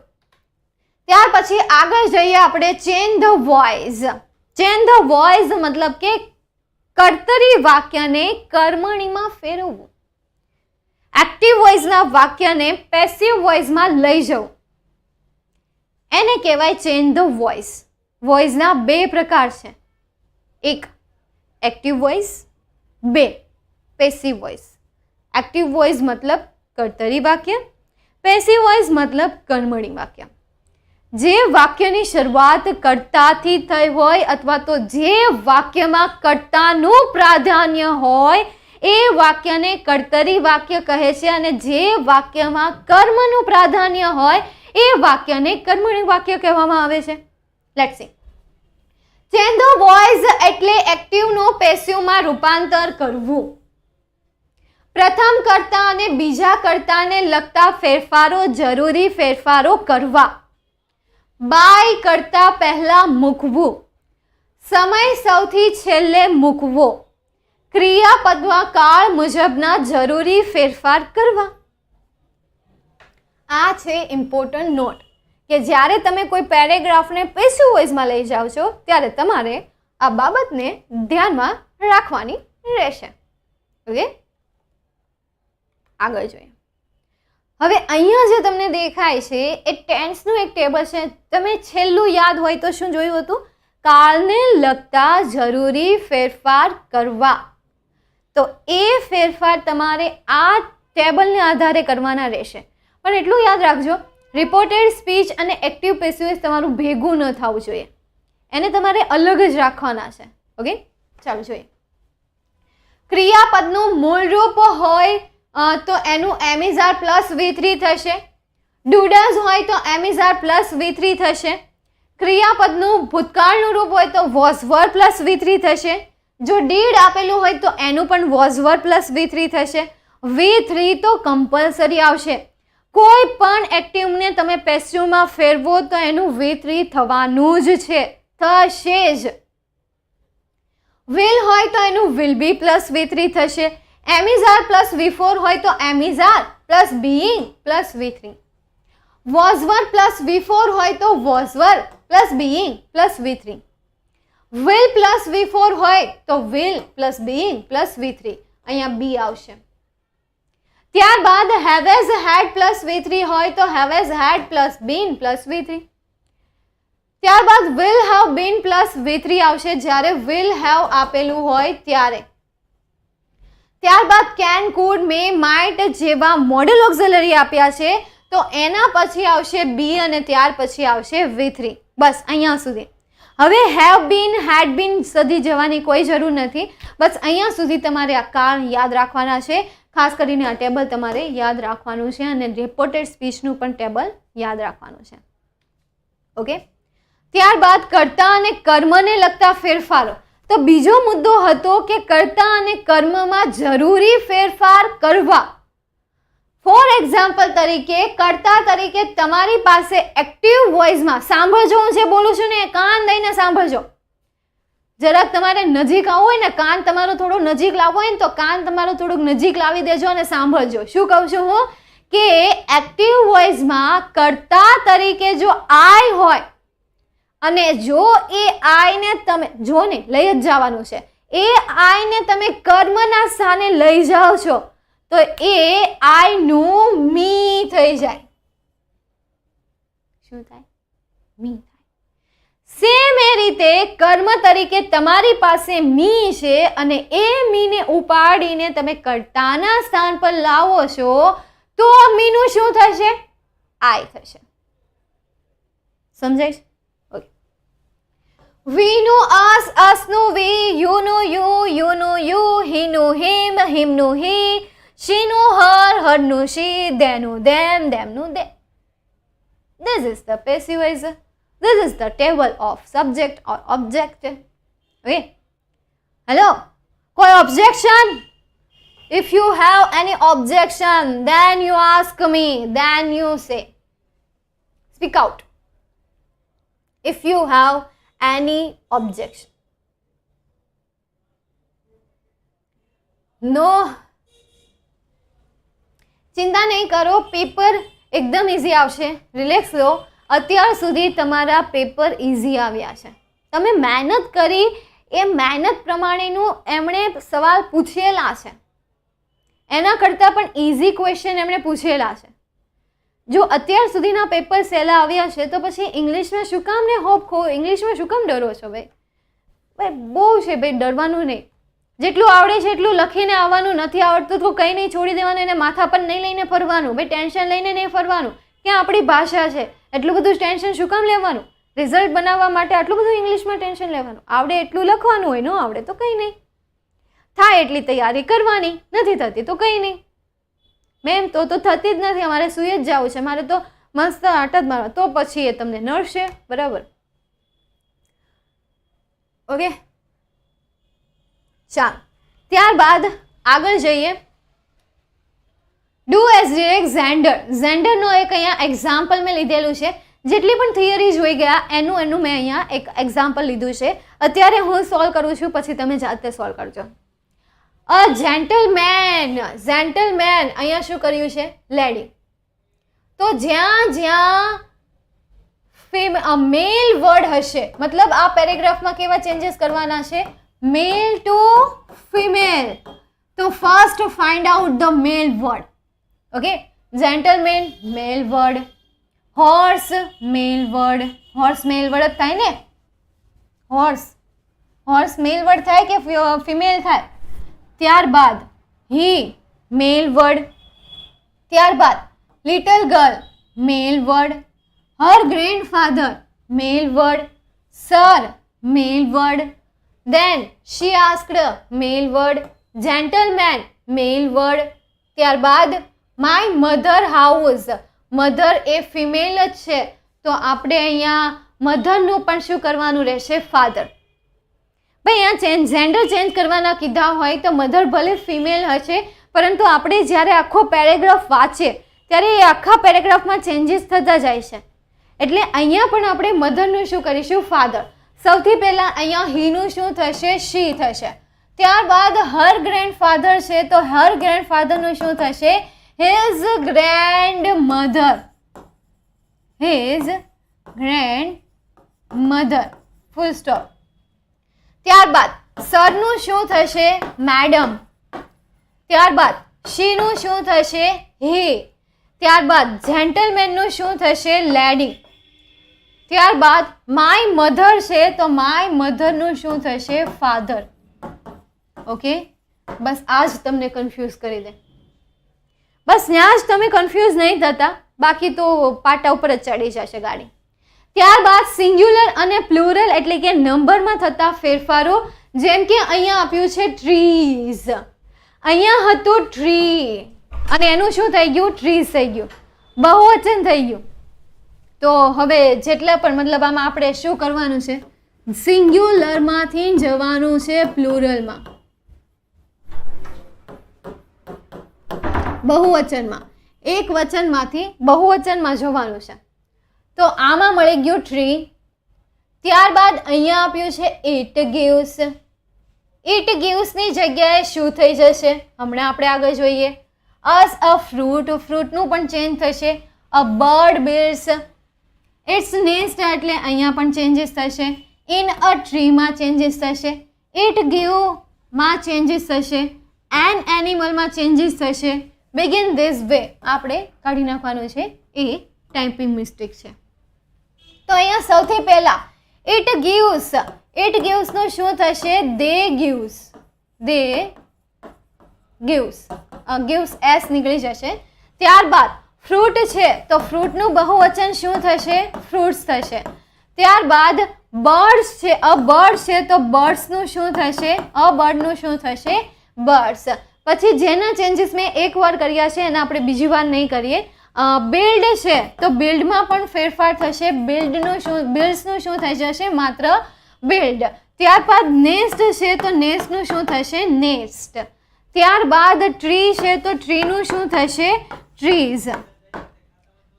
ત્યાર પછી આગળ જઈએ આપણે change the voice. Change the voice મતલબ કે કર્તરી વાક્યને કર્મણીમાં ફેરવવું. એક્ટિવ વોઇસના વાક્યને પેસિવ વોઇસમાં લઈ જવું, એને કહેવાય ચેન્જ ધ વોઇસ. વોઇસના બે પ્રકાર છે, એક એક્ટિવ વોઇસ, બે પેસિવ વોઇસ. એક્ટિવ વોઇસ મતલબ કર્તરી વાક્ય, પેસિવ વોઇસ મતલબ કર્મણી વાક્ય. જે વાક્યની શરૂઆત કર્તાથી થઈ હોય અથવા તો જે વાક્યમાં કર્તાનું પ્રાધાન્ય હોય એ વાક્યને કર્તરી વાક્ય કહે છે, અને જે વાક્યમાં કર્મનું પ્રાધાન્ય હોય એ વાક્યને કર્મણી વાક્ય કહેવામાં આવે છે. Let's see. Change the voice એટલે એક્ટિવનું પેસિવમાં રૂપાંતર કરવું. પ્રથમ કર્તા અને બીજા કર્તાને લગતા ફેરફારો, જરૂરી ફેરફારો કરવા. બાય કરતા પહેલા મૂકવું, સમય સૌથી છેલ્લે મૂકવો, ક્રિયાપદમાં કાળ મુજબના જરૂરી ફેરફાર કરવા. આ છે ઇમ્પોર્ટન્ટ નોટ કે જ્યારે તમે કોઈ પેરેગ્રાફને પેસિવ વોઇસમાં લઈ જાઓ છો ત્યારે તમારે આ બાબતને ધ્યાનમાં રાખવાની રહેશે. ઓકે, આગળ જોઈએ. હવે અહીંયા જે તમને દેખાય છે એ ટેન્સનું એક ટેબલ છે. તમે છેલ્લું યાદ હોય તો શું જોયું હતું? કાળને લગતા જરૂરી ફેરફાર કરવા. તો એ ફેરફાર તમારે આ ટેબલને આધારે કરવાના રહેશે. પણ એટલું યાદ રાખજો, રિપોર્ટેડ સ્પીચ અને એક્ટિવ પેસિવ તમારું ભેગું ન થવું જોઈએ, એને તમારે અલગ જ રાખવાના છે. ઓકે, ચાલો જોઈએ. ક્રિયાપદનું મૂળરૂપ હોય તો એનું એમિઝાર પ્લસ V3 થશે. ડુડઝ હોય તો એમિઝાર પ્લસ V3 થશે. ક્રિયાપદનું ભૂતકાળનું રૂપ હોય તો વોઝ વર પ્લસ V3 થશે. જો ડીડ આપેલું હોય તો એનું પણ વોઝ વર પ્લસ V3 થશે. V3 તો કમ્પલસરી આવશે. કોઈ પણ એક્ટિવને તમે પેસિવમાં ફેરવો તો એનું V3 થવાનું જ છે, થશે જ. વિલ હોય તો એનું વિલ બી પ્લસ V3 થશે. એમ ઇઝ આર પ્લસ V4 હોય તો am is are plus being plus V3. Was were plus V4 હોય તો was were plus being plus V3. Will plus V4 હોય તો will plus being plus V3. અહીંયા બી આવશે. ત્યારબાદ હેવેઝ હેડ પ્લસ V3 હોય તો હેવેઝ had plus bin plus V3. ત્યારબાદ will have been plus V3 આવશે જ્યારે વિલ હેવ આપેલું હોય ત્યારે. ત્યારબાદ કેન, કુડ, મે, માઇટ જેવા મોડલ ઓક્ઝિલરી આપ્યા છે તો એના પછી આવશે બી અને ત્યાર પછી આવશે V3. બસ અહીંયા સુધી. હવે હેવ બીન, હેડ બીન સુધી જવાની કોઈ જરૂર નથી. બસ અહીંયા સુધી તમારે આ કાળ યાદ રાખવાના છે. ખાસ કરીને આ ટેબલ તમારે યાદ રાખવાનું છે અને રિપોર્ટેડ સ્પીચનું પણ ટેબલ યાદ રાખવાનું છે. ઓકે. ત્યારબાદ કર્તા અને કર્મને લગતા ફેરફારો. તો બીજો મુદ્દો હતો કે કર્તા અને કર્મમાં જરૂરી ફેરફાર કરવા. ફોર એક્ઝામ્પલ તરીકે કર્તા તરીકે તમારી પાસે એક્ટિવ વોઇસમાં સાંભળજો, હું જે બોલું છું ને કાન દઈને સાંભળજો. જરાક તમારે નજીક આવવું હોય ને, કાન તમારો થોડો નજીક લાવવો હોય ને તો કાન તમારો થોડુંક નજીક લાવી દેજો અને સાંભળજો. શું કહું છું હું કે એક્ટિવ વોઇસમાં કર્તા તરીકે જો આઈ હોય અને જો એ આઈને તમે જો ને લઈ જ જવાનું છે, એ આઈને તમે કર્મના સ્થાને લઈ જાઓ છો તો એ આઈ નું મી થઈ જાય. શું થાય? મી થાય. સેમ એ રીતે કર્મ તરીકે તમારી પાસે મી છે અને એ મીને ઉપાડીને તમે કર્તાના સ્થાન પર લાવો છો તો મીનું શું થશે? આઈ થશે. સમજાય છે? વી નું અસ, અસ નું વી, યુ નું યુ, યુ નું યુ, હી નું હિમ, હિમ નું હી, શી નું હર, હર નું શી, દે નું દેમ, દેમ નું દે. This is the passive voice. This is the table of subject or object. Okay. Hello. કોઈ objection? If you have any objection, then you ask me. Then you say. Speak out. If you have any objection. No. ચિંતા નહીં કરો, paper એકદમ easy આવશે. Relax લો. અત્યાર સુધી તમારા paper easy આવ્યા છે. તમે મહેનત કરી એ મહેનત પ્રમાણેનું એમણે સવાલ પૂછેલા છે. એના કરતાં પણ ઇઝી ક્વેશ્ચન એમણે પૂછેલા છે. જો અત્યાર સુધીના પેપર સહેલા આવ્યા છે તો પછી ઇંગ્લિશમાં શું કામ ને હોપ ખો, ઇંગ્લિશમાં શું કામ ડરો છો ભાઈ? ભાઈ બહુ છે ભાઈ, ડરવાનું નહીં. જેટલું આવડે છે એટલું લખીને આવવાનું. નથી આવડતું તો કંઈ નહીં, છોડી દેવાનું. એને માથા પર નહીં લઈને ફરવાનું ભાઈ, ટેન્શન લઈને નહીં ફરવાનું. ક્યાં આપણી ભાષા છે, એટલું બધું ટેન્શન શું કામ લેવાનું? રિઝલ્ટ બનાવવા માટે આટલું બધું ઇંગ્લિશમાં ટેન્શન લેવાનું? આવડે એટલું લખવાનું હોય, ન આવડે તો કંઈ નહીં. થાય એટલી તૈયારી કરવાની, નથી થતી તો કંઈ નહીં. મેમ તો થતી જ નથી, અમારે સૂઈ જ જવું છે, મારે તો મસ્ત આટા જ મારવા, તો પછી એ તમને નડશે. બરાબર? ઓકે, ચાલો. ત્યારબાદ આગળ જઈએ. Do as direct gender. ઝેન્ડરનો એક અહીંયા એક્ઝામ્પલ મેં લીધેલું છે. જેટલી પણ થિયરી જોઈ ગયા એનું મેં અહીંયા એક એક્ઝામ્પલ લીધું છે. અત્યારે હું સોલ્વ કરું છું, પછી તમે જાતે સોલ્વ કરજો. અ જેન્ટલમેન. જેન્ટલમેન અહીંયા શું કર્યું છે? લેડી. તો જ્યાં જ્યાં મેલ વર્ડ હશે, મતલબ આ પેરેગ્રાફમાં કેવા ચેન્જીસ કરવાના છે? Male to female. તો first find out the male word. Okay, gentleman male word, horse male word. Horse male word જ થાય ને? હોર્સ મેલ વર્ડ થાય કે ફિમેલ થાય? ત્યારબાદ હી મેલ વર્ડ. ત્યારબાદ little girl male word. Her grandfather male word. Sir male word. Then she asked male word. Gentleman male word. ત્યારબાદ my mother house. Mother એ ફિમેલ જ છે તો આપણે અહીંયા મધરનું પણ શું કરવાનું રહેશે? ફાધર. ભાઈ અહીંયા જેન્ડર ચેન્જ કરવાના કીધા હોય તો મધર ભલે ફિમેલ હશે, પરંતુ આપણે જ્યારે આખો પેરેગ્રાફ વાંચીએ ત્યારે એ આખા પેરેગ્રાફમાં ચેન્જીસ થતા જાય છે. એટલે અહીંયા પણ આપણે મધરનું શું કરીશું? ફાધર. સૌથી પહેલાં અહીંયા હીનું શું થશે? શી થશે. ત્યારબાદ હર ગ્રેન્ડફાધર છે તો હર ગ્રેન્ડફાધરનું શું થશે? His grandmother. His grandmother. Full stop. ત્યારબાદ સરનું શું થશે? મેડમ. ત્યારબાદ શીનું શું થશે? હી. ત્યારબાદ જેન્ટલમેનનું શું થશે? લેડી. ત્યારબાદ માય મધર છે તો માય મધરનું શું થશે? ફાધર. ઓકે, બસ આ જ તમને કન્ફ્યુઝ કરી દે. બસ ત્યાં જ તમે કન્ફ્યુઝ નહીં થતા, બાકી તો પાટા ઉપર જ ચડી જશે ગાડી. ત્યારબાદ સિંગ્યુલર અને પ્લુરલ એટલે કે નંબરમાં થતા ફેરફારો, જેમ કે અહીંયા આપ્યું છે ટ્રીઝ, અહીંયા હતું ટ્રી અને એનું શું થઈ ગયું? ટ્રીઝ થઈ ગયું, બહુવચન થઈ ગયું. તો હવે જેટલા પણ મતલબ આમાં આપણે શું કરવાનું છે? સિંગ્યુલરમાંથી જવાનું છે પ્લુરલમાં, બહુવચનમાં. એક વચનમાંથી બહુવચનમાં જવાનું છે. તો આમાં મળી ગયું ટ્રી. ત્યારબાદ અહીંયા આપ્યું છે ઇટ ગિવ્સ. ઇટ ગિવ્સની જગ્યાએ શું થઈ જશે? હમણાં આપણે આગળ જોઈએ. અસ અ ફ્રૂટ, ફ્રૂટનું પણ ચેન્જ થશે. A bird builds. Its nest એટલે અહીંયા પણ ચેન્જીસ થશે. ઇન અ ટ્રીમાં ચેન્જીસ થશે. ઇટ ગીવમાં ચેન્જીસ થશે. એન એનિમલમાં ચેન્જીસ થશે. બિગિન ધીસ વે આપણે કાઢી નાખવાનું છે, એ ટાઈપિંગ મિસ્ટેક છે. તો અહીંયા સૌથી પહેલા ઇટ ગીવ્સ, ઇટ ગીવ્સનું શું થશે? દે ગીવ્સ. દે ગીવ્સ, ગીવ્સ એસ નીકળી જશે. ત્યારબાદ ફ્રૂટ છે તો ફ્રૂટનું બહુવચન શું થશે? ફ્રૂટ્સ થશે. ત્યારબાદ બર્ડ્સ છે, અ બર્ડ છે તો બર્ડ્સનું શું થશે? અ બર્ડનું શું થશે? બર્ડ્સ. પછી જેના ચેન્જીસ મેં એક વાર કર્યા છે એના આપણે બીજી વાર નહીં કરીએ. બિલ્ડ છે તો બિલ્ડમાં પણ ફેરફાર થશે. બિલ્ડનું શું? બિલ્ડ્સનું શું થઈ જશે? માત્ર બિલ્ડ. ત્યારબાદ નેસ્ટ છે તો નેસ્ટનું શું થશે? નેસ્ટ. ત્યારબાદ ટ્રી છે તો ટ્રીનું શું થશે? ટ્રીઝ.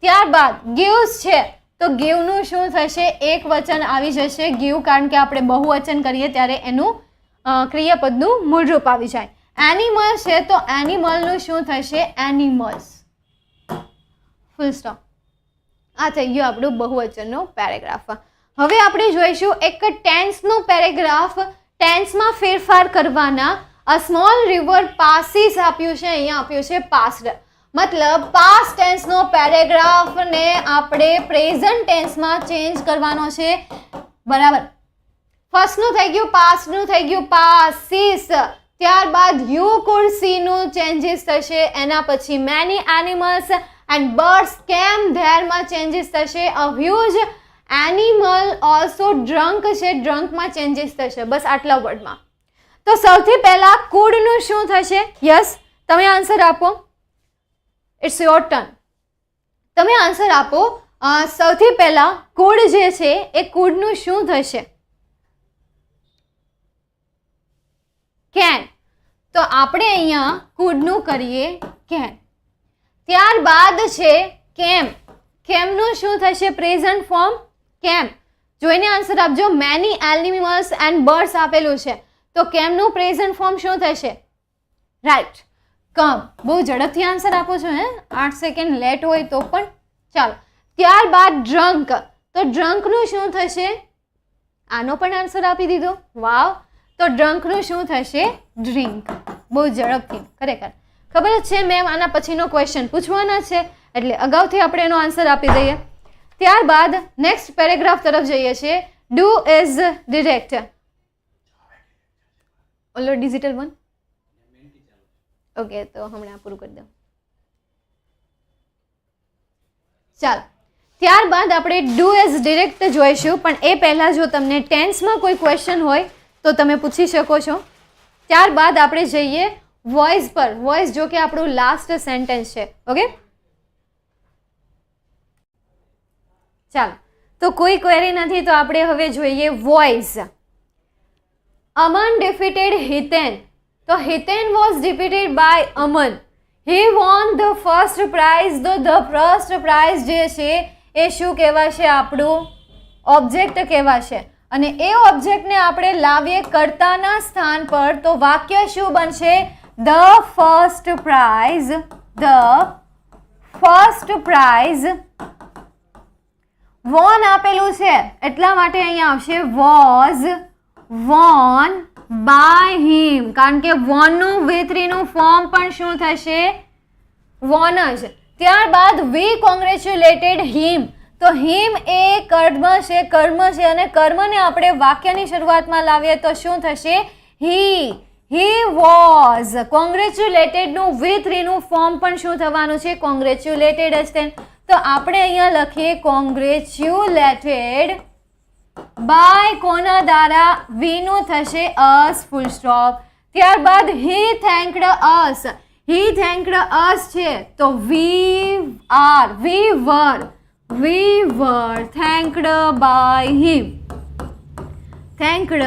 ત્યારબાદ ગિવ્સ છે તો ગીવનું શું થશે? એક વચન આવી જશે ગીવ, કારણ કે આપણે બહુવચન કરીએ ત્યારે એનું ક્રિયાપદનું મૂળરૂપ આવી જાય. એનિમલ છે તો એનિમલનું શું થશે? એનિમલ્સ. Full stop. આ થઈ ગયું આપણું બહુવચનનો પેરેગ્રાફ. હવે આપણે જોઈશું એક ટેન્સનો પેરેગ્રાફ. ટેન્સમાં ફેરફાર કરવાના. અ સ્મોલ રિવર પાસીસ આપ્યું છે, અહીંયા આપ્યું છે પાસ્ટ. મતલબ પાસ્ટ ટેન્સનો પેરેગ્રાફને આપણે પ્રેઝન્ટ ટેન્સમાં ચેન્જ કરવાનો છે. બરાબર. ફર્સ્ટનું થઈ ગયું પાસ્ટનું થઈ ગયું પાસીસ. ત્યારબાદ યુ કુડ સીનું ચેન્જીસ થશે. એના પછી મેની એનિમલ્સ એન્ડ બર્ડ્સ કેમ ધેરમાં ચેન્જીસ થશે. A huge animal also drunk છે, ડ્રંકમાં ચેન્જીસ થશે. બસ આટલા વર્ડમાં. તો સૌથી પહેલા કુડનું શું થશે? યસ, તમે આન્સર આપો. It's your turn. તમે આન્સર આપો. સૌથી પહેલા કુડ જે છે એ કુડનું શું થશે? કેન. તો આપણે અહીંયા કુડનું કરીએ કેન. ત્યારબાદ છે કેમ. કેમનું શું થશે? પ્રેઝન્ટ ફોર્મ કેમ. જોઈને આન્સર આપજો. મેની એનિમલ્સ એન્ડ બર્ડ્સ આપેલું છે તો કેમનું પ્રેઝન્ટ ફોર્મ શું થશે? રાઈટ, કમ. બહુ ઝડપથી આન્સર આપો છો હે, 8 સેકન્ડ લેટ હોય તો પણ. ચાલો. ત્યારબાદ ડ્રંક. તો ડ્રંકનું શું થશે? આનો પણ આન્સર આપી દીધો. વાવ. તો ડ્રંકનું શું થશે? ડ્રિંક. બહુ ઝડપથી, ખરેખર ખબર જ છે મેમ આના પછીનો ક્વેશ્ચન પૂછવાના છે એટલે અગાઉથી આપણે એનો આન્સર આપી દઈએ. ત્યારબાદ નેક્સ્ટ પેરેગ્રાફ તરફ જઈએ છીએ. Do is direct. ઓલો ડિજિટલ વન. ઓકે, તો હમણાં પૂરું કરી દઉં. ચાલો. ત્યારબાદ આપણે ડુ એઝ ડિરેક્ટ જોઈશું, પણ એ પહેલાં જો તમને ટેન્સમાં કોઈ ક્વેશ્ચન હોય તો તમે પૂછી શકો છો. ત્યારબાદ આપણે જઈએ વોઇસ પર. વોઇસ જો કે આપણું લાસ્ટ સેન્ટેન્સ છે. ઓકે, ચાલો. તો કોઈ ક્વેરી નથી તો આપણે હવે જોઈએ વોઇસ. અમન ડિફીટેડ હિતેન. તો Hiten was defeated by Aman. He won the first prize. તો ધ ફર્સ્ટ પ્રાઇઝ જે છે એ શું કહેવાશે? આપણું ઓબ્જેક્ટ કહેવાશે. અને એ ઓબ્જેક્ટને આપણે લાવીએ કર્તાના સ્થાન પર તો વાક્ય શું બનશે? ધ ફર્સ્ટ પ્રાઇઝ વોન આપેલું છે એટલા માટે અહીંયા આવશે વોઝ વોન બાય હિમ, કારણ કે વોન નું V3 નું ફોર્મ પણ શું થશે? વોન જ. ત્યારબાદ વી કોંગ્રેચ્યુલેટેડ હિમ, તો હિમ એ કર્મ છે અને કર્મને આપણે વાક્યની શરૂઆતમાં લાવીએ તો શું થશે? he was. કોંગ્રેચ્યુલેટેડ નું V3 નું ફોર્મ પણ શું થવાનું છે? કોંગ્રેચ્યુલેટેડ જ છે. તો આપણે અહીંયા લખીએ કોંગ્રેચ્યુલેટેડ બાય કોના દ્વારા? વી નું થશે અસ, ફૂલ સ્ટોપ. ત્યારબાદ he thanked us છે તો we were thanked by him. thanked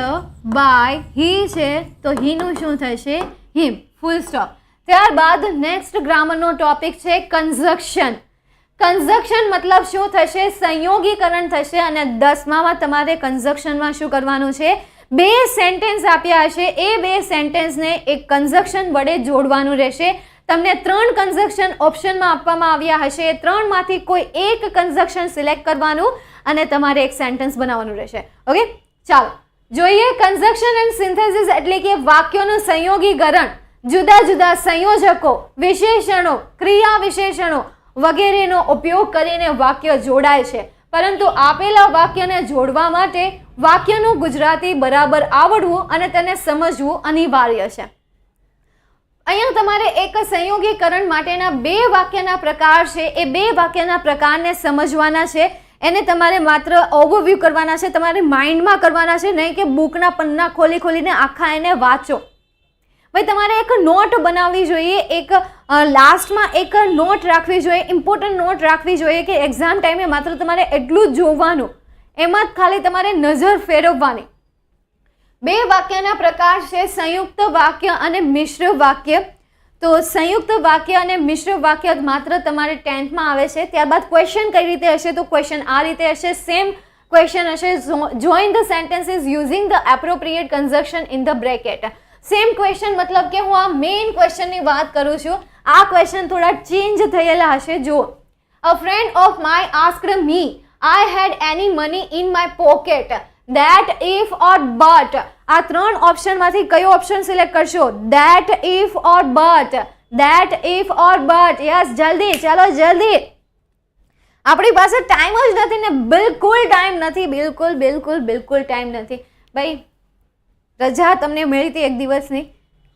by he છે તો he નું શું થશે? him, ફૂલ સ્ટોપ. ત્યારબાદ નેક્સ્ટ ગ્રામરનો ટોપિક છે કન્જક્શન. કન્જક્શન મતલબ શું થશે? સંયોગીકરણ થશે. અને 10માં તમારે કન્જક્શનમાં શું કરવાનું છે? 2 સેન્ટેન્સ આપ્યા હશે, એ 2 સેન્ટેન્સને એક કન્જક્શન વડે જોડવાનું રહેશે. તમને 3 કન્જક્શન ઓપ્શનમાં આપવામાં આવ્યા હશે, એ 3માંથી કોઈ એક કન્જક્શન સિલેક્ટ કરવાનું અને તમારે એક સેન્ટેન્સ બનાવવાનું રહેશે. ઓકે, ચાલો જોઈએ. કન્જક્શન એન્ડ સિન્થેસિસ એટલે કે વાક્યોનું સંયોગીકરણ. જુદા જુદા સંયોજકો, વિશેષણો, ક્રિયા વિશેષણો વગેરેનો ઉપયોગ કરીને વાક્ય જોડાય છે. પરંતુ આપેલા વાક્યને જોડવા માટે વાક્યનું ગુજરાતી બરાબર આવડવું અને તેને સમજવું અનિવાર્ય છે. અહીંયા તમારે એક સંયોગીકરણ માટેના 2 વાક્યના પ્રકાર છે, એ 2 વાક્યના પ્રકારને સમજવાના છે. એને તમારે માત્ર ઓવરવ્યૂ કરવાના છે, તમારે માઇન્ડમાં કરવાના છે, નહીં કે બુકના પન્ના ખોલીને આખા એને વાંચો. ભાઈ તમારે એક નોટ બનાવવી જોઈએ, એક લાસ્ટમાં એક નોટ રાખવી જોઈએ, ઇમ્પોર્ટન્ટ નોટ રાખવી જોઈએ કે એક્ઝામ ટાઈમે માત્ર તમારે એટલું જ જોવાનું, એમાં જ ખાલી તમારે નજર ફેરવવાની. 2 વાક્યના પ્રકાર છે, સંયુક્ત વાક્ય અને મિશ્ર વાક્ય. તો સંયુક્ત વાક્ય અને મિશ્ર વાક્ય માત્ર તમારે 10thમાં આવે છે. ત્યારબાદ ક્વેશ્ચન કઈ રીતે હશે? તો ક્વેશ્ચન આ રીતે હશે, સેમ ક્વેશ્ચન હશે. Join the sentences using the appropriate conjunction in the bracket. Same question મતલબ કે હું આ મેઇન ક્વેશ્ચનની વાત કરું છું. આ ક્વેશ્ચન થોડા ચેન્જ થયેલા હશે. જુઓ, a friend of my asked me I had any money in my pocket that if or but. આ 3 ઓપ્શનમાંથી કયો ઓપ્શન સિલેક્ટ કરશો? that if or but. Yes, જલ્દી, ચાલો જલ્દી. આપણી પાસે ટાઈમ જ નથી ને, બિલકુલ ટાઈમ નથી, બિલકુલ ટાઈમ નથી. ભાઈ રજા તમને મળી હતી 1 દિવસની.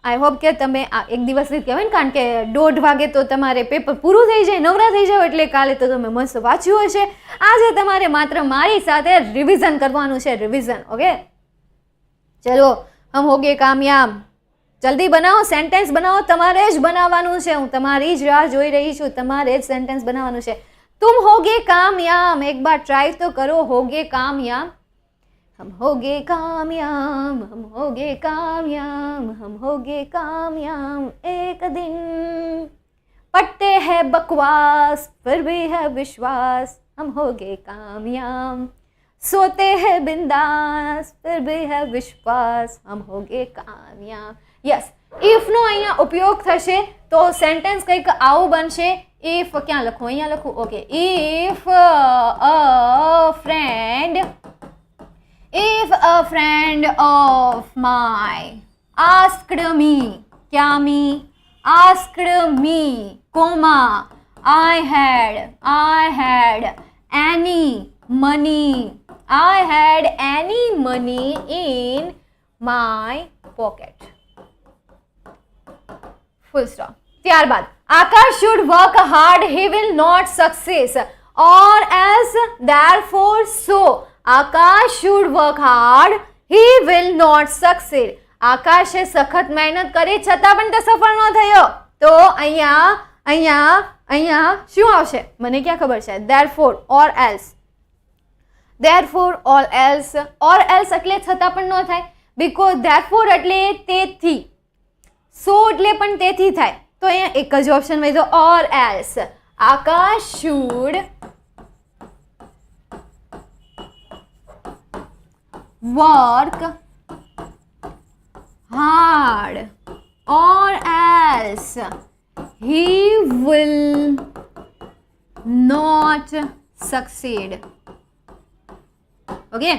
આઈ હોપ કે તમે આ 1 દિવસની કહેવાય ને, કારણ કે 1:30 વાગે તો તમારે પેપર પૂરું થઈ જાય, નવરા થઈ જાવ, એટલે કાલે તો તમે મસ્ત વાંચ્યું હશે. આજે તમારે માત્ર મારી સાથે રિવિઝન કરવાનું છે, રિવિઝન. ઓકે, ચલો હમ હોગે કામયાબ. જલ્દી બનાવો, સેન્ટેન્સ બનાવો, તમારે જ બનાવવાનું છે. હું તમારી જ રાહ જોઈ રહી છું, તમારે જ સેન્ટેન્સ બનાવવાનું છે. तुम होगे कामयाब, एक बार ट्राई तो करो. होगे कामयाब, हम होगे कामयाब, हम होगे कामयाब, हम होगे कामयाब एक दिन. पढ़ते हैं बकवास फिर भी है विश्वास, हम होगे कामयाब. सोते हैं बिंदास फिर भी है विश्वास, हम होगे कामयाब. यस, इफ નો અહીંયા ઉપયોગ થશે તો સેન્ટેન્સ કંઈક આવું બનશે. ઇફ ક્યાં લખું? અહીંયા લખું. Okay, if a friend of mine asked me, क्या me? asked me, comma, I had any money in my pocket. Full stop. ત્યારબાદ આકાશ should work hard, he will not succeed, or else therefore so. Akash should work hard, he will not succeed. આકાશે સખત મહેનત કરી છતાં પણ તે સફળ ન થયો, તો અહીંયા શું આવશે? મને ક્યાં ખબર છે? therefore or else. or else એટલે છતાં પણ ન થાય, because therefore એટલે તેથી, so એટલે પણ તેથી થાય. તો અહીંયા એક જ ઓપ્શન વધ્યો, or else. Akash should work hard or else he will not succeed. Okay,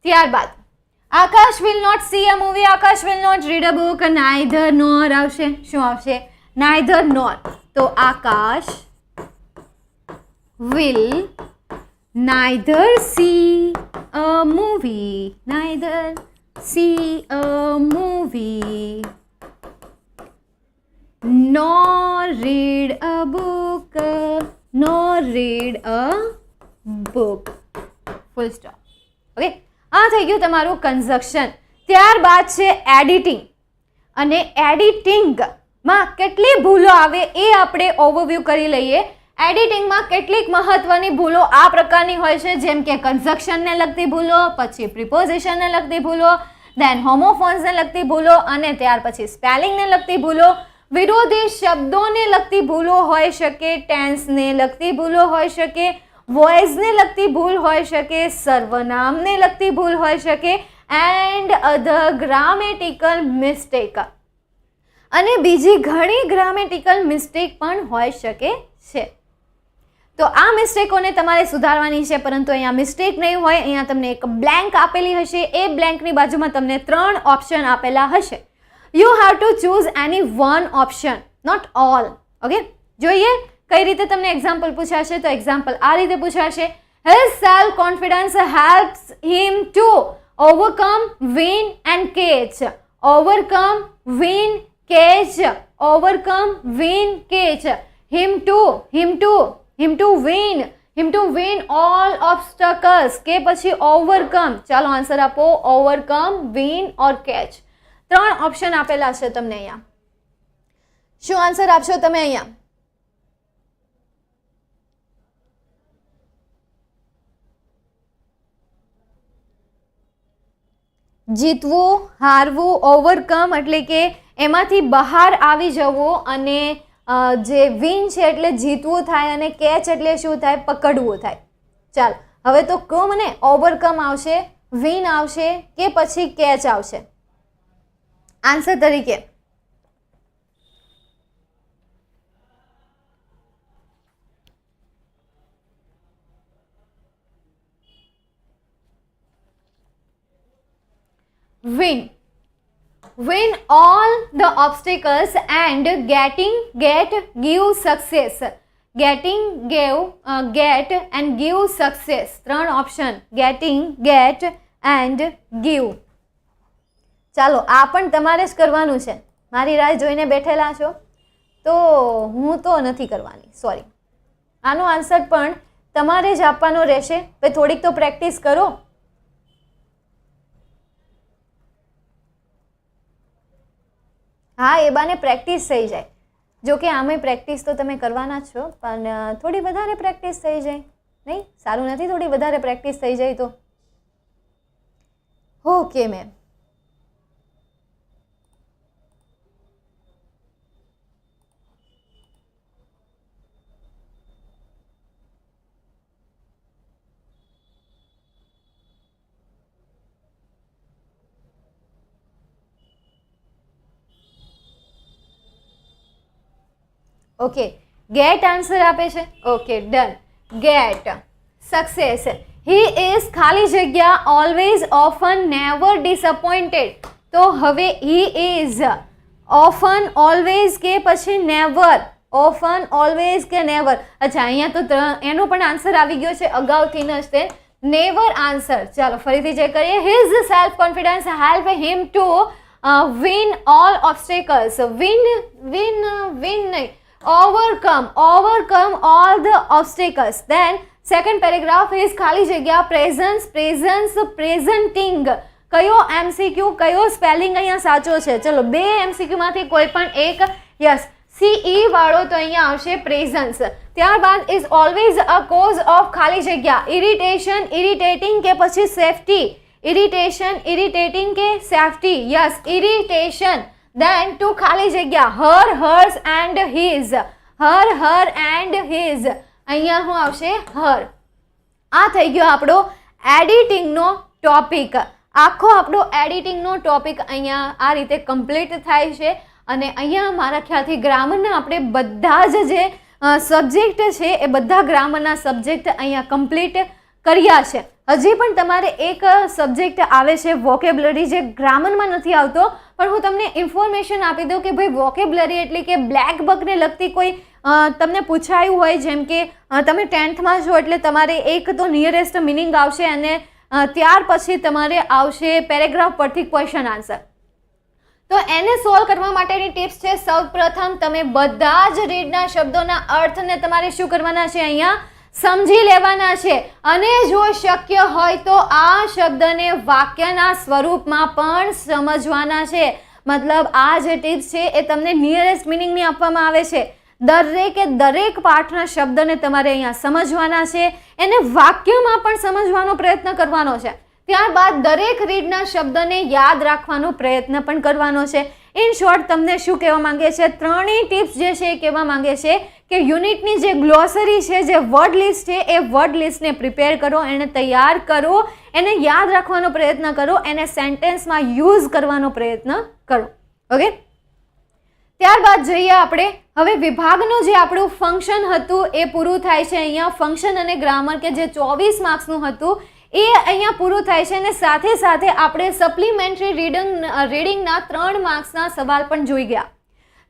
ત્યારબાદ આકાશ will not see a movie, Akash will not read a book, neither nor આવશે. શું આવશે? neither nor. તો આકાશ will neither see a movie, neither see a movie, nor read a book, nor read a book. Full stop. Okay, આ થઈ ગયું તમારું conjunction. ત્યારબાદ છે એડિટિંગ, અને એડિટિંગમાં કેટલી ભૂલો આવે એ આપણે ઓવરવ્યૂ કરી લઈએ. એડિટિંગમાં કેટલીક મહત્વની ભૂલો આ પ્રકારની હોય છે, જેમ કે કન્જક્શનને લગતી ભૂલો, પછી પ્રિપોઝિશનને લગતી ભૂલો, દેન હોમોફોન્સને લગતી ભૂલો, અને ત્યાર પછી સ્પેલિંગને લગતી ભૂલો, વિરોધી શબ્દોને લગતી ભૂલો હોઈ શકે, ટેન્સને લગતી ભૂલો હોઈ શકે, વોઇસને લગતી ભૂલ હોઈ શકે, સર્વનામને લગતી ભૂલ હોઈ શકે, એન્ડ અધર ગ્રામેટિકલ મિસ્ટેક, અને બીજી ઘણી ગ્રામેટિકલ મિસ્ટેક પણ હોઈ શકે છે. તો આ મિસ્ટેકોને તમારે સુધારવાની છે, પરંતુ અહીંયા મિસ્ટેક નહીં હોય. અહીંયા તમને એક બ્લેન્ક આપેલી હશે, એ બ્લેન્કની બાજુમાં તમને 3 ઓપ્શન આપેલા હશે. You have to choose any one option, not all. Okay, જોઈએ કઈ રીતે તમને એક્ઝામ્પલ પૂછાશે. તો એક્ઝામ્પલ આ રીતે પૂછાશે: his self confidence helps him to overcome, win and catch. Overcome, win, catch. Overcome, win, catch. him to win all obstacles, કે પછી overcome. ચાલો આન્સર આપો: overcome, win or catch. 3 option આપેલા છે તમને અહીંયા. શું આન્સર આપશો તમે અહીંયા? જીતવું, હારવું, ઓવરકમ એટલે કે એમાંથી બહાર આવી જવું, અને જે વિન છે એટલે જીતવું થાય, અને કેચ એટલે શું થાય? પકડવું થાય. ચાલો હવે તો કહો મને, ઓવરકમ આવશે, વિન આવશે, કે પછી કેચ આવશે આન્સર તરીકે? win all the obstacles and give success. get and give success. 3 option: getting, get and give. ચાલો આ પણ તમારે જ કરવાનું છે. મારી રાહ જોઈને બેઠેલા છો તો હું તો નથી કરવાની, સોરી. આનો આન્સર પણ તમારે જ આપવાનો રહેશે. ભાઈ થોડીક તો પ્રેક્ટિસ કરો. હા, એ બાને પ્રેક્ટિસ થઈ જાય. જો કે આમે પ્રેક્ટિસ તો તમે કરવાના જ છો, પણ થોડી વધારે પ્રેક્ટિસ થઈ જાય. નહીં, સારું નથી થોડી વધારે પ્રેક્ટિસ થઈ જાય તો? Okay ma'am. Okay, get answer આપે છે. Okay, done. Get, success. He is ખાલી જગ્યા ઓલવેઝ, ઓફન, નેવર, ડિસઅપોઇન્ટેડ. તો હવે હી ઇઝ ઓફન, ઓલવેઝ કે પછી નેવર? ઓફન, ઓલવેઝ કે નેવર? અચ્છા, અહીંયા તો એનો પણ આન્સર આવી ગયો છે અગાઉથી જ તે નેવર આન્સર. ચાલો ફરીથી ચેક કરીએ. His self confidence help him to win all obstacles. Win નહીં, overcome all the obstacles. Then second paragraph is ખાલી જગ્યા presence, presenting. કયો MCQ, કયો સ્પેલિંગ અહીંયા સાચો છે? ચલો 2 MCQ માંથી કોઈ પણ એક. યસ, CE વાળો તો અહીંયા આવશે presence. ત્યારબાદ is always a cause of ખાલી જગ્યા irritation, irritating કે પછી safety? irritation, irritating કે safety? Yes, irritation. Then to ખાલી જગ્યા her, hers and his. her and his. અહીંયા શું આવશે? her. આ થઈ ગયો આપણો એડિટિંગનો ટોપિક. આખો આપણો એડિટિંગનો ટોપિક અહીંયા આ રીતે કમ્પ્લીટ થાય છે અને અહીંયા મારા ખ્યાલથી ગ્રામરના આપણે બધા જ જે સબ્જેક્ટ છે એ બધા ગ્રામરના સબ્જેક્ટ અહીંયા કમ્પ્લીટ કર્યા છે. હજી પણ તમારે એક સબ્જેક્ટ આવે છે વોકેબ્લરી, જે ગ્રામરમાં નથી આવતો, પણ હું તમને ઇન્ફોર્મેશન આપી દઉં કે ભાઈ વોકેબ્લરી એટલે કે બ્લેક બકને લગતી કોઈ તમને પૂછાયું હોય, જેમ કે તમે 10th છો એટલે તમારે એક તો નિયરેસ્ટ મિનિંગ આવશે અને ત્યાર પછી તમારે આવશે પેરેગ્રાફ પરથી ક્વેશ્ચન આન્સર. તો એને સોલ્વ કરવા માટેની ટિપ્સ છે. સૌપ્રથમ તમે બધા જ રીડના શબ્દોના અર્થને તમારે શું કરવાના છે, અહીંયા સમજી લેવાના છે અને જો શક્ય હોય તો આ શબ્દને વાક્યના સ્વરૂપમાં પણ સમજવાના છે. મતલબ આ જે ટિપ્સ છે એ તમને નિયરેસ્ટ મિનિંગની આપવામાં આવે છે. દરેક પાઠના શબ્દને તમારે અહીંયા સમજવાના છે, એને વાક્યમાં પણ સમજવાનો પ્રયત્ન કરવાનો છે. ત્યારબાદ દરેક રીડના શબ્દને યાદ રાખવાનો પ્રયત્ન પણ કરવાનો છે. ઇન શોર્ટ તમને શું કહેવા માંગે છે, ત્રણેય ટિપ્સ જે છે એ કહેવા માંગે છે કે યુનિટની જે ગ્લોસરી છે, જે વર્ડ લિસ્ટ છે, એ વર્ડ લિસ્ટને પ્રિપેર કરો, એને તૈયાર કરો, એને યાદ રાખવાનો પ્રયત્ન કરો, એને સેન્ટેન્સમાં યુઝ કરવાનો પ્રયત્ન કરો. ઓકે, ત્યારબાદ જઈએ આપણે હવે વિભાગનું જે આપણું ફંક્શન હતું એ પૂરું થાય છે. અહીંયા ફંક્શન અને ગ્રામર કે જે 24 માર્ક્સનું હતું એ અહીંયા પૂરું થાય છે અને સાથે સાથે આપણે સપ્લિમેન્ટરી રીડિંગના 3 માર્ક્સના સવાલ પણ જોઈ ગયા.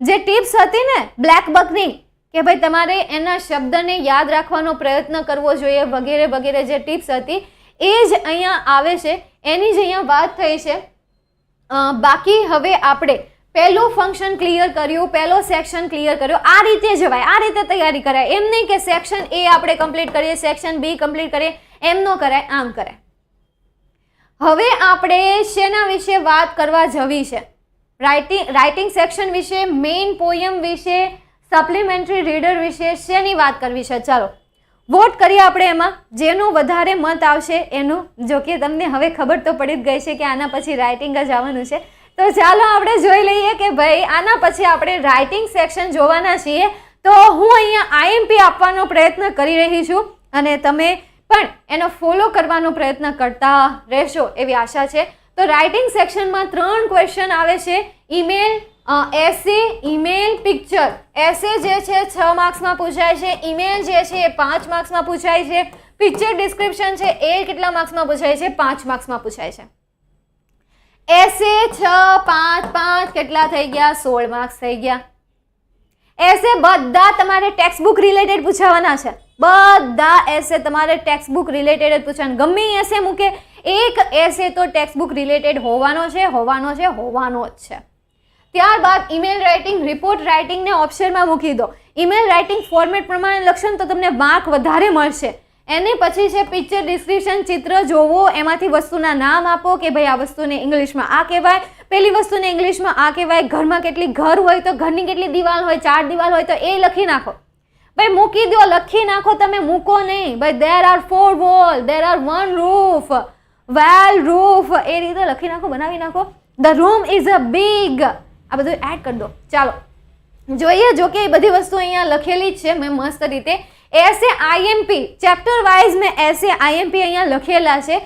જે ટિપ્સ હતી ને બ્લેક બકની કે ભાઈ તમારે એના શબ્દને યાદ રાખવાનો પ્રયત્ન કરવો જોઈએ વગેરે વગેરે, જે ટિપ્સ હતી એ જ અહીંયા આવે છે, એની જ અહીંયા વાત થઈ છે. બાકી હવે આપણે પહેલું ફંક્શન ક્લિયર કર્યું, પહેલો સેક્શન ક્લિયર કર્યો. આ રીતે જવાય, આ રીતે તૈયારી કરાય. એમ નહીં કે સેક્શન એ આપણે કમ્પ્લીટ કરીએ, સેક્શન બી કમ્પ્લીટ કરીએ, એમ ન કરાય, આમ કરાય. હવે આપણે શેના વિશે વાત કરવા જવી છે, રાઇટિંગ સેક્શન વિશે, મેઇન પોયમ વિશે, સપ્લિમેન્ટરી રીડર વિશે શેની વાત કરવી છે. ચાલો વોટ કરીએ આપણે એમાં, જેનો વધારે મત આવશે એનું. જો કે તમને હવે ખબર તો પડી જ ગઈ છે કે આના પછી રાઇટિંગ જ આવવાનું છે. તો ચાલો આપણે જોઈ લઈએ કે ભાઈ આના પછી આપણે રાઇટિંગ સેક્શન જોવાના છીએ. તો હું અહીંયા આઈએમપી આપવાનો પ્રયત્ન કરી રહી છું અને તમે પણ એનો ફોલો કરવાનો પ્રયત્ન કરતા રહેશો એવી આશા છે. તો રાઇટિંગ સેક્શનમાં 3 ક્વેશ્ચન આવે છે, ઈમેલ, એસે, ઈમેલ, પિક્ચર. એસે જે છે 6 માર્ક્સમાં પૂછાય છે, ઈમેલ જે છે એ 5 માર્ક્સમાં પૂછાય છે, પિક્ચર ડિસ્ક્રિપ્શન છે એ કેટલા માર્ક્સમાં પૂછાય છે, 5 માર્ક્સમાં પૂછાય છે. એસે 6, 5, 5 કેટલા થઈ ગયા, 16 માર્ક્સ થઈ ગયા. એસે બધા તમારે ટેક્સ્ટ બુક રિલેટેડ પૂછાવાના છે, બધા એસે તમારે ટેક્સ્ટ બુક રિલેટેડ જ પૂછવાના. ગમે એસે મૂકે, એક એસે તો ટેક્સ્ટ બુક રિલેટેડ હોવાનો જ છે. ત્યારબાદ ઈમેલ રાઇટિંગ, રિપોર્ટ રાઇટિંગને ઓપ્શનમાં મૂકી દો. ઈમેલ રાઇટિંગ ફોર્મેટ પ્રમાણે લખશો તો તમને માર્ક વધારે મળશે. એને પછી છે પિક્ચર ડિસ્ક્રિપ્શન, ચિત્ર જોવો, એમાંથી વસ્તુના નામ આપો કે ભાઈ આ વસ્તુને ઇંગ્લિશમાં આ કહેવાય, પેલી વસ્તુને ઇંગ્લિશમાં આ કહેવાય. ઘરમાં કેટલી ઘર હોય તો ઘરની કેટલી દિવાલ હોય, 4 દિવાલ હોય તો એ લખી નાખો. ભાઈ મૂકી દો, લખી નાખો, તમે મૂકો નહીં. ભાઈ there are 4 wall, there are 1 roof, well roof, એ રીતે લખી નાખો, બનાવી નાખો. the room is a big, આ બધું એડ કરી દો. ચાલો જોઈએ, જો કે એ બધી વસ્તુ અહીંયા લખેલી જ છે મેં મસ્ત રીતે. એસે આઈએમપી ચેપ્ટર વાઇઝ મેં એસે આઈએમપી અહીંયા લખેલા છે.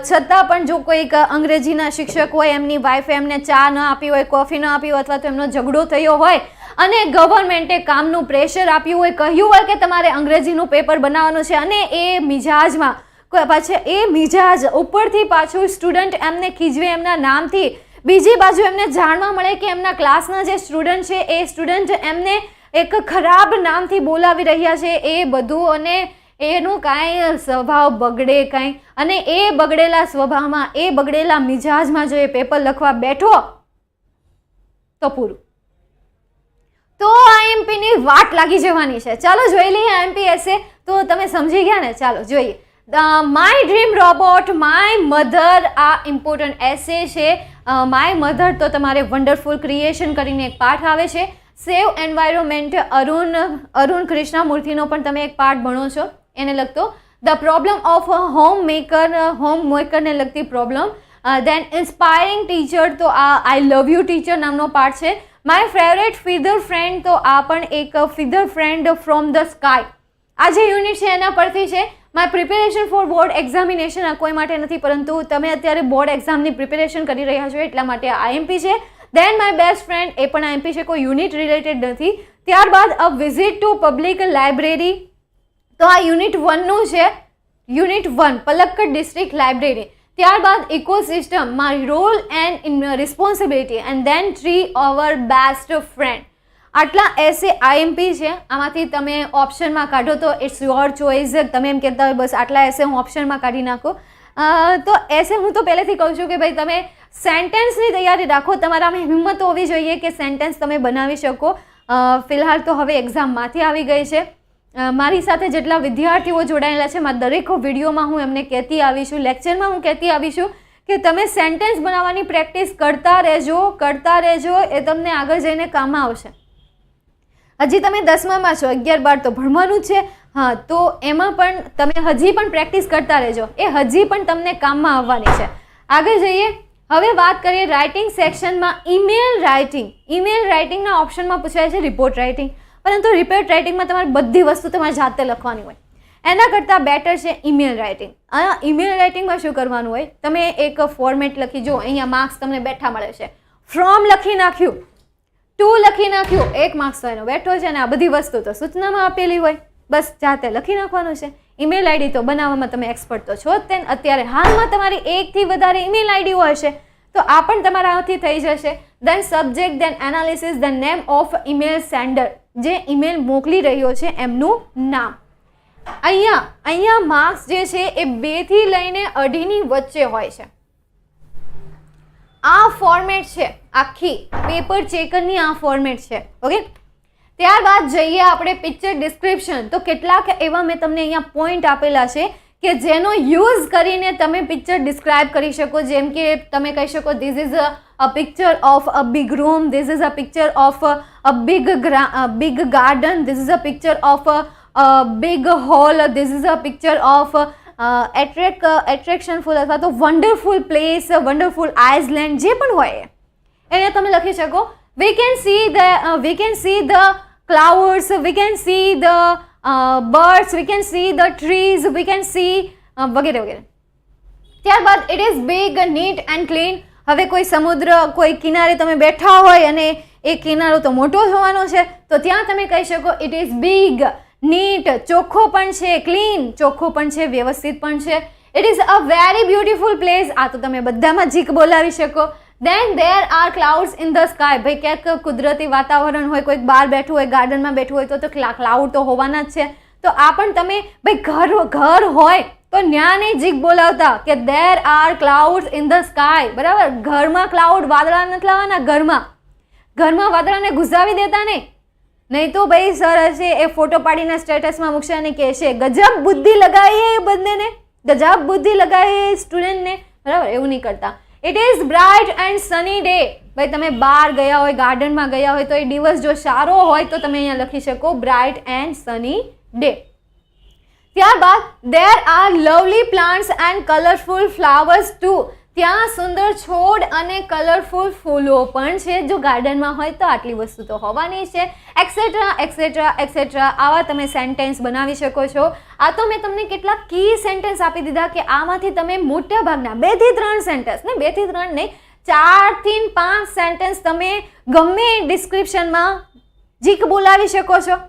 છતાં પણ જો કોઈક અંગ્રેજીના શિક્ષક હોય, એમની વાઈફે એમને ચા ન આપી હોય, કોફી ન આપી હોય, અથવા તો એમનો ઝઘડો થયો હોય અને ગવર્મેન્ટે કામનું પ્રેશર આપ્યું હોય, કહ્યું હોય કે તમારે અંગ્રેજીનું પેપર બનાવવાનું છે અને એ મિજાજમાં પાછળ એ મિજાજ ઉપરથી પાછું સ્ટુડન્ટ એમને ખીજવે એમના નામથી, બીજી બાજુ એમને જાણવા મળે કે એમના ક્લાસના જે સ્ટુડન્ટ છે એ સ્ટુડન્ટ એમને એક ખરાબ નામથી બોલાવી રહ્યા છે, એ બધું, અને એનું કાંઈ સ્વભાવ બગડે કાંઈ, અને એ બગડેલા સ્વભાવમાં, એ બગડેલા મિજાજમાં જો એ પેપર લખવા બેઠો તો પૂરું. તો આઈએમપીની વાટ લાગી જવાની છે. ચાલો જોઈ લઈએ આઈએમપી એસે. તો તમે સમજી ગયા ને? ચાલો જોઈએ. My dream robot, my mother આ ઇમ્પોર્ટન્ટ એસે છે. માય મધર તો તમારે વન્ડરફુલ ક્રિએશન કરીને એક પાઠ આવે છે. સેવ એન્વાયરમેન્ટ અરુણ કૃષ્ણમૂર્તિનો પણ તમે એક પાઠ ભણો છો એને લગતો. ધ પ્રોબ્લેમ ઓફ હોમ મેકરને લગતી પ્રોબ્લેમ. દેન ઇન્સ્પાયરિંગ ટીચર તો આ આઈ લવ યુ ટીચર નામનો પાઠ છે. માય ફેવરેટ ફીધર ફ્રેન્ડ તો આ પણ એક feather friend from the sky. આ જે યુનિટ છે એના પરથી છે. My preparation for board examination આ કોઈ માટે નથી, પરંતુ તમે અત્યારે બોર્ડ એક્ઝામની પ્રિપેરેશન કરી રહ્યા છો એટલા માટે આ આઈએમપી છે. દેન માય બેસ્ટ ફ્રેન્ડ એ પણ આઈએમપી છે, કોઈ યુનિટ રિલેટેડ નથી. ત્યારબાદ a visit to public library, તો આ યુનિટ 1 નું છે. Unit 1 Palakkad district library. ત્યારબાદ ecosystem, my role and responsibility, and then tree our best friend. આટલા એસે આઈએમપી છે. આમાંથી તમે ઓપ્શનમાં કાઢો તો ઇટ્સ યોર ચોઇસ. તમે એમ કહેતા હોય બસ આટલા એસે હું ઓપ્શનમાં કાઢી નાખું, તો એસે હું તો પહેલેથી કહું છું કે ભાઈ તમે સેન્ટેન્સની તૈયારી રાખો. તમારામાં હિંમત હોવી જોઈએ કે સેન્ટેન્સ તમે બનાવી શકો. ફિલહાલ તો હવે એક્ઝામમાંથી આવી ગઈ છે. મારી સાથે જેટલા વિદ્યાર્થીઓ જોડાયેલા છે મારા દરેક વિડીયોમાં હું એમને કહેતી આવી છું, લેક્ચરમાં હું કહેતી આવી છું કે તમે સેન્ટેન્સ બનાવવાની પ્રેક્ટિસ કરતા રહેજો. એ તમને આગળ જઈને કામમાં આવશે. હજી તમે 10મામાં છો, 11-12 તો ભણવાનું જ છે. હા, તો એમાં પણ તમે હજી પણ પ્રેક્ટિસ કરતા રહેજો, એ હજી પણ તમને કામમાં આવવાની છે. આગળ જઈએ. હવે વાત કરીએ રાઇટિંગ સેક્શનમાં ઈમેલ રાઇટિંગ. ઈમેલ રાઇટિંગના ઓપ્શનમાં પૂછાય છે રિપોર્ટ રાઇટિંગ, પરંતુ રિપોર્ટ રાઇટિંગમાં તમારે બધી વસ્તુ તમારે જાતે લખવાની હોય. એના કરતાં બેટર છે ઈમેલ રાઇટિંગ. આ ઈમેલ રાઇટિંગમાં શું કરવાનું હોય, તમે એક ફોર્મેટ લખી, જો અહીંયા માર્ક્સ તમને બેઠા મળે છે. ફ્રોમ લખી નાખ્યું, ટુ લખી નાખ્યું, 1 માર્ક્સ તો એનો બેઠો છે. અને આ બધી વસ્તુ તો સૂચનામાં આપેલી હોય, બસ જાતે લખી નાખવાનું છે. ઈમેલ આઈડી તો બનાવવામાં તમે એક્સપર્ટ તો છો જ તે. અત્યારે હાલમાં તમારી 1 થી વધારે ઈમેલ આઈડી હોય છે, તો આ પણ તમારાથી થઈ જશે. Then subject, then analysis, then name of email sender, જે ઈમેલ મોકલી રહ્યો છે એમનું નામ. અહીંયા માર્ક્સ જે છે એ 2 થી લઈને 2.5ની વચ્ચે હોય છે. આ ફોર્મેટ છે, આખી પેપર ચેકરની આ ફોર્મેટ છે. ઓકે, ત્યારબાદ જઈએ આપણે પિક્ચર ડિસ્ક્રિપ્શન. તો કેટલાક એવા મેં તમને અહીંયા પોઈન્ટ આપેલા છે કે જેનો યુઝ કરીને તમે પિક્ચર ડિસ્ક્રાઇબ કરી શકો. જેમ કે તમે કહી શકો this is a picture of a big room, this is a picture of a big garden, this is a picture of a big hall, this is a picture of attractionful અથવા તો wonderful place, wonderful Iceland, જે પણ હોય એને તમે લખી શકો. we can see the clouds, we can see the birds, we can see the trees, we can see વગેરે વગેરે. ત્યારબાદ it is big, neat and clean. હવે કોઈ સમુદ્ર, કોઈ કિનારે તમે બેઠા હોય અને એ કિનારો તો મોટો હોવાનો છે, તો ત્યાં તમે કહી શકો ઇટ ઇઝ બિગ, નીટ, ચોખ્ખો પણ છે, ક્લીન, ચોખ્ખો પણ છે, વ્યવસ્થિત પણ છે. It is a very beautiful place. આ તો તમે બધામાં જીક બોલાવી શકો. Then there are clouds in the sky. ભાઈ ક્યાંક કુદરતી વાતાવરણ હોય, કોઈક બહાર બેઠું હોય, ગાર્ડનમાં બેઠું હોય, તો ક્લાઉડ તો હોવાના જ છે. તો આ પણ તમે ભાઈ ઘર હોય તો ન્યા નહીં જીક બોલાવતા કે દેર are clouds in the sky. બરાબર, ઘરમાં ક્લાઉડ, વાદળા નથી લાવવાના. ઘરમાં વાદળાને ઘુસાવી દેતા નહીં તો ભાઈ સર હશે એ ફોટો પાડીને સ્ટેટસમાં મૂકશે અને કહેશે ગજબ બુદ્ધિ લગાવીએ એ બંનેને, ગજબ બુદ્ધિ લગાવીએ સ્ટુડન્ટને. બરાબર, એવું નહીં કરતા. It is bright and sunny day. ભાઈ તમે બહાર ગયા હોય, ગાર્ડનમાં ગયા હોય, તો એ દિવસ જો સારો હોય તો તમે અહીંયા લખી શકો બ્રાઇટ એન્ડ સની ડે. ત્યારબાદ there are lovely plants and colourful flowers too. ત્યાં સુંદર છોડ અને કલરફુલ ફૂલો પણ છે. જો ગાર્ડનમાં હોય તો આટલી વસ્તુ તો હોવાની છે, એક્સેટ્રા એક્સેટ્રા એક્સેટ્રા. આવા તમે સેન્ટેન્સ બનાવી શકો છો. આ તો મેં તમને કેટલાક કી સેન્ટેન્સ આપી દીધા કે આમાંથી તમે મોટા ભાગના 2 થી 3 સેન્ટેન્સ, ને 2 થી 3 નહીં, 4 થી 5 સેન્ટેન્સ તમે ગમે ડિસ્ક્રિપ્શનમાં જીક બોલાવી શકો છો.